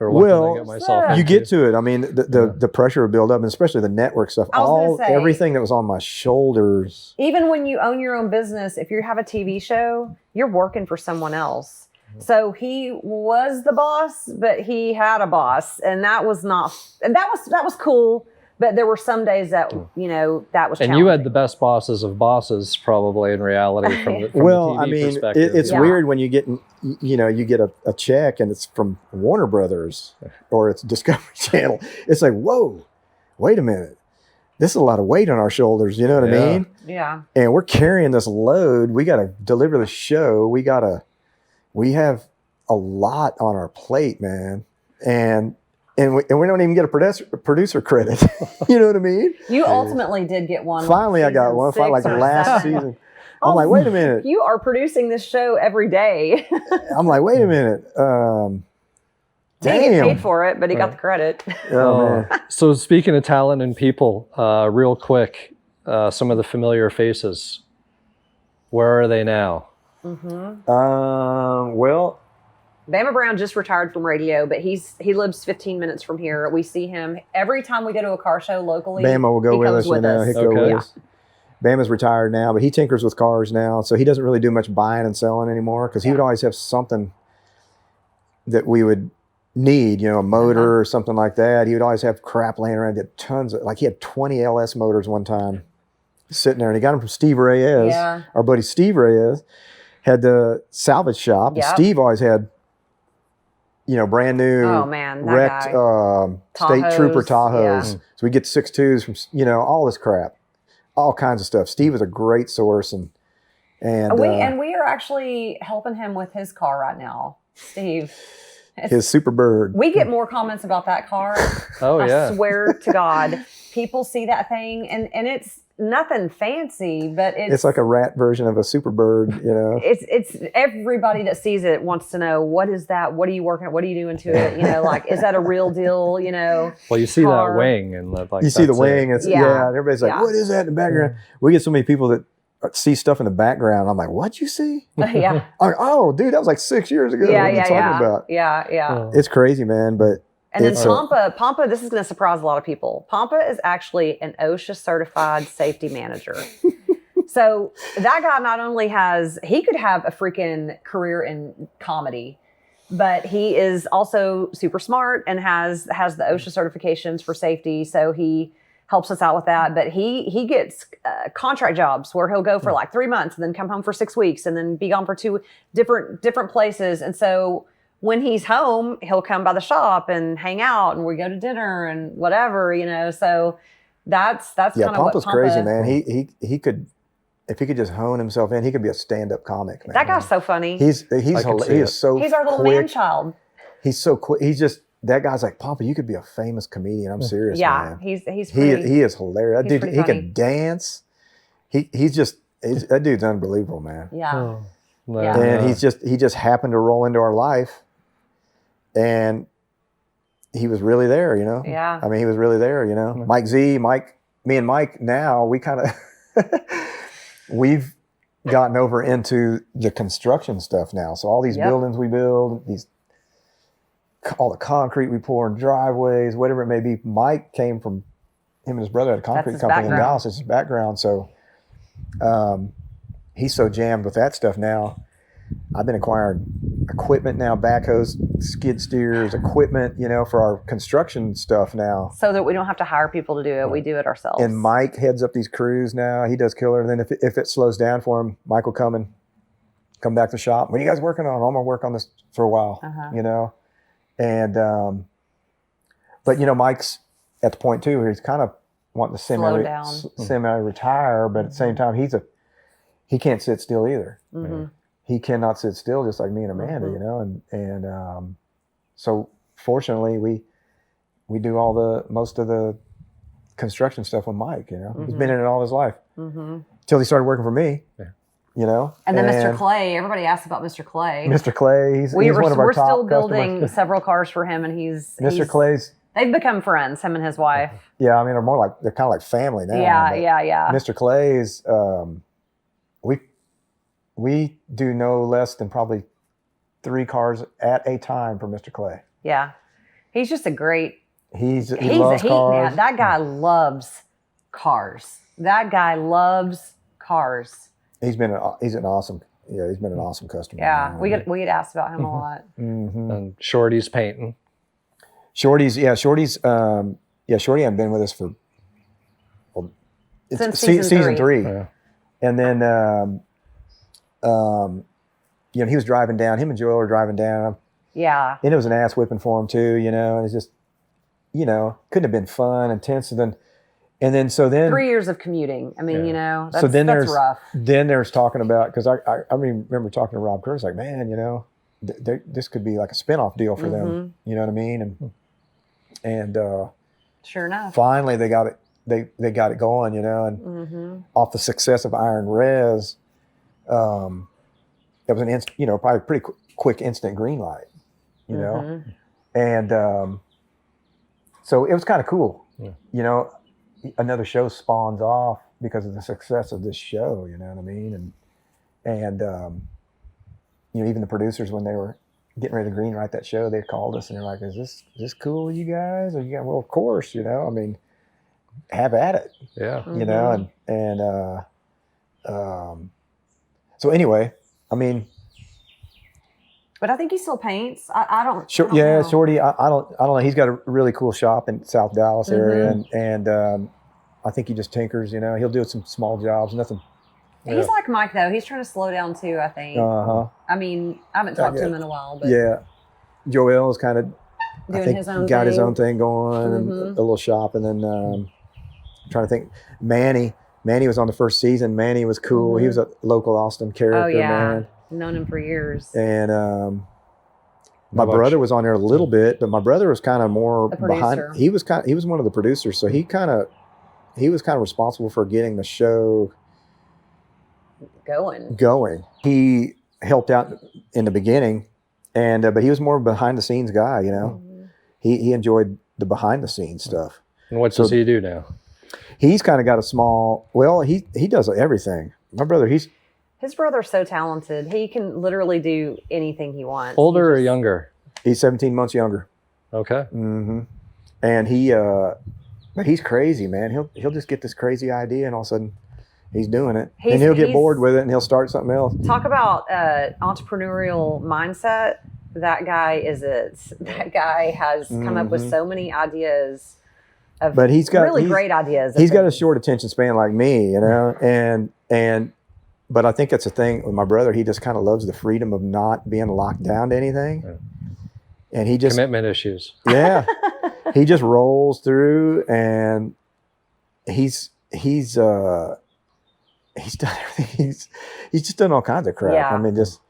Speaker 2: Or what did I get myself
Speaker 1: Yeah.
Speaker 3: you
Speaker 2: into?
Speaker 3: get to it. I mean, the pressure would build up, and especially the network stuff.
Speaker 1: I was gonna say-
Speaker 3: Everything that was on my shoulders.
Speaker 1: Even when you own your own business, if you have a TV show, you're working for someone else. So he was the boss, but he had a boss, and that was cool. But there were some days that that was.
Speaker 2: And you had the best bosses of bosses, probably in reality, from the
Speaker 3: Well,
Speaker 2: TV
Speaker 3: I mean,
Speaker 2: perspective.
Speaker 3: it's
Speaker 1: Yeah.
Speaker 3: weird when you get a check and it's from Warner Brothers or it's Discovery Channel. It's like, whoa, wait a minute. This is a lot of weight on our shoulders. You know what I
Speaker 2: Yeah.
Speaker 3: mean?
Speaker 1: Yeah.
Speaker 3: And we're carrying this load. We got to deliver the show. We have a lot on our plate, man. And we don't even get a producer credit. You know what I mean?
Speaker 1: You ultimately did get one.
Speaker 3: Finally, I got
Speaker 1: season
Speaker 3: one.
Speaker 1: 6
Speaker 3: Like
Speaker 1: or
Speaker 3: last
Speaker 1: 7.
Speaker 3: season. I'm like, wait a minute.
Speaker 1: You are producing this show every day.
Speaker 3: I'm like, wait a minute.
Speaker 1: He didn't get
Speaker 3: Damn.
Speaker 1: paid for it, but he got the credit.
Speaker 3: Oh, man.
Speaker 2: So speaking of talent and people, real quick, some of the familiar faces. Where are they now?
Speaker 3: Well,
Speaker 1: Bama Brown just retired from radio, but he lives 15 minutes from here. We see him every time we go to a car show locally.
Speaker 3: Bama will go
Speaker 1: he
Speaker 3: with
Speaker 1: comes
Speaker 3: us. You know, he'll go
Speaker 2: Okay.
Speaker 3: with us. Bama's retired now, but he tinkers with cars now, so he doesn't really do much buying and selling anymore, because he would always have something that we would need, a motor or something like that. He would always have crap laying around. He had tons of, he had 20 LS motors one time sitting there, and he got them from Steve Reyes.
Speaker 1: Yeah.
Speaker 3: Our buddy Steve Reyes had the salvage shop.
Speaker 1: Yep.
Speaker 3: And Steve always had, brand new,
Speaker 1: Oh, man, that
Speaker 3: wrecked
Speaker 1: guy.
Speaker 3: state trooper
Speaker 1: Tahoes,
Speaker 3: Tahoes. So we get 6.2s from, all this crap, all kinds of stuff. Steve was a great source, and
Speaker 1: we are actually helping him with his car right now, Steve.
Speaker 3: his Superbird.
Speaker 1: We get more comments about that car.
Speaker 2: Oh, yeah.
Speaker 1: I swear to God, people see that thing, and it's nothing fancy, but
Speaker 3: It's like a rat version of a Superbird,
Speaker 1: It's everybody that sees it wants to know, what is that? What are you working at? What are you doing to it? Is that a real deal?
Speaker 2: Well, you see
Speaker 1: car.
Speaker 2: that wing, and
Speaker 3: You see the wing. It's,
Speaker 1: Yeah.
Speaker 3: and everybody's like,
Speaker 1: Yeah.
Speaker 3: what is that in the background? We get so many people that see stuff in the background. I'm like, what'd you see?
Speaker 1: Yeah.
Speaker 3: I'm like, oh, dude, that was like 6 years ago.
Speaker 1: Yeah,
Speaker 3: What are you
Speaker 1: yeah,
Speaker 3: talking
Speaker 1: yeah.
Speaker 3: about?
Speaker 1: Yeah.
Speaker 3: It's crazy, man. But
Speaker 1: And then
Speaker 3: it's
Speaker 1: Pampa, this is going to surprise a lot of people. Pampa is actually an OSHA certified safety manager. So that guy not only he could have a freaking career in comedy, but he is also super smart and has the OSHA certifications for safety. So he helps us out with that. But he gets contract jobs where he'll go for like 3 months and then come home for 6 weeks and then be gone for 2 different places. And so when he's home, he'll come by the shop and hang out, and we go to dinner and whatever, So that's kind of what
Speaker 3: Pampa's
Speaker 1: Pampa,
Speaker 3: crazy, man. He could, if he could just hone himself in, he could be a stand-up comic, man.
Speaker 1: That guy's so funny.
Speaker 3: He's
Speaker 2: can see
Speaker 3: he is
Speaker 2: it.
Speaker 3: so
Speaker 1: He's our little
Speaker 3: quick.
Speaker 1: man child.
Speaker 3: He's so quick. That guy's like, Pampa, you could be a famous comedian. I'm serious,
Speaker 1: Yeah,
Speaker 3: man.
Speaker 1: he's
Speaker 3: He
Speaker 1: pretty.
Speaker 3: is hilarious. That
Speaker 1: He's
Speaker 3: dude,
Speaker 1: pretty
Speaker 3: he
Speaker 1: funny.
Speaker 3: can dance. That dude's unbelievable, man.
Speaker 1: Yeah.
Speaker 2: Oh, no,
Speaker 1: Yeah.
Speaker 3: And he just happened to roll into our life, and he was really there,
Speaker 1: Yeah.
Speaker 3: I mean, he was really there, me and Mike now, we kind of we've gotten over into the construction stuff now. So all these
Speaker 1: Yep.
Speaker 3: buildings we build, all the concrete we pour in driveways, whatever it may be. Mike came from, him and his brother had a concrete
Speaker 1: his
Speaker 3: company in
Speaker 1: background.
Speaker 3: Dallas. It's his background. So he's so jammed with that stuff now. I've been acquiring equipment now, backhoes, skid steers, equipment, for our construction stuff now.
Speaker 1: So that we don't have to hire people to do it. We do it ourselves.
Speaker 3: And Mike heads up these crews now. He does killer. And then if it slows down for him, Mike will come back to the shop. What are you guys working on? I'm gonna work on this for a while.
Speaker 1: Uh-huh.
Speaker 3: And but Mike's at the point too where he's kind of wanting to
Speaker 1: Slow down.
Speaker 3: semi-retire, but at the same time he can't sit still either.
Speaker 1: Mhm.
Speaker 3: He cannot sit still, just like me and Amanda,
Speaker 1: Mhm.
Speaker 3: and so fortunately we do most of the construction stuff with Mike. You know, he's been in it all his life till he started working for me. Yeah. You know,
Speaker 1: and then Mr. Clay. Everybody asks about Mr. Clay.
Speaker 3: Mr. Clay, he's one of our top
Speaker 1: still building
Speaker 3: customers.
Speaker 1: several cars for him, and
Speaker 3: Mr. Clay's.
Speaker 1: They've become friends, him and his wife.
Speaker 3: Yeah, I mean, they're kind of like family now.
Speaker 1: Yeah.
Speaker 3: Mr. Clay's, we do no less than probably 3 cars at a time for Mr. Clay.
Speaker 1: Yeah, he's just a great.
Speaker 3: He loves cars.
Speaker 1: Man. That guy loves cars.
Speaker 3: He's been an awesome customer.
Speaker 1: Yeah, we get asked about him a lot.
Speaker 2: And Shorty's painting.
Speaker 3: Shorty's Shorty hadn't been with us for
Speaker 1: since season 3.
Speaker 3: Yeah. And then you know, he was driving down, him and Joel were driving down.
Speaker 1: Yeah.
Speaker 3: And it was an ass whipping for him too, you know, and it's just, you know, couldn't have been fun, intense. And then
Speaker 1: 3 years of commuting. I mean, you know, that's rough.
Speaker 3: Then there's talking about, because I remember talking to Rob Curtis, like, man, you know, this could be like a spinoff deal for them. You know what I mean? And
Speaker 1: sure enough,
Speaker 3: finally they got it. They got it going, you know, and off the success of Iron Res, it was probably a pretty quick instant green light, you know, and so it was kind of cool, you know. Another show spawns off because of the success of this show, you know what I mean, and you know, even the producers, when they were getting ready to green light that show, they called us and they're like, "Is this cool with you guys?" Or well, of course, you know. I mean, have at it.
Speaker 2: Yeah.
Speaker 3: You know, so anyway, I mean,
Speaker 1: but I think he still paints. I don't.
Speaker 3: Sure.
Speaker 1: I don't
Speaker 3: Yeah,
Speaker 1: know.
Speaker 3: Shorty. I don't know. He's got a really cool shop in South Dallas area, and I think he just tinkers. You know, he'll do some small jobs, nothing.
Speaker 1: He's like Mike though. He's trying to slow down too, I think. I mean, I haven't talked to him in a while, but
Speaker 3: yeah, Joel is kind of
Speaker 1: doing his own
Speaker 3: got
Speaker 1: thing.
Speaker 3: his own thing going, and a little shop, and then I'm trying to think. Manny was on the first season. Manny was cool. He was a local Austin character,
Speaker 1: Oh yeah,
Speaker 3: man.
Speaker 1: Known him for years.
Speaker 3: And my brother was on there a little bit, but my brother was kind of more behind. He was one of the producers, so he was kind of responsible for getting the show going. He helped out in the beginning, and but he was more behind the scenes guy, you know. He enjoyed the behind the scenes stuff.
Speaker 2: And what does he do now?
Speaker 3: He's kind of got a small. Well, he does everything. My brother, his
Speaker 1: brother's so talented. He can literally do anything he wants.
Speaker 2: Older or younger?
Speaker 3: He's 17 months younger.
Speaker 2: Okay.
Speaker 3: And but he's crazy, man. He'll just get this crazy idea, and all of a sudden he's doing it. And he'll get bored with it, and he'll start something else.
Speaker 1: Talk about entrepreneurial mindset. That guy is it. That guy has come up with so many ideas.
Speaker 3: But he's got
Speaker 1: really great ideas.
Speaker 3: He's got a short attention span like me, you know, and but I think that's the thing with my brother. He just kind of loves the freedom of not being locked down to anything. Yeah. And he just
Speaker 2: commitment issues.
Speaker 3: Yeah. He just rolls through, and he's done everything. He's just done all kinds of crap.
Speaker 1: Yeah.
Speaker 3: I mean, just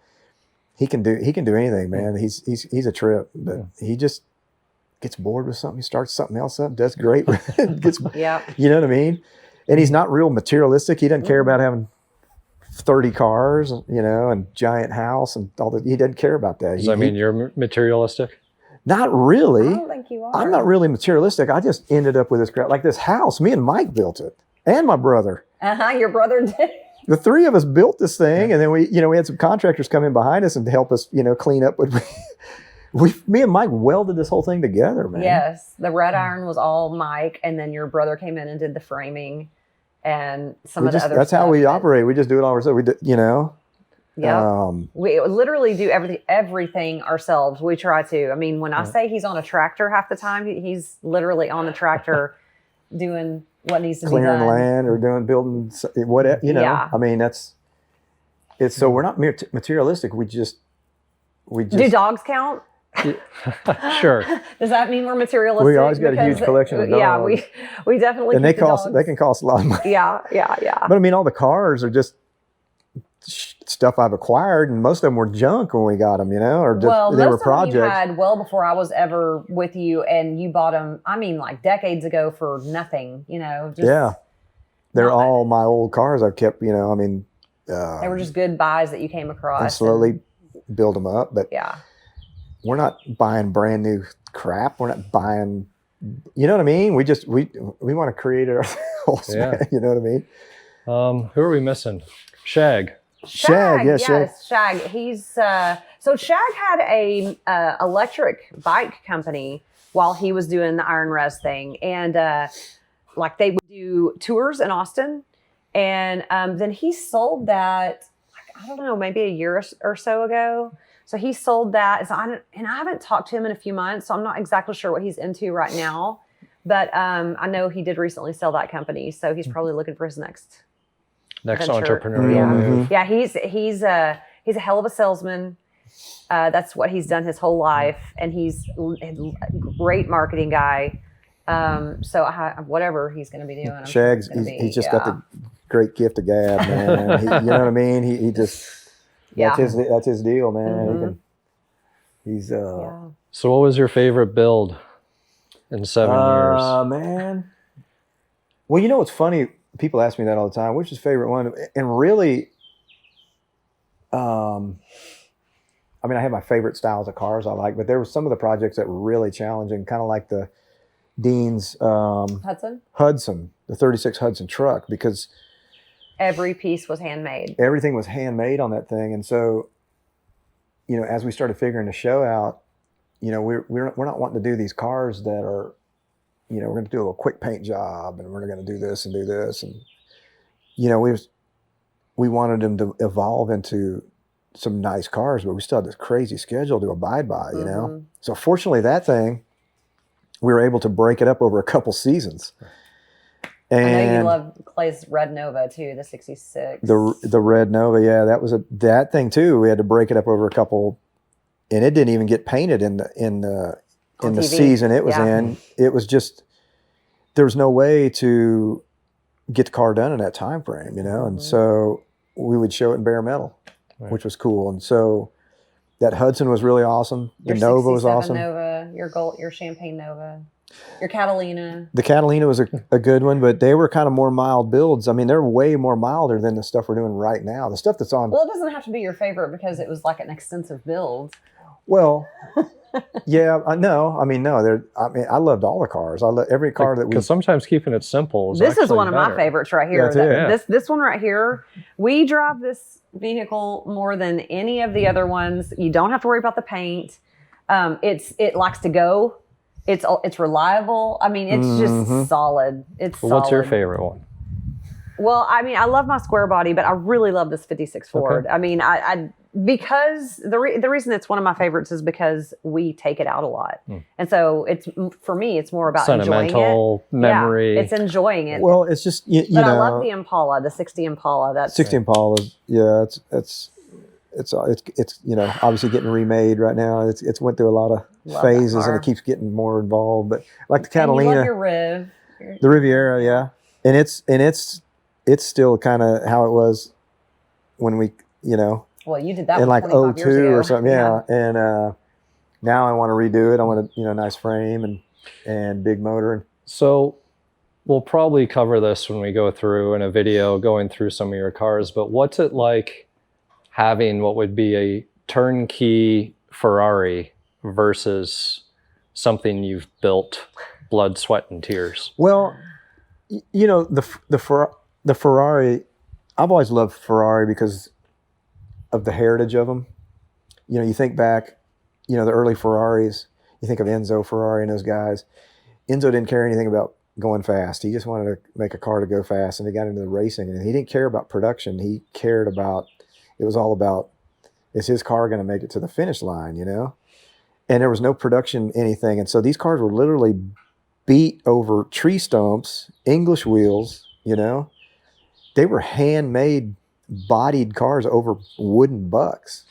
Speaker 3: he can do anything, man. He's a trip, but he just gets bored with something. He starts something else up, does great with it. You know what I mean? And he's not real materialistic. He doesn't care about having 30 cars, you know, and giant house and all that. He doesn't care about that.
Speaker 2: Does that mean you're materialistic?
Speaker 3: Not really.
Speaker 1: I don't think you are.
Speaker 3: I'm not really materialistic. I just ended up with this crap. Like this house, me and Mike built it, and my brother.
Speaker 1: Your brother did.
Speaker 3: The three of us built this thing, and then we had some contractors come in behind us and help us, clean up. Me and Mike welded this whole thing together, man.
Speaker 1: Yes, the red iron was all Mike, and then your brother came in and did the framing and some of the other.
Speaker 3: That's how we operate. We just do it all ourselves. We do,
Speaker 1: Yeah, we literally do everything ourselves. We try to. I mean, when I say he's on a tractor half the time, he's literally on the tractor doing what needs to be done.
Speaker 3: Clearing land or building whatever.
Speaker 1: Yeah.
Speaker 3: I mean, it's so we're not materialistic. We just
Speaker 1: do dogs count?
Speaker 2: Sure.
Speaker 1: Does that mean we're materialistic?
Speaker 3: We always got a huge collection of dogs.
Speaker 1: Yeah, we definitely.
Speaker 3: And they can cost a lot of money.
Speaker 1: Yeah.
Speaker 3: But I mean, all the cars are just stuff I've acquired, and most of them were junk when we got them, or just,
Speaker 1: Well,
Speaker 3: they were
Speaker 1: most of them
Speaker 3: projects.
Speaker 1: you had well before I was ever with you, and you bought them. I mean, like decades ago for nothing. Just,
Speaker 3: Yeah, they're
Speaker 1: not-
Speaker 3: all my old cars I've kept.
Speaker 1: they were just good buys that you came across.
Speaker 3: and slowly build them up. But
Speaker 1: yeah.
Speaker 3: we're not buying brand new crap. We're not buying. You know what I mean? We just we want to create it ourselves.
Speaker 2: Yeah.
Speaker 3: Man, you know what I mean?
Speaker 2: Who are we missing? Shag.
Speaker 3: Shag, yeah,
Speaker 1: yes, Shag. He's so Shag had a electric bike company while he was doing the Iron Res thing, and like they would do tours in Austin, and then he sold that. I don't know, maybe a year or so ago. So he sold that. So I haven't talked to him in a few months, so I'm not exactly sure what he's into right now. But I know he did recently sell that company, so he's probably looking for his next venture.
Speaker 2: Entrepreneurial
Speaker 1: Yeah,
Speaker 2: move.
Speaker 1: yeah. He's a hell of a salesman. That's what he's done his whole life, and he's a great marketing guy. So whatever he's going to be doing, I'm sure
Speaker 3: Shag's,
Speaker 1: it's gonna be,
Speaker 3: he's just got the great gift of gab, man. You know what I mean? He just
Speaker 1: Yeah.
Speaker 3: that's his deal, man.
Speaker 1: Mhm.
Speaker 3: He's
Speaker 1: yeah.
Speaker 2: So what was your favorite build in 7 years?
Speaker 3: Man. Well, what's funny? People ask me that all the time. Which is favorite one? And really, I mean, I have my favorite styles of cars I like, but there were some of the projects that were really challenging, kind of like the Dean's Hudson, the 36 Hudson truck, because
Speaker 1: Every piece was handmade.
Speaker 3: everything was handmade on that thing. And so, as we started figuring the show out, we're not wanting to do these cars that are, we're going to do a little quick paint job and we're going to do this and do this. And, we wanted them to evolve into some nice cars, but we still had this crazy schedule to abide by,
Speaker 1: Mhm.
Speaker 3: So fortunately that thing, we were able to break it up over a couple seasons. And
Speaker 1: I know you love Clay's Red Nova too, the 66.
Speaker 3: the Red Nova, yeah, that thing too. We had to break it up over a couple, and it didn't even get painted in the
Speaker 1: On TV.
Speaker 3: season it was
Speaker 1: Yeah.
Speaker 3: in. It was just there was no way to get the car done in that time frame, and
Speaker 1: Mhm.
Speaker 3: so we would show it in bare metal,
Speaker 2: Right.
Speaker 3: which was cool. And so that Hudson was really awesome. The
Speaker 1: Your
Speaker 3: Nova was
Speaker 1: 67
Speaker 3: awesome.
Speaker 1: Nova, your Champagne Nova, your Catalina.
Speaker 3: The Catalina was a good one, but they were kind of more mild builds. I mean, they're way more milder than the stuff we're doing right now. The stuff that's on.
Speaker 1: Well, it doesn't have to be your favorite because it was like an extensive build.
Speaker 3: Well, yeah, no. I mean, no. I loved all the cars. I love every car that we.
Speaker 2: Because sometimes keeping it simple is
Speaker 1: This is
Speaker 2: actually
Speaker 1: one of my
Speaker 2: better.
Speaker 1: favorites right here.
Speaker 3: That's it,
Speaker 2: yeah.
Speaker 1: This one right here, we drive this vehicle more than any of the other ones. You don't have to worry about the paint. It likes to go. It's reliable. I mean, it's
Speaker 3: Mhm.
Speaker 1: just solid. It's
Speaker 2: Well, what's your
Speaker 1: solid.
Speaker 2: favorite one?
Speaker 1: Well, I mean, I love my square body, but I really love this 56 Ford. I mean, because the reason it's one of my favorites is because we take it out a lot. And so for me, it's more about enjoying it.
Speaker 2: Sentimental memory.
Speaker 1: Yeah, it's enjoying it.
Speaker 3: Well, it's just you
Speaker 1: but
Speaker 3: know.
Speaker 1: I love the Impala, the 60 Impala. That's
Speaker 3: 60 Impala, yeah, it's obviously getting remade right now. It's went through a lot of
Speaker 1: Love that
Speaker 3: phases and
Speaker 1: car.
Speaker 3: it keeps getting more involved. But like the
Speaker 1: And you
Speaker 3: Catalina,
Speaker 1: love your Riv.
Speaker 3: the Riviera, yeah, and it's still kind of how it was when we
Speaker 1: Well, you did that
Speaker 3: in
Speaker 1: one
Speaker 3: like
Speaker 1: 25 years
Speaker 3: 02
Speaker 1: ago.
Speaker 3: or something, yeah. And now I want to redo it. I want a nice frame and big motor.
Speaker 2: So we'll probably cover this when we go through in a video going through some of your cars, but what's it like having what would be a turnkey Ferrari versus something you've built blood, sweat, and tears?
Speaker 3: Well, the Ferrari, I've always loved Ferrari because of the heritage of them. You think back, the early Ferraris, you think of Enzo Ferrari and those guys. Enzo didn't care anything about going fast. He just wanted to make a car to go fast, and he got into the racing, and he didn't care about production. He cared about, it was all about, is his car going to make it to the finish line, And there was no production anything. And so these cars were literally beat over tree stumps, English wheels, They were handmade, bodied cars over wooden bucks.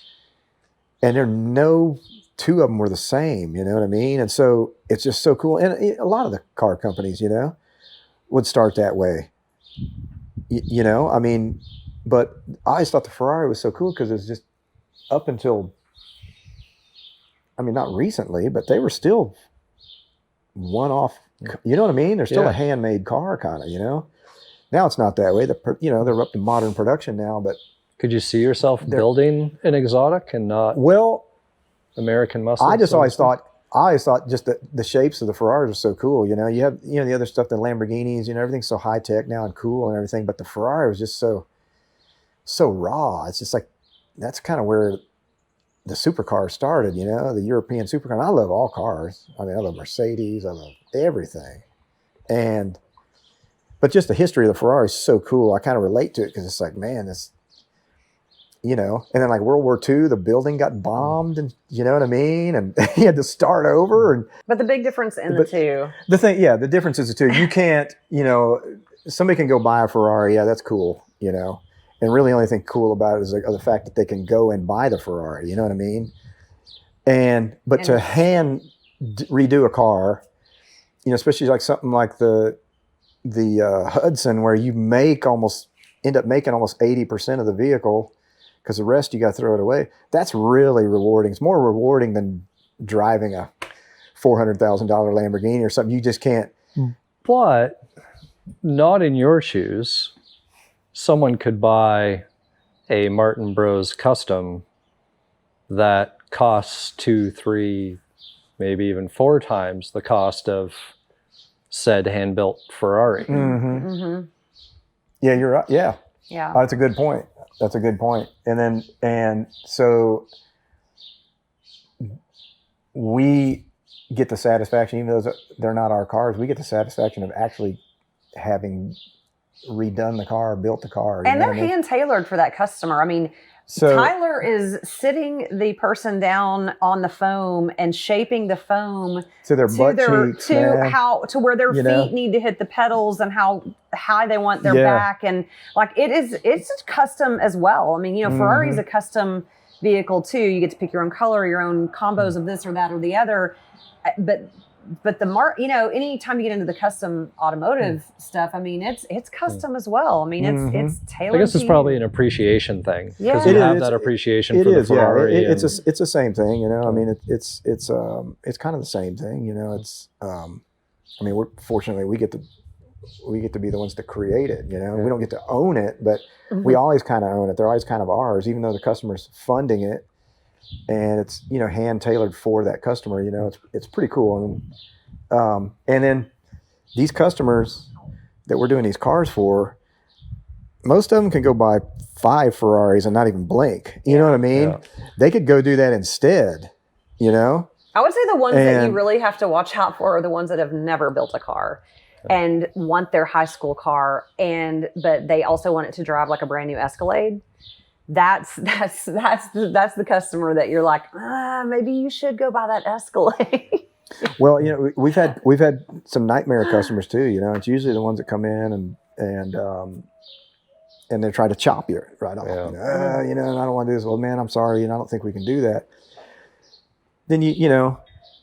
Speaker 3: And there are no two of them were the same, you know what I mean? And so it's just so cool. And a lot of the car companies, would start that way. I mean, but I always thought the Ferrari was so cool because it was just up until, I mean, not recently, but they were still one-off. You know what I mean? They're still a handmade car, kind of. You know, now it's not that way. They're up to modern production now. But
Speaker 2: could you see yourself building an exotic and not American muscle?
Speaker 3: I always thought just the shapes of the Ferraris are so cool. You know, you have the other stuff, the Lamborghinis. You know, everything's so high tech now and cool and everything. But the Ferrari was just so raw. It's just like that's kind of where the supercar started. You know, the European supercar. And I love all cars. I mean, I love Mercedes. I love everything. But just the history of the Ferrari is so cool. I kind of relate to it because it's like, man, this. You know, and then like World War II, the building got bombed, and you know what I mean, and he had to start over.
Speaker 1: But the big difference in the two,
Speaker 3: the difference is the two. You can't, you know, somebody can go buy a Ferrari, yeah, that's cool, you know, and really the only thing cool about it is the fact that they can go and buy the Ferrari, you know what I mean, but to hand redo a car, you know, especially like something like the Hudson, where you end up making almost 80% of the vehicle. Because the rest you got to throw it away. That's really rewarding. It's more rewarding than driving a $400,000 Lamborghini or something. You just can't.
Speaker 2: But not in your shoes. Someone could buy a Martin Bros custom that costs 2, 3, maybe even 4 times the cost of said hand-built Ferrari.
Speaker 3: Mm-hmm. Mm-hmm. Yeah, you're right. Yeah.
Speaker 1: Yeah.
Speaker 3: That's a good point. And so we get the satisfaction, even though they're not our cars, we get the satisfaction of actually having redone the car, built the car.
Speaker 1: And they're hand tailored for that customer. I mean, so Tyler is sitting the person down on the foam and shaping the foam
Speaker 3: to their butt cheeks,
Speaker 1: to where their feet need to hit the pedals and how high they want their back, and like it's custom as well. I mean, you know, Ferrari's a custom vehicle too. You get to pick your own color, your own combos of this or that or the other, but you know, anytime you get into the custom automotive stuff, I mean, it's custom as well. I mean, it's tailored.
Speaker 2: I guess it's probably an appreciation thing because
Speaker 1: you
Speaker 2: have that appreciation for the Ferrari.
Speaker 3: Yeah. It's the same thing, you know. I mean, it's kind of the same thing, you know. It's I mean, fortunately we get to be the ones to create it, you know. We don't get to own it, but we always kind of own it. They're always kind of ours, even though the customer's funding it. And it's, you know, hand tailored for that customer. You know, it's pretty cool. And then these customers that we're doing these cars for, most of them can go buy 5 Ferraris and not even blink. You know what I mean? Yeah. They could go do that instead. You know,
Speaker 1: I would say the ones that you really have to watch out for are the ones that have never built a car and want their high school car, but they also want it to drive like a brand new Escalade. That's the customer that you're like, maybe you should go buy that Escalade.
Speaker 3: Well, you know, we've had some nightmare customers too. You know, it's usually the ones that come in and they try to chop you right off. Yeah. You know, and I don't want to do this. Well, man, I'm sorry, and I don't think we can do that. Then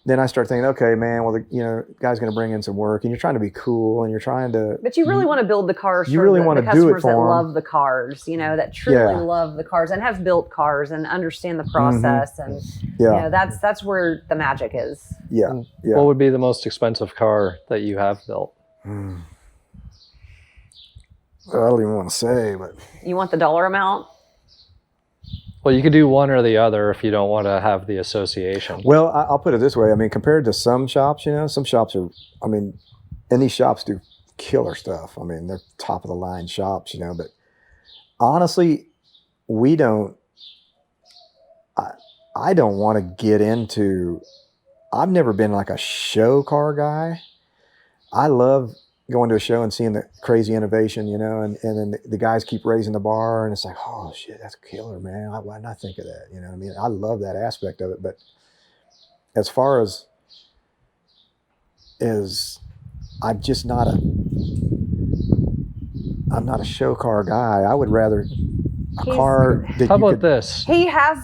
Speaker 3: then I start thinking, okay, man, well, the guy's going to bring in some work, and you're trying to be cool, and you're trying to.
Speaker 1: But you really want to build the cars.
Speaker 3: You really want to do it for
Speaker 1: that love the cars, you know, that truly love the cars and have built cars and understand the process, and you know, that's where the magic is.
Speaker 3: Yeah.
Speaker 2: What would be the most expensive car that you have built?
Speaker 3: I don't even want to say, but
Speaker 1: you want the dollar amount?
Speaker 2: Well, you could do one or the other if you don't want to have the association.
Speaker 3: Well, I'll put it this way. I mean, compared to some shops, you know, some shops are, I mean, and these shops do killer stuff. I mean, they're top of the line shops, you know, but honestly, I don't want to get into, I've never been like a show car guy. I love going to a show and seeing the crazy innovation, you know, and then the guys keep raising the bar, and it's like, oh shit, that's killer, man. Why not think of that? You know what I mean? I love that aspect of it. But as far as I'm not a show car guy. I would rather car.
Speaker 2: How about this?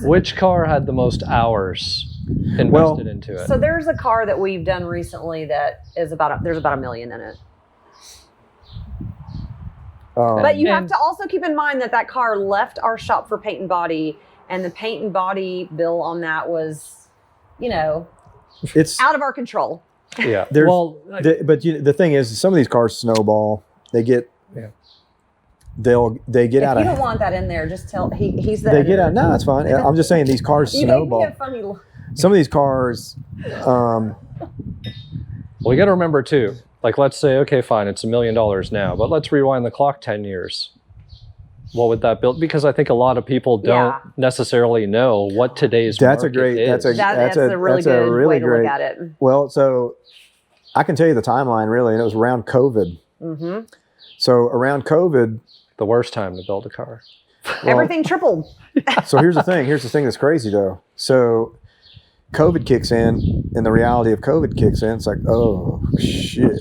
Speaker 2: Which car had the most hours invested into it?
Speaker 1: So there's a car that we've done recently that is there's about $1 million in it. But you have
Speaker 2: And-
Speaker 1: to also keep in mind that car left our shop for paint and body, and the paint and body bill on that was,
Speaker 3: it's
Speaker 1: out of our control.
Speaker 2: Yeah.
Speaker 3: There's-
Speaker 2: Well,
Speaker 3: the thing is, some of these cars snowball. They get
Speaker 2: Yeah.
Speaker 3: they get
Speaker 1: If
Speaker 3: out
Speaker 1: you
Speaker 3: of
Speaker 1: don't want that in there, just tell he's the
Speaker 3: they
Speaker 1: editor.
Speaker 3: get out. No, it's fine. I'm just saying these cars
Speaker 1: You gave me
Speaker 3: snowball.
Speaker 1: a funny look.
Speaker 3: Some of these cars,
Speaker 2: well, you got to remember too. Like, let's say, okay, fine, it's $1 million now, but let's rewind the clock 10 years. What would that build? Because I think a lot of people don't necessarily know what today's
Speaker 3: That's a
Speaker 2: market
Speaker 3: great-
Speaker 2: is.
Speaker 3: that's
Speaker 1: That's a really good way to
Speaker 3: great-
Speaker 1: look at it.
Speaker 3: well, so I can tell you the timeline really, and it was around COVID.
Speaker 1: Hmm.
Speaker 3: So around COVID,
Speaker 2: the worst time to build a car.
Speaker 3: well,
Speaker 1: Everything tripled.
Speaker 3: So here's the thing. Here's the thing that's crazy though. So COVID kicks in, and the reality of COVID kicks in. It's like, oh shit,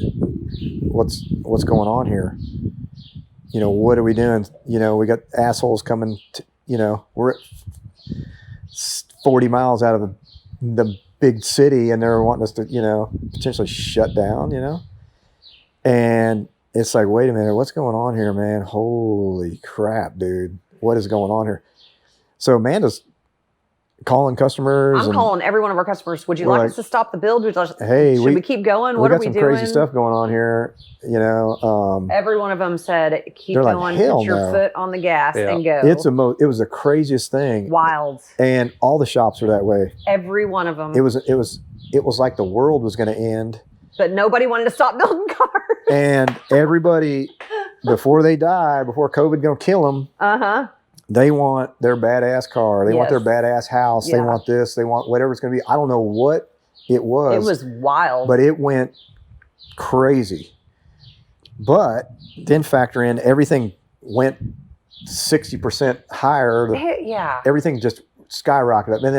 Speaker 3: what's going on here? What are we doing? We got assholes coming. We're at 40 miles out of the big city, and they're wanting us to, potentially shut down. And it's like, wait a minute, what's going on here, man? Holy crap, dude. What is going on here? So Amanda's calling customers.
Speaker 1: I'm calling every one of our customers. Would you
Speaker 3: We're
Speaker 1: like
Speaker 3: like,
Speaker 1: us to stop the build?
Speaker 3: Hey,
Speaker 1: should we keep going?
Speaker 3: we
Speaker 1: What are
Speaker 3: got
Speaker 1: we
Speaker 3: some
Speaker 1: doing?
Speaker 3: crazy stuff going on here.
Speaker 1: Every one of them said, keep
Speaker 3: They're like,
Speaker 1: going,
Speaker 3: hell
Speaker 1: put your
Speaker 3: no.
Speaker 1: foot on the gas
Speaker 2: Yeah.
Speaker 1: and go.
Speaker 3: It was the craziest thing.
Speaker 1: Wild.
Speaker 3: And all the shops are that way.
Speaker 1: Every one of them.
Speaker 3: It was like the world was going to end.
Speaker 1: But nobody wanted to stop building cars.
Speaker 3: And everybody, before they die, before COVID going to kill them,
Speaker 1: Uh-huh.
Speaker 3: they want their badass car. They want their
Speaker 1: Yes.
Speaker 3: badass house. They
Speaker 1: Yeah.
Speaker 3: want this. They want whatever it's going to be. I don't know what it was.
Speaker 1: It was wild.
Speaker 3: But it went crazy. But then factor in everything went 60% higher.
Speaker 1: Yeah.
Speaker 3: Everything just skyrocketed up. And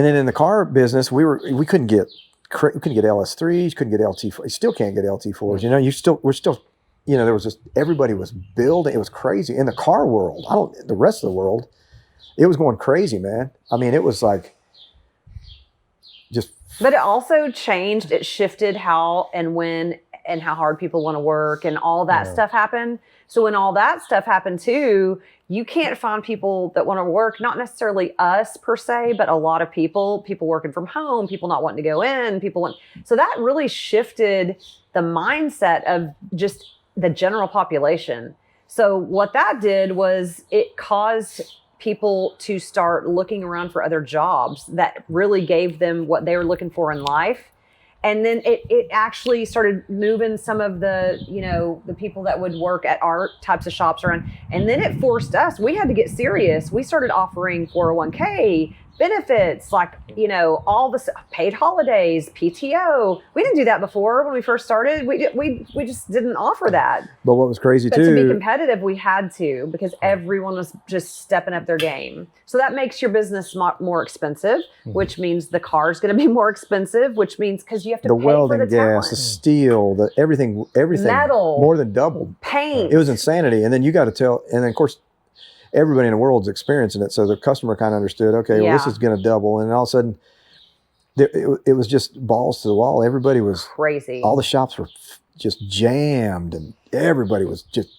Speaker 3: then in the car business, we couldn't get LS3s, couldn't get LT4s. You still can't get LT4s. We're still, there was just, everybody was building. It was crazy in the car world. The rest of the world, it was going crazy, man. I mean, it was like just.
Speaker 1: But it also changed. It shifted how and when and how hard people want to work and all that stuff happened. So when all that stuff happened too, you can't find people that want to work, not necessarily us per se, but a lot of people working from home, people not wanting to go in, so that really shifted the mindset of just the general population. So what that did was it caused people to start looking around for other jobs that really gave them what they were looking for in life. And then it actually started moving some of the, the people that would work at our types of shops around. And then it forced us, we had to get serious. We started offering 401k, benefits, like, all the paid holidays, PTO. We didn't do that before when we first started. We just didn't offer that.
Speaker 3: But what was crazy
Speaker 1: But to be
Speaker 3: too,
Speaker 1: competitive, we had to, because everyone was just stepping up their game. So that makes your business more expensive, which means the car's going to be more expensive, which means because you have to
Speaker 3: the
Speaker 1: pay
Speaker 3: welding
Speaker 1: for the
Speaker 3: gas,
Speaker 1: talent.
Speaker 3: the steel, the everything
Speaker 1: Metal.
Speaker 3: more than doubled.
Speaker 1: Paint.
Speaker 3: It was insanity. And then you got to tell, and then of course, everybody in the world's experiencing it. So the customer kind of understood, okay, well, this
Speaker 1: Yeah.
Speaker 3: is going to double. And all of a sudden, it was just balls to the wall. Everybody was,
Speaker 1: crazy.
Speaker 3: all the shops were just jammed, and everybody was just,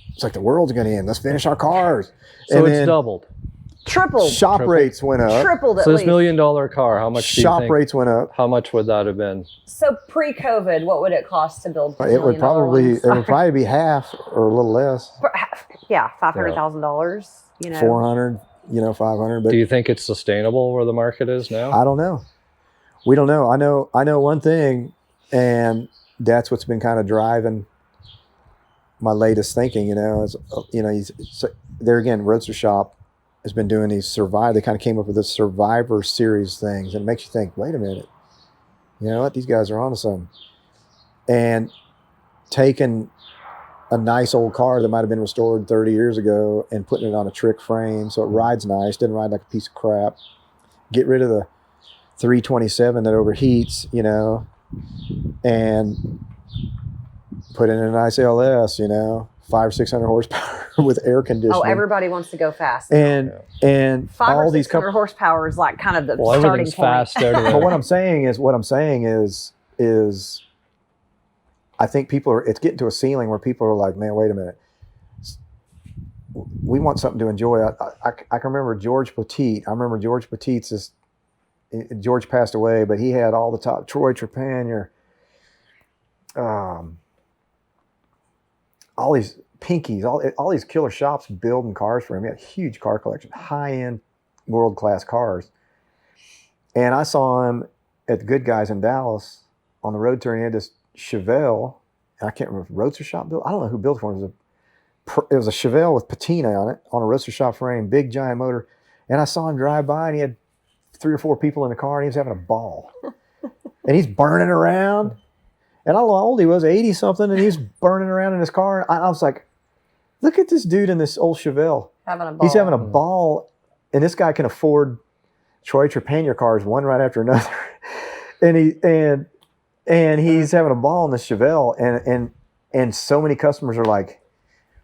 Speaker 3: it's like the world's going to end. Let's finish our cars.
Speaker 2: So
Speaker 3: and
Speaker 2: it's
Speaker 3: then
Speaker 2: doubled.
Speaker 1: Tripled.
Speaker 3: shop
Speaker 2: Tripled.
Speaker 3: rates went up.
Speaker 1: Tripled at
Speaker 2: So this
Speaker 1: least.
Speaker 2: $1 million car, how much do you
Speaker 3: Shop
Speaker 2: think?
Speaker 3: rates went up.
Speaker 2: How much would that have been?
Speaker 1: So pre-COVID, what would it cost to build?
Speaker 3: It would probably be half or a little less.
Speaker 1: Yeah, $500,000.
Speaker 3: 400, 500. But
Speaker 2: Do you think it's sustainable where the market is now?
Speaker 3: I don't know. We don't know. I know one thing, and that's what's been kind of driving my latest thinking. There again, Roadster Shop has been doing these They kind of came up with this Survivor Series things, and it makes you think, wait a minute, you know what? These guys are onto something. And taking a nice old car that might have been restored 30 years ago and putting it on a trick frame so it rides nice, doesn't ride like a piece of crap. Get rid of the 327 that overheats, and put in a nice LS, 500-600 horsepower with air conditioning.
Speaker 1: Oh, everybody wants to go fast.
Speaker 3: and
Speaker 1: 500
Speaker 3: all
Speaker 1: or
Speaker 3: these
Speaker 1: 600 horsepower is like kind of the
Speaker 2: Well,
Speaker 1: starting
Speaker 2: everything's
Speaker 1: point.
Speaker 2: fast. Everything.
Speaker 3: But what I'm saying is I think it's getting to a ceiling where people are like, man, wait a minute. We want something to enjoy. I can remember George Petit. I remember George Petit's George passed away, but he had all the top, Troy Trepanier, all these Pinkies, all these killer shops building cars for him. He had a huge car collection, high-end, world-class cars. And I saw him at the Good Guys in Dallas on the road tour, and he had this Chevelle. I can't remember if Roadster Shop built. I don't know who built it for him. It was a Chevelle with patina on it, on a Roadster Shop frame, big giant motor. And I saw him drive by, and he had 3 or 4 people in the car, and he was having a ball. And he's burning around. And I don't know how old he was, 80 something, and he was burning around in his car. And I was like, look at this dude in this old Chevelle.
Speaker 1: Having a ball.
Speaker 3: He's having a ball, and this guy can afford Troy Trepanier cars, one right after another. and he's having a ball in this Chevelle, and so many customers are like,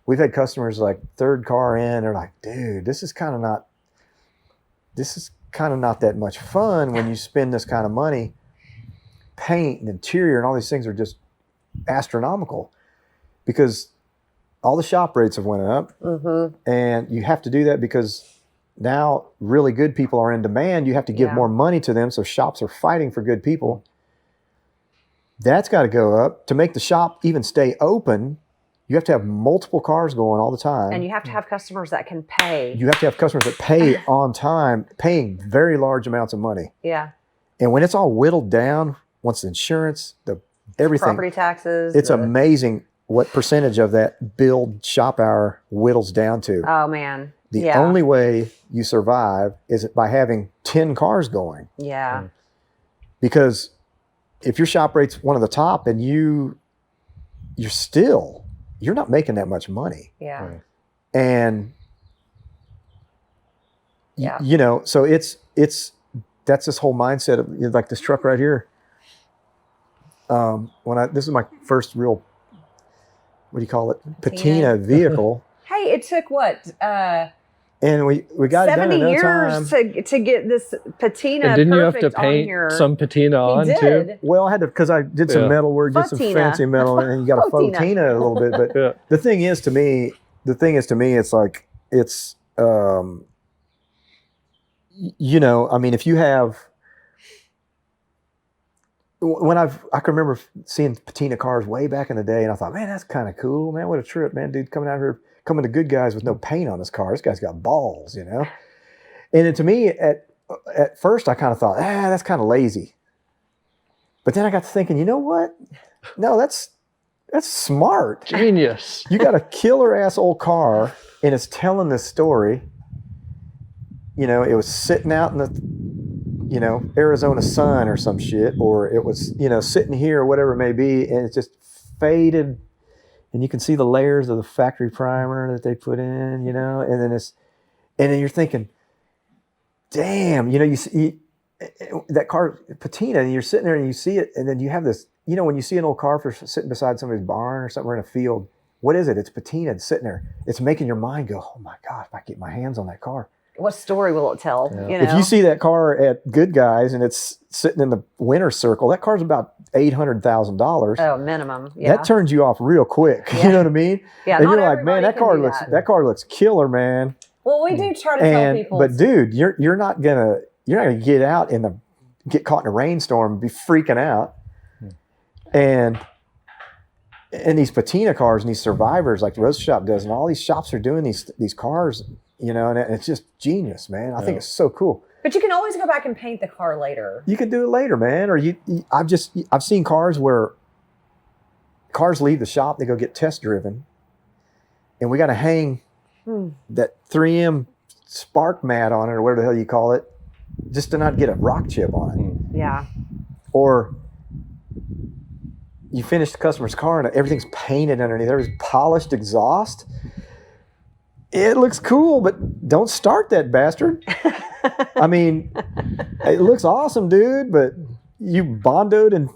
Speaker 3: we've had customers like third car in, they're like, dude, this is kind of not that much fun when you spend this kind of money. Paint and interior and all these things are just astronomical because all the shop rates have went up, and you have to do that because now really good people are in demand. You have to give more money to them, so shops are fighting for good people. That's got to go up to make the shop even stay open. You have to have multiple cars going all the time.
Speaker 1: And you have to have customers that can pay.
Speaker 3: You have to have customers that pay on time, paying very large amounts of money.
Speaker 1: Yeah.
Speaker 3: And when it's all whittled down, once the insurance, everything.
Speaker 1: Property taxes.
Speaker 3: It's amazing what percentage of that billed shop hour whittles down to.
Speaker 1: Oh, man.
Speaker 3: The only way you survive is by having 10 cars going.
Speaker 1: Yeah.
Speaker 3: Because if your shop rate's one of the top and you're not making that much money.
Speaker 1: Yeah.
Speaker 2: Right.
Speaker 3: And
Speaker 1: Yeah.
Speaker 3: So that's this whole mindset of like this truck right here. This is my first real, what do you call it? Patina vehicle.
Speaker 1: Hey, it took what?
Speaker 3: And we got it done in
Speaker 1: 70
Speaker 3: no
Speaker 1: years
Speaker 3: time.
Speaker 1: to get this patina.
Speaker 2: And didn't you have to
Speaker 1: perfect on
Speaker 2: paint
Speaker 1: here.
Speaker 2: some patina on
Speaker 1: He
Speaker 2: too?
Speaker 1: did.
Speaker 3: Well, I had to, because I did some metal work, did some
Speaker 1: Fotina.
Speaker 3: fancy metal, and you got to
Speaker 1: Fotina.
Speaker 3: fotina a little bit. But
Speaker 2: Yeah.
Speaker 3: the thing is to me, it's like, it's, I mean, if you have, I can remember seeing patina cars way back in the day, and I thought, man, that's kind of cool, man. What a trip, man, dude, coming to Good Guys with no paint on his car. This guy's got balls, And then to me, at first, I kind of thought, that's kind of lazy. But then I got to thinking, you know what? No, that's smart.
Speaker 2: Genius.
Speaker 3: You got a killer ass old car, and it's telling this story. It was sitting out in the, Arizona sun or some shit, or it was, sitting here or whatever it may be, and it's just faded, and you can see the layers of the factory primer that they put in, and then you're thinking, damn, you see that car patina, and you're sitting there and you see it, and then you have this, when you see an old car sitting beside somebody's barn or somewhere in a field, what is it? It's patina. It's sitting there. It's making your mind go, oh my God, if I get my hands on that car.
Speaker 1: What story will it tell?
Speaker 2: Yeah.
Speaker 3: If you see that car at Good Guys and it's sitting in the winner's circle, that car's about $800,000.
Speaker 1: Oh, minimum. Yeah.
Speaker 3: That turns you off real quick.
Speaker 1: Yeah.
Speaker 3: You know what I mean?
Speaker 1: Yeah.
Speaker 3: And
Speaker 1: not
Speaker 3: you're like, man,
Speaker 1: everybody
Speaker 3: that car looks killer, man.
Speaker 1: Well, we do try to tell people.
Speaker 3: But dude, you're not gonna get out get caught in a rainstorm and be freaking out. And these patina cars and these survivors like the Roadster Shop does, and all these shops are doing these cars, and it's just genius, man. I think it's so cool.
Speaker 1: But you can always go back and paint the car later.
Speaker 3: You can do it later, man. Or I've seen cars where cars leave the shop, they go get test driven, and we got to hang that 3M spark mat on it, or whatever the hell you call it, just to not get a rock chip on it.
Speaker 1: Yeah.
Speaker 3: Or you finish the customer's car and everything's painted underneath. There's polished exhaust. It looks cool, but don't start that bastard. I mean, it looks awesome, dude, but you bondoed and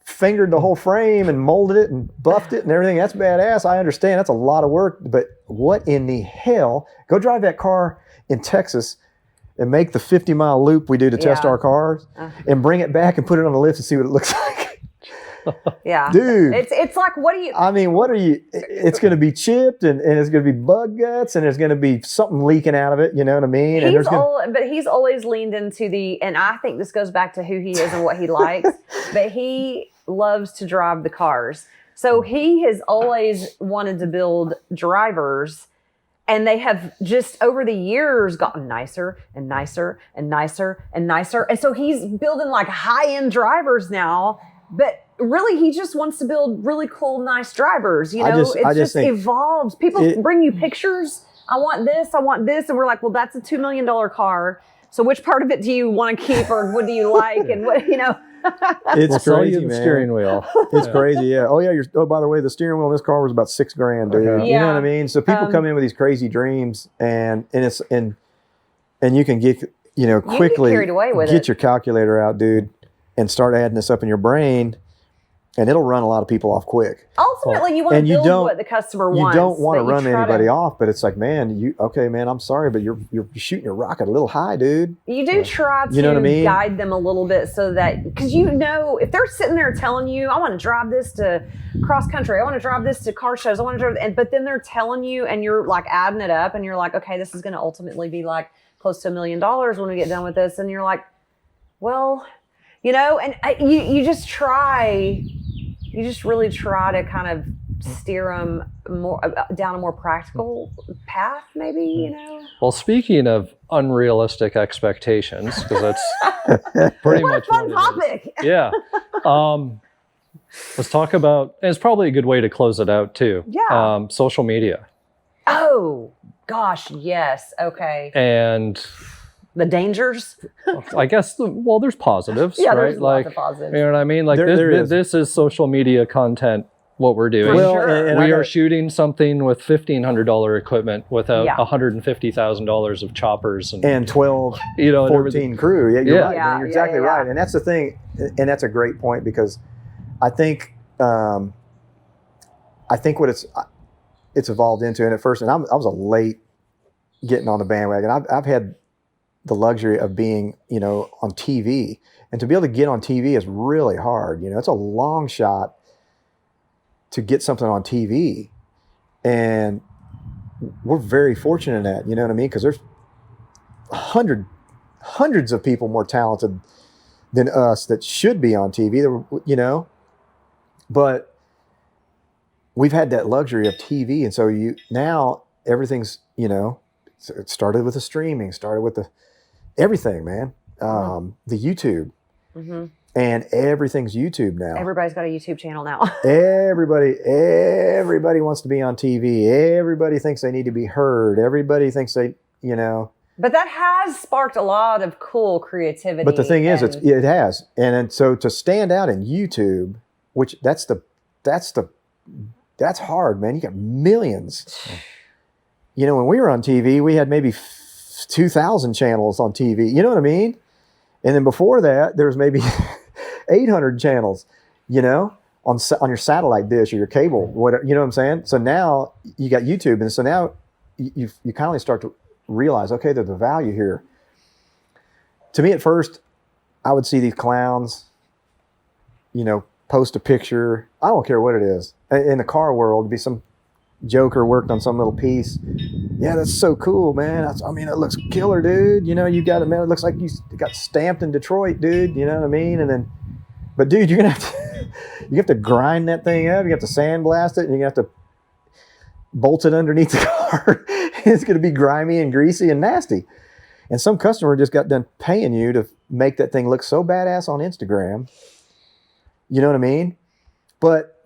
Speaker 3: fingered the whole frame and molded it and buffed it and everything. That's badass. I understand. That's a lot of work, but what in the hell? Go drive that car in Texas and make the 50-mile loop we do to test our cars and bring it back and put it on the lift and see what it looks like.
Speaker 1: Yeah.
Speaker 3: Dude.
Speaker 1: It's like, what do you,
Speaker 3: I mean, what are you? It's going to be chipped, and it's going to be bug guts, and there's going to be something leaking out of it. You know what I mean? And
Speaker 1: but he's always leaned into and I think this goes back to who he is and what he likes, but he loves to drive the cars. So he has always wanted to build drivers, and they have just over the years gotten nicer and nicer and nicer and nicer. And so he's building like high-end drivers now, but really he just wants to build really cool, nice drivers. You know, it just evolves. People bring you pictures. I want this. And we're like, well, that's a $2 million car. So which part of it do you want to keep, or what do you like? And what, you know,
Speaker 3: it's crazy, man.
Speaker 2: The steering wheel.
Speaker 3: It's crazy, yeah. Oh yeah. By the way, the steering wheel in this car was about $6,000, dude.
Speaker 2: Okay.
Speaker 3: You know what I mean? So people come in with these crazy dreams, and you can get quickly
Speaker 1: carried away with
Speaker 3: get your calculator out, dude, and start adding this up in your brain, and it'll run a lot of people off quick.
Speaker 1: Ultimately, you want to build what the customer wants.
Speaker 3: You don't want to run anybody off, but it's like, man, man, I'm sorry, but you're shooting your rocket a little high, dude.
Speaker 1: You do try to guide them a little bit, so that, because if they're sitting there telling you, I want to drive this to cross country, I want to drive this to car shows, I want to drive, but then they're telling you, and you're like adding it up, and you're like, okay, this is going to ultimately be like close to $1 million when we get done with this, and you're like, well, and you just really try to kind of steer them more down a more practical path, maybe,
Speaker 2: Well, speaking of unrealistic expectations, because that's pretty much
Speaker 1: a fun topic.
Speaker 2: Yeah. Let's talk about, and it's probably a good way to close it out too.
Speaker 1: Yeah.
Speaker 2: Social media.
Speaker 1: Oh gosh, yes. Okay.
Speaker 2: And
Speaker 1: the dangers.
Speaker 2: I guess, there's positives,
Speaker 1: yeah,
Speaker 2: right?
Speaker 1: There's lots of positives.
Speaker 2: You know what I mean? Like this is social media content, what we're doing.
Speaker 1: Well, sure.
Speaker 2: We are shooting something with $1,500 equipment without $150,000 of choppers and 12, 14
Speaker 3: crew. Yeah, you're right. Man. You're exactly right. And that's the thing. And that's a great point, because I think what it's evolved into. And at first, and I was a late getting on the bandwagon. I've had the luxury of being, on TV, and to be able to get on TV is really hard. It's a long shot to get something on TV, and we're very fortunate in that, you know what I mean? Because there's hundreds of people more talented than us that should be on TV, but we've had that luxury of TV. And so now everything's, it started with the streaming, started with everything, man. The YouTube.
Speaker 1: Mm-hmm.
Speaker 3: And everything's YouTube now.
Speaker 1: Everybody's got a YouTube channel now.
Speaker 3: Everybody wants to be on TV. Everybody thinks they need to be heard. Everybody thinks they,
Speaker 1: But that has sparked a lot of cool creativity.
Speaker 3: But the thing is, it has. And so to stand out in YouTube, which that's hard, man. You got millions. When we were on TV, we had maybe 2,000 channels on TV. You know what I mean? And then before that, there was maybe 800 channels, on your satellite dish or your cable, whatever. You know what I'm saying? So now you got YouTube, and so now you kind of start to realize, okay, there's a value here. To me, at first, I would see these clowns, post a picture. I don't care what it is. In the car world, it'd be some joker worked on some little piece. Yeah, that's so cool, man. It looks killer, dude. You got it, man. It looks like you got stamped in Detroit, dude. You know what I mean? And then, but dude, you have to grind that thing up. You have to sandblast it, and you have to bolt it underneath the car. It's going to be grimy and greasy and nasty. And some customer just got done paying you to make that thing look so badass on Instagram. You know what I mean? But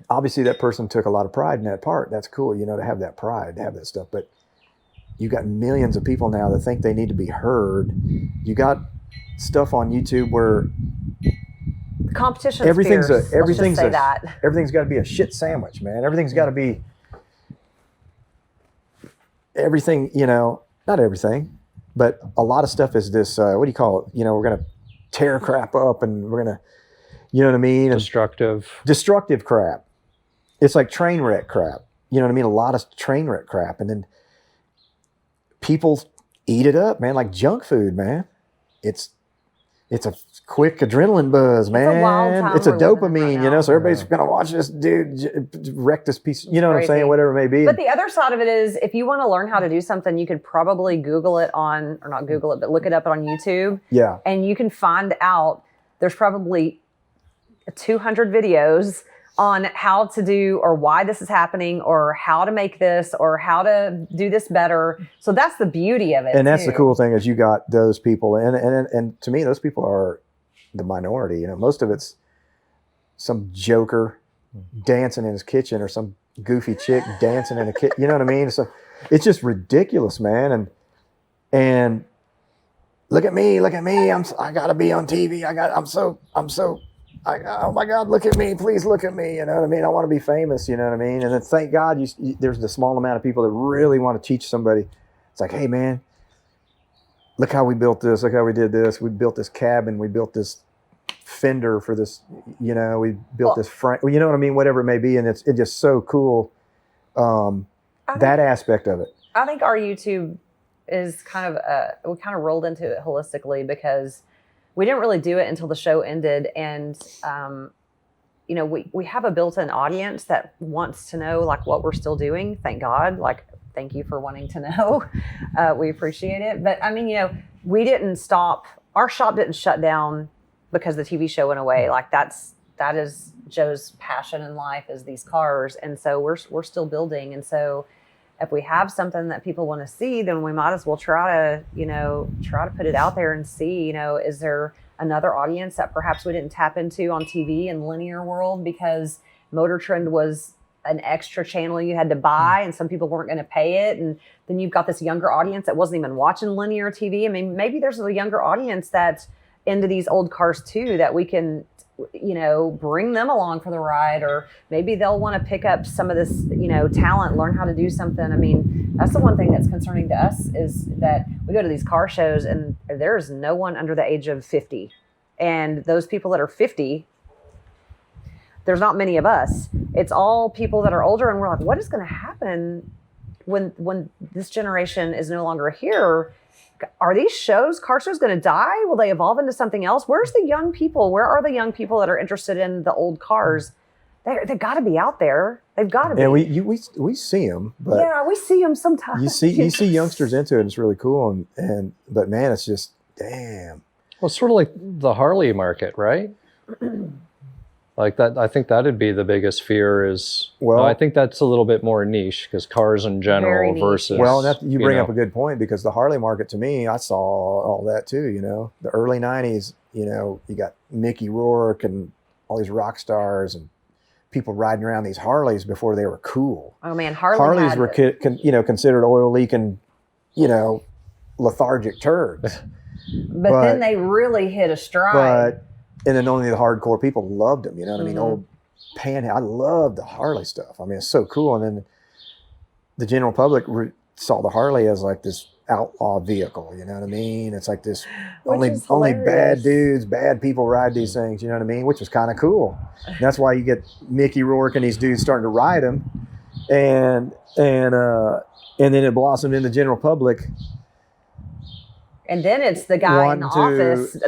Speaker 3: obviously that person took a lot of pride in that part. That's cool, to have that pride, to have that stuff. But you got millions of people now that think they need to be heard. You got stuff on YouTube where
Speaker 1: competition.
Speaker 3: Everything's got to be a shit sandwich, man. Everything's got to be everything. Not everything, but a lot of stuff is this. What do you call it? We're gonna tear crap up, and we're gonna, you know what I mean? Destructive crap. It's like train wreck crap. You know what I mean? A lot of train wreck crap. And then people eat it up, man, like junk food, man. it's a quick adrenaline buzz, man.
Speaker 1: a wild time
Speaker 3: It's a
Speaker 1: we're living in right
Speaker 3: dopamine,
Speaker 1: now.
Speaker 3: so everybody's going to watch this dude wreck this piece, you know what I'm
Speaker 1: crazy.
Speaker 3: saying, whatever it may be.
Speaker 1: But the other side of it is, if you want to learn how to do something, you could probably Google it on, or not Google it, but look it up on YouTube.
Speaker 3: Yeah.
Speaker 1: And you can find out, there's probably 200 videos on how to do, or why this is happening, or how to make this, or how to do this better. So that's the beauty of it.
Speaker 3: And that's
Speaker 1: too.
Speaker 3: the cool thing, is you got those people, and to me, those people are the minority. You know, most of it's some joker dancing in his kitchen, or some goofy chick dancing in a kitchen. You know what I mean? So it's just ridiculous, man. And look at me. I gotta be on TV. Oh my God, look at me, please look at me. You know what I mean? I want to be famous. You know what I mean? And then thank God there's the small amount of people that really want to teach somebody. It's like, hey man, look how we built this. Look how we did this. We built this cabin. We built this fender for this, you know, we built this front, you know what I mean? Whatever it may be. And it's just so cool. That aspect of it.
Speaker 1: I think our YouTube is kind of, we kind of rolled into it holistically, because we didn't really do it until the show ended. And, you know, we have a built-in audience that wants to know like what we're still doing. Thank God. Like, thank you for wanting to know. We appreciate it. But I mean, you know, we didn't stop. Our shop didn't shut down because the TV show went away. Like that is Joe's passion in life, is these cars. And so we're still building. And so if we have something that people want to see, then we might as well try to put it out there and see, you know, is there another audience that perhaps we didn't tap into on TV and linear world, because MotorTrend was an extra channel you had to buy and some people weren't going to pay it. And then you've got this younger audience that wasn't even watching linear TV. I mean, maybe there's a younger audience that's into these old cars too, that we can, you know, bring them along for the ride, or maybe they'll want to pick up some of this, you know, talent, learn how to do something. I mean, that's the one thing that's concerning to us, is that we go to these car shows and there's no one under the age of 50. And those people that are 50, there's not many of us. It's all people that are older, and we're like, what is going to happen when this generation is no longer here? Are these car shows going to die? Will they evolve into something else? Where's the young people? Where are the young people that are interested in the old cars? They've got to be out there. They've got to be.
Speaker 3: And we see them, but
Speaker 1: yeah, we see them sometimes.
Speaker 3: you see youngsters into it. And it's really cool, but man, it's just damn.
Speaker 2: Well, it's sort of like the Harley market, right? Like that, I think that'd be the biggest fear is,
Speaker 3: well,
Speaker 2: I think that's a little bit more niche, because cars in general versus,
Speaker 3: well, you bring up a good point, because the Harley market, to me, I saw all that too, you know, the early 90s, you know, you got Mickey Rourke and all these rock stars and people riding around these Harleys before they were cool.
Speaker 1: Oh man,
Speaker 3: Harleys were considered oil leaking, you know, lethargic turds.
Speaker 1: but then they really hit a stride.
Speaker 3: And then only the hardcore people loved them, you know what I mean? Old Panhandle. I love the Harley stuff. I mean, it's so cool. And then the general public saw the Harley as like this outlaw vehicle, you know what I mean? It's like this only bad dudes, bad people ride these things, you know what I mean? Which was kind of cool. And that's why you get Mickey Rourke and these dudes starting to ride them, and then it blossomed in the general public.
Speaker 1: And then it's the guy in the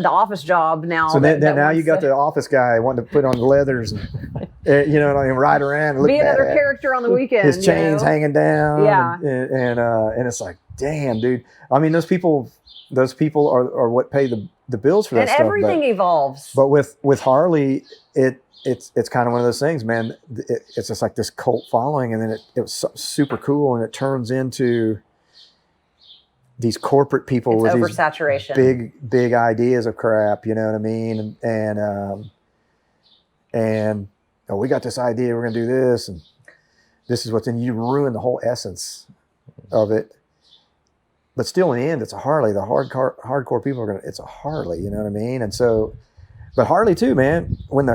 Speaker 1: office job now.
Speaker 3: So now you got the office guy wanting to put on the leathers and, you know, and ride around and look
Speaker 1: be another character on the weekend.
Speaker 3: His chains hanging down.
Speaker 1: Yeah.
Speaker 3: And it's like, damn, dude. I mean, those people are what pay the bills for that stuff.
Speaker 1: And everything evolves.
Speaker 3: But with Harley, it's kind of one of those things, man. It's just like this cult following, and then it was super cool, and it turns into these corporate people with
Speaker 1: oversaturation,
Speaker 3: these big ideas of crap, you know what I mean? And we got this idea, we're gonna do this, and this is what's in you. Ruin the whole essence of it. But still, in the end, it's a Harley. The hardcore people it's a Harley, you know what I mean? And so, but Harley too, man. When the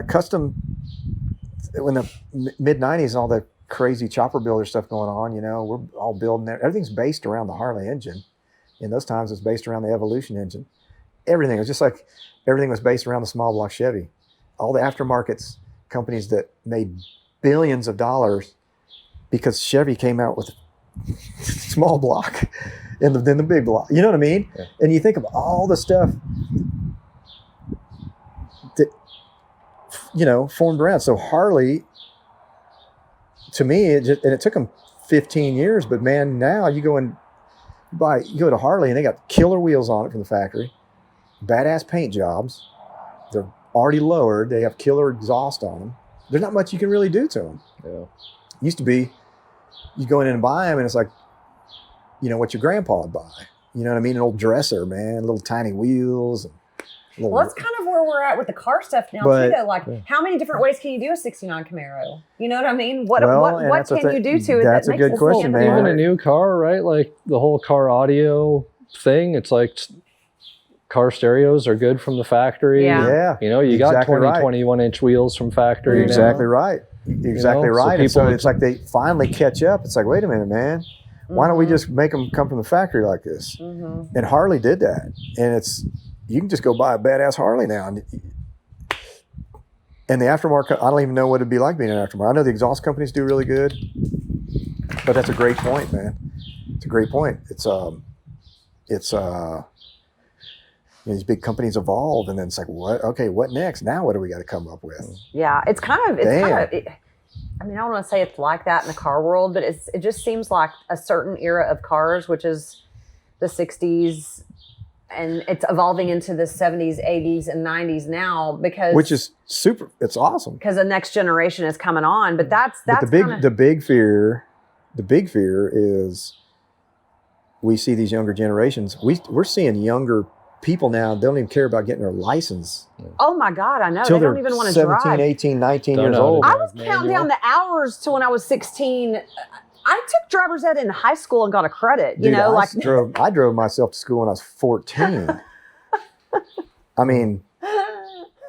Speaker 3: mid '90s and all the crazy chopper builder stuff going on, you know, we're all building everything's based around the Harley engine. In those times, it's based around the Evolution engine. Everything. It was just like everything was based around the small block Chevy. All the aftermarkets companies that made billions of dollars because Chevy came out with small block and then the big block. You know what I mean? Yeah. And you think of all the stuff that, formed around. So Harley, to me, and it took them 15 years, but man, now you go to Harley and they got killer wheels on it from the factory, badass paint jobs. They're already lowered. They have killer exhaust on them. There's not much you can really do to them.
Speaker 2: Yeah.
Speaker 3: Used to be, you go in and buy them and it's like, what your grandpa would buy. You know what I mean? An old dresser, man, little tiny wheels. And
Speaker 1: well, that's kind of where we're at with the car stuff now, too, though. Like, how many different ways can you do a 69 Camaro? You know what I mean? What can you do to it?
Speaker 3: That's a good question, man.
Speaker 2: Even a new car, right? Like the whole car audio thing, it's like car stereos are good from the factory.
Speaker 1: Yeah.
Speaker 2: You got 21-inch wheels from factory.
Speaker 3: You're exactly right. Exactly right. And so it's like they finally catch up. It's like, wait a minute, man. Why don't we just make them come from the factory like this? Mm-hmm. And Harley did that. And you can just go buy a badass Harley now. And the aftermarket, I don't even know what it'd be like being an aftermarket. I know the exhaust companies do really good. But that's a great point, man. It's a great point. These big companies evolve, and then it's like, what? Okay, what next? Now, what do we got to come up with?
Speaker 1: Yeah, I don't want to say it's like that in the car world, but it just seems like a certain era of cars, which is the 60s, and it's evolving into the 70s, 80s, and 90s now
Speaker 3: which is super. It's awesome
Speaker 1: because the next generation is coming on. But that's
Speaker 3: the big fear. The big fear is we see these younger generations. We're seeing younger people now don't even care about getting their license.
Speaker 1: Oh my God, I know. They don't even want to
Speaker 3: 17, 18, 19 years old.
Speaker 1: I was counting down the hours to when I was 16. I took driver's ed in high school and got a credit.
Speaker 3: Dude, I drove myself to school when I was 14. I mean,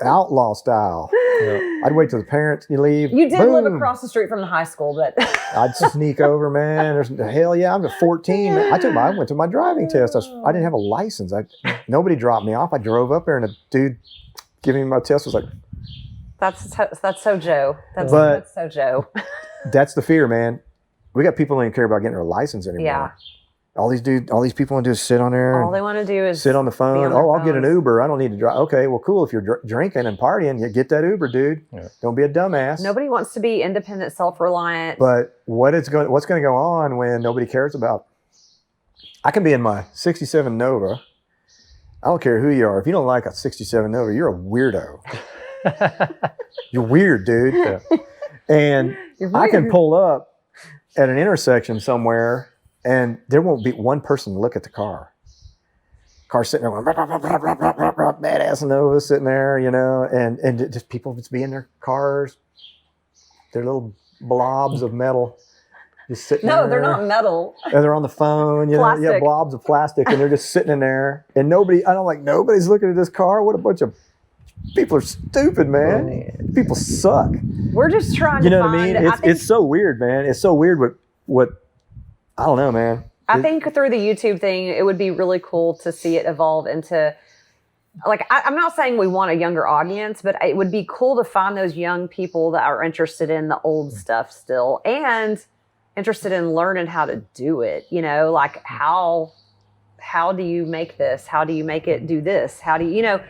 Speaker 3: outlaw style. Yeah. I'd wait till the parents leave.
Speaker 1: You did live across the street from the high school, but
Speaker 3: I'd sneak over, man. Hell yeah, I'm 14. I went to my driving test. I didn't have a license. Nobody dropped me off. I drove up there, and a dude giving me my test was like,
Speaker 1: "That's so Joe. That's so Joe."
Speaker 3: That's the fear, man. We got people who don't care about getting their license anymore. Yeah. All these people want to do is sit on there.
Speaker 1: All they want to do is
Speaker 3: sit on the phone. I'll get an Uber. I don't need to drive. Okay, well, cool. If you're drinking and partying, you get that Uber, dude. Yeah. Don't be a dumbass.
Speaker 1: Nobody wants to be independent, self-reliant.
Speaker 3: But what's going to go on when nobody cares about? I can be in my '67 Nova. I don't care who you are. If you don't like a '67 Nova, you're a weirdo. You're weird, dude. Yeah. And I can pull up at an intersection somewhere, and there won't be one person to look at the car. Car sitting there going, badass Nova sitting there, and just people just be in their cars, their little blobs of metal, just sitting there.
Speaker 1: No, they're not metal.
Speaker 3: And they're on the phone,
Speaker 1: plastic.
Speaker 3: Blobs of plastic, and they're just sitting in there. And nobody's looking at this car. What a bunch of people are stupid, man. People suck.
Speaker 1: We're just trying to
Speaker 3: You know what I mean? It's so weird, man. It's so weird what I don't know, man.
Speaker 1: I think through the YouTube thing, it would be really cool to see it evolve into, like, I'm not saying we want a younger audience, but it would be cool to find those young people that are interested in the old stuff still and interested in learning how to do it. Like how do you make this? How do you make it do this? How do you,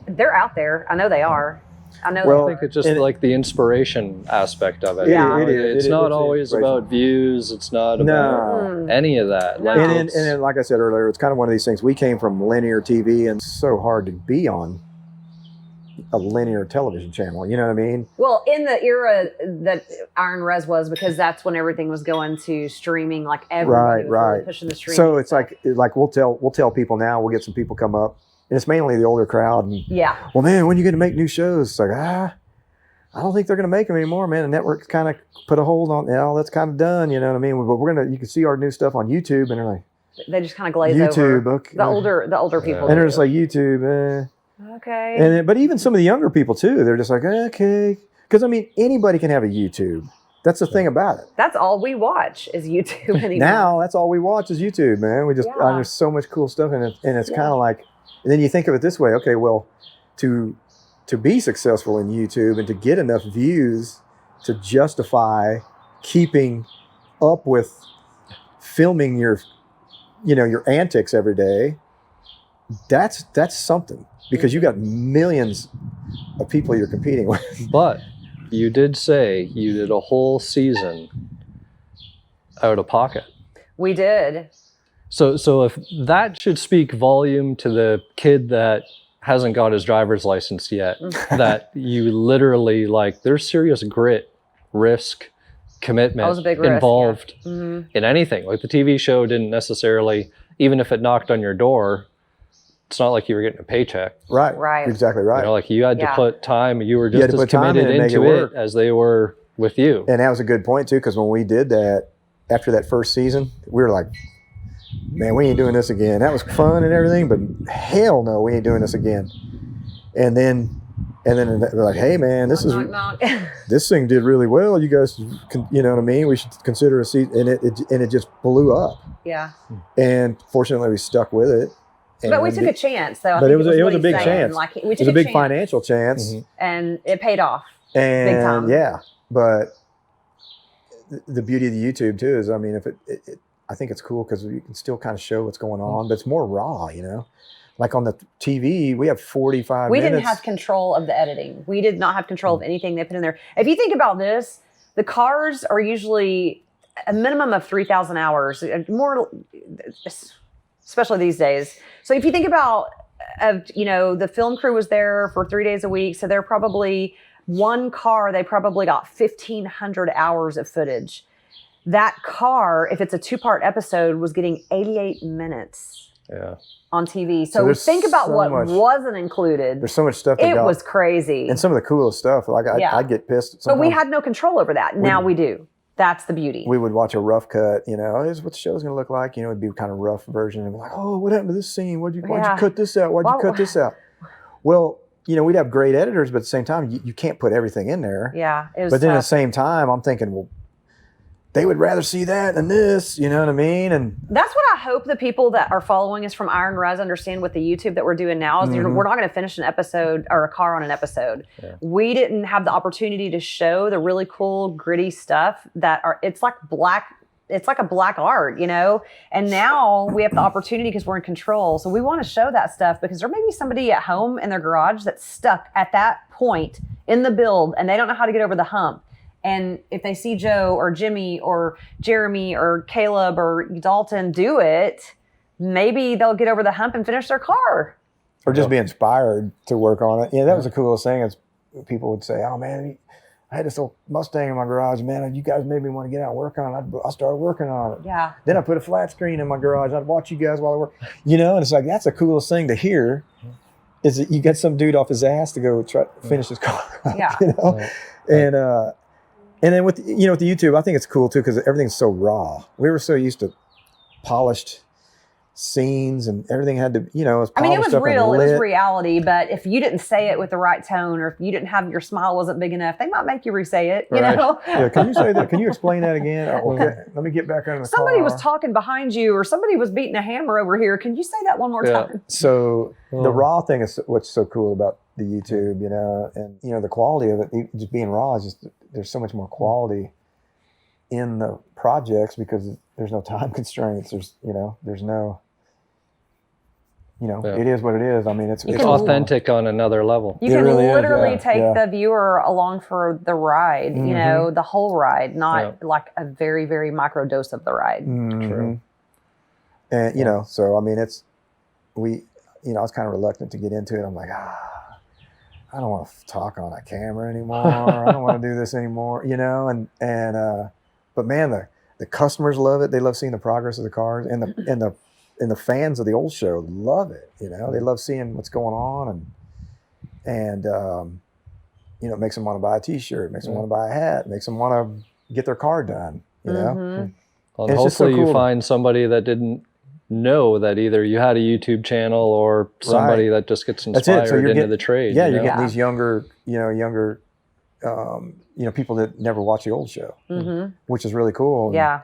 Speaker 1: they're out there. I know they are. I think
Speaker 2: it's just like the inspiration aspect of it.
Speaker 1: Yeah.
Speaker 2: It's not always about views. It's not about any of that.
Speaker 1: No.
Speaker 3: And then, like I said earlier, it's kind of one of these things. We came from linear TV, and it's so hard to be on a linear television channel. You know what I mean?
Speaker 1: Well, in the era that Iron Res was, because that's when everything was going to streaming, like everybody was really pushing the streaming.
Speaker 3: So it's like we'll tell people now. We'll get some people come up. And it's mainly the older crowd. And, well, man, when are you going to make new shows? It's like, I don't think they're going to make them anymore, man. The network's kind of put a hold on, that's kind of done, you know what I mean? But you can see our new stuff on YouTube, and they're like,
Speaker 1: they just kind of glaze
Speaker 3: YouTube,
Speaker 1: over.
Speaker 3: okay.
Speaker 1: The older people.
Speaker 3: And they're just like, YouTube,
Speaker 1: Okay.
Speaker 3: But even some of the younger people, too, they're just like, okay. Because, anybody can have a YouTube. That's the thing about it.
Speaker 1: That's all we watch is YouTube anymore.
Speaker 3: Now, that's all we watch is YouTube, man. We just, there's so much cool stuff in it. And it's kind of like, and then you think of it this way, okay, well, to be successful in YouTube and to get enough views to justify keeping up with filming your antics every day, that's something, because you got millions of people you're competing with.
Speaker 2: But you did say you did a whole season out of pocket.
Speaker 1: We did.
Speaker 2: So if that should speak volume to the kid that hasn't got his driver's license yet, that you literally, like, there's serious grit, risk, commitment
Speaker 1: That was a big risk,
Speaker 2: involved
Speaker 1: yeah. Mm-hmm.
Speaker 2: in anything. Like the TV show didn't necessarily, even if it knocked on your door, it's not like you were getting a paycheck.
Speaker 3: Right.
Speaker 1: Right.
Speaker 3: Exactly right.
Speaker 2: You know, like you had to
Speaker 1: Yeah.
Speaker 2: put time, you were
Speaker 3: You had
Speaker 2: just
Speaker 3: to
Speaker 2: as
Speaker 3: put time in
Speaker 2: committed
Speaker 3: and make it
Speaker 2: into
Speaker 3: work.
Speaker 2: it as they were with you.
Speaker 3: And that was a good point too, because when we did that, after that first season, we were like, man, we ain't doing this again. That was fun and everything, but hell no, we ain't doing this again. And then they're like, hey man, this
Speaker 1: Knock, knock.
Speaker 3: this thing did really well. You guys, you know what I mean? We should consider a seat, and it just blew up.
Speaker 1: Yeah.
Speaker 3: And fortunately, we stuck with it.
Speaker 1: But we took a chance, though. I
Speaker 3: But
Speaker 1: think
Speaker 3: it was a
Speaker 1: what he's
Speaker 3: big
Speaker 1: saying.
Speaker 3: chance.
Speaker 1: Like, we
Speaker 3: It
Speaker 1: took
Speaker 3: was a big
Speaker 1: chance,
Speaker 3: financial chance,
Speaker 1: and it paid off.
Speaker 3: and
Speaker 1: Big time.
Speaker 3: yeah. But the beauty of the YouTube too is, I mean, if I think it's cool because you can still kind of show what's going on, but it's more raw, you know. Like on the TV, we have 45
Speaker 1: We
Speaker 3: minutes.
Speaker 1: didn't have control of the editing. We did not have control of anything they put in there. If you think about this, the cars are usually a minimum of 3,000 hours, more, especially these days. So if you think about, the film crew was there for 3 days a week. So they're probably one car, they probably got 1,500 hours of footage. That car, if it's a 2-part episode, was getting 88 minutes.
Speaker 2: Yeah.
Speaker 1: On TV.
Speaker 3: So
Speaker 1: So
Speaker 3: there's
Speaker 1: think about
Speaker 3: so
Speaker 1: what
Speaker 3: much-
Speaker 1: wasn't included.
Speaker 3: There's so much stuff that
Speaker 1: It
Speaker 3: got,
Speaker 1: was crazy.
Speaker 3: and some of the coolest stuff. Like
Speaker 1: Yeah.
Speaker 3: I'd get pissed.
Speaker 1: But we
Speaker 3: sometimes.
Speaker 1: had no control over that. Now we do. That's the beauty.
Speaker 3: We would watch a rough cut, you know, here's what the show's going to look like. You know, it'd be kind of rough version. And be like, oh, what happened to this scene? Why'd you
Speaker 1: Yeah.
Speaker 3: cut this out? Why'd you
Speaker 1: Well-
Speaker 3: cut this out? Well, you know, we'd have great editors, but at the same time, you can't put everything in there.
Speaker 1: Yeah. It was
Speaker 3: But then at the
Speaker 1: tough.
Speaker 3: same time, I'm thinking, well, they would rather see that than this, you know what I mean? And
Speaker 1: That's what I hope the people that are following us from Iron Res understand with the YouTube that we're doing now is we're not going to finish an episode or a car on an episode.
Speaker 2: Yeah.
Speaker 1: We didn't have the opportunity to show the really cool, gritty stuff it's like a black art, you know? And now we have the opportunity because we're in control. So we want to show that stuff because there may be somebody at home in their garage that's stuck at that point in the build and they don't know how to get over the hump. And if they see Joe or Jimmy or Jeremy or Caleb or Dalton do it, maybe they'll get over the hump and finish their car.
Speaker 3: or just be inspired to work on it. Yeah, that was the coolest thing. Is people would say, "Oh man, I had this old Mustang in my garage. Man, you guys made me want to get out and work on it." I started working on it.
Speaker 1: Yeah.
Speaker 3: Then I put a flat screen in my garage. I'd watch you guys while I work. You know, and it's like that's the coolest thing to hear. Is that you get some dude off his ass to go try to finish his car.
Speaker 1: Yeah.
Speaker 3: You know, and then with the YouTube, I think it's cool too because everything's so raw. We were so used to polished scenes and everything had to, it was
Speaker 1: I mean, it
Speaker 3: polished
Speaker 1: was
Speaker 3: up and
Speaker 1: real, it was
Speaker 3: lit.
Speaker 1: reality, but if you didn't say it with the right tone or if you didn't have your smile wasn't big enough, they might make you re-say it, you
Speaker 2: Right.
Speaker 1: know?
Speaker 3: Yeah, can you say that? Can you explain that again? Oh, okay. Let me get back under the
Speaker 1: Somebody
Speaker 3: car.
Speaker 1: was talking behind you or somebody was beating a hammer over here. Can you say that one more
Speaker 2: Yeah.
Speaker 1: time?
Speaker 3: So
Speaker 2: Oh.
Speaker 3: the raw thing is what's so cool about the YouTube, and the quality of it, just being raw is just there's so much more quality in the projects because there's no time constraints. There's no,
Speaker 2: Yeah.
Speaker 3: it is what it is. I mean, it's
Speaker 2: It's
Speaker 1: can-
Speaker 2: authentic on another level.
Speaker 1: You
Speaker 3: It
Speaker 1: can
Speaker 3: really is,
Speaker 1: literally
Speaker 3: yeah,
Speaker 1: take
Speaker 3: yeah.
Speaker 1: the viewer along for the ride,
Speaker 3: Mhm.
Speaker 1: the whole ride, not
Speaker 2: Yeah.
Speaker 1: like a very, very micro dose of the ride.
Speaker 3: Mhm.
Speaker 2: True.
Speaker 3: And so I mean, I was kind of reluctant to get into it. I'm like, I don't want to talk on a camera anymore. I don't want to do this anymore, but man, the customers love it. They love seeing the progress of the cars, and the fans of the old show love it. They love seeing what's going on, and it makes them want to buy a T-shirt, makes them want to buy a hat, makes them want to get their car done.
Speaker 1: Mhm.
Speaker 2: Well,
Speaker 3: And it's just so
Speaker 2: hopefully you
Speaker 3: cool.
Speaker 2: find somebody that didn't know that either you had a YouTube channel or somebody that just gets
Speaker 3: That's it. So
Speaker 2: inspired
Speaker 3: you're
Speaker 2: into
Speaker 3: getting-
Speaker 2: the trade.
Speaker 3: Yeah,
Speaker 2: you
Speaker 3: you're
Speaker 2: know?
Speaker 3: getting these younger, people that never watch the old show,
Speaker 1: Mhm.
Speaker 3: which is really cool.
Speaker 1: Yeah.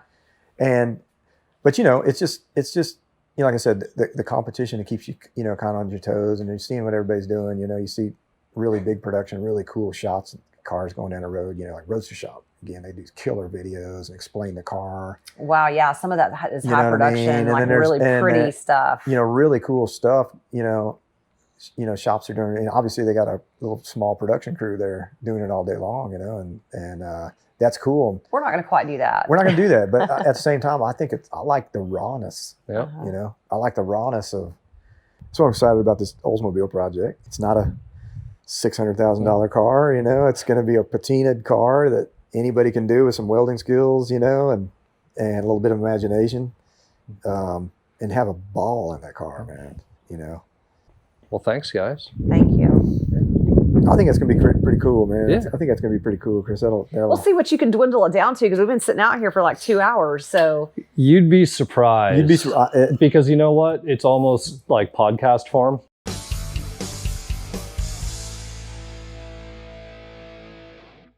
Speaker 3: But it's just like I said, the competition, it keeps you kind of on your toes, and you're seeing what everybody's doing. You see really big production, really cool shots of cars going down the road. Like Roadster Shop. Again, they do killer videos and explain the car.
Speaker 1: Wow. Yeah. Some of that is
Speaker 3: You know
Speaker 1: high
Speaker 3: what I mean?
Speaker 1: production,
Speaker 3: And
Speaker 1: like
Speaker 3: then there's-
Speaker 1: really
Speaker 3: and
Speaker 1: pretty
Speaker 3: then,
Speaker 1: stuff.
Speaker 3: Really cool stuff. shops are doing, and obviously they got a little small production crew there doing it all day long, and that's cool.
Speaker 1: We're not going to quite do that.
Speaker 3: We're not going to do that, but at the same time, I like the rawness.
Speaker 2: Yeah.
Speaker 3: I like the rawness of. So I'm excited about this Oldsmobile project. It's not a $600,000 car, It's going to be a patinaed car that anybody can do with some welding skills, and a little bit of imagination, and have a ball in that car, man.
Speaker 2: Well, thanks, guys.
Speaker 1: Thank you.
Speaker 3: I think that's gonna be pretty cool, man.
Speaker 2: Yeah.
Speaker 3: I think that's gonna be pretty cool, Chris.
Speaker 1: We'll see what you can dwindle it down to, because we've been sitting out here for like 2 hours. So
Speaker 2: You'd be surprised.
Speaker 3: You'd be
Speaker 2: because you know what? It's almost like podcast form.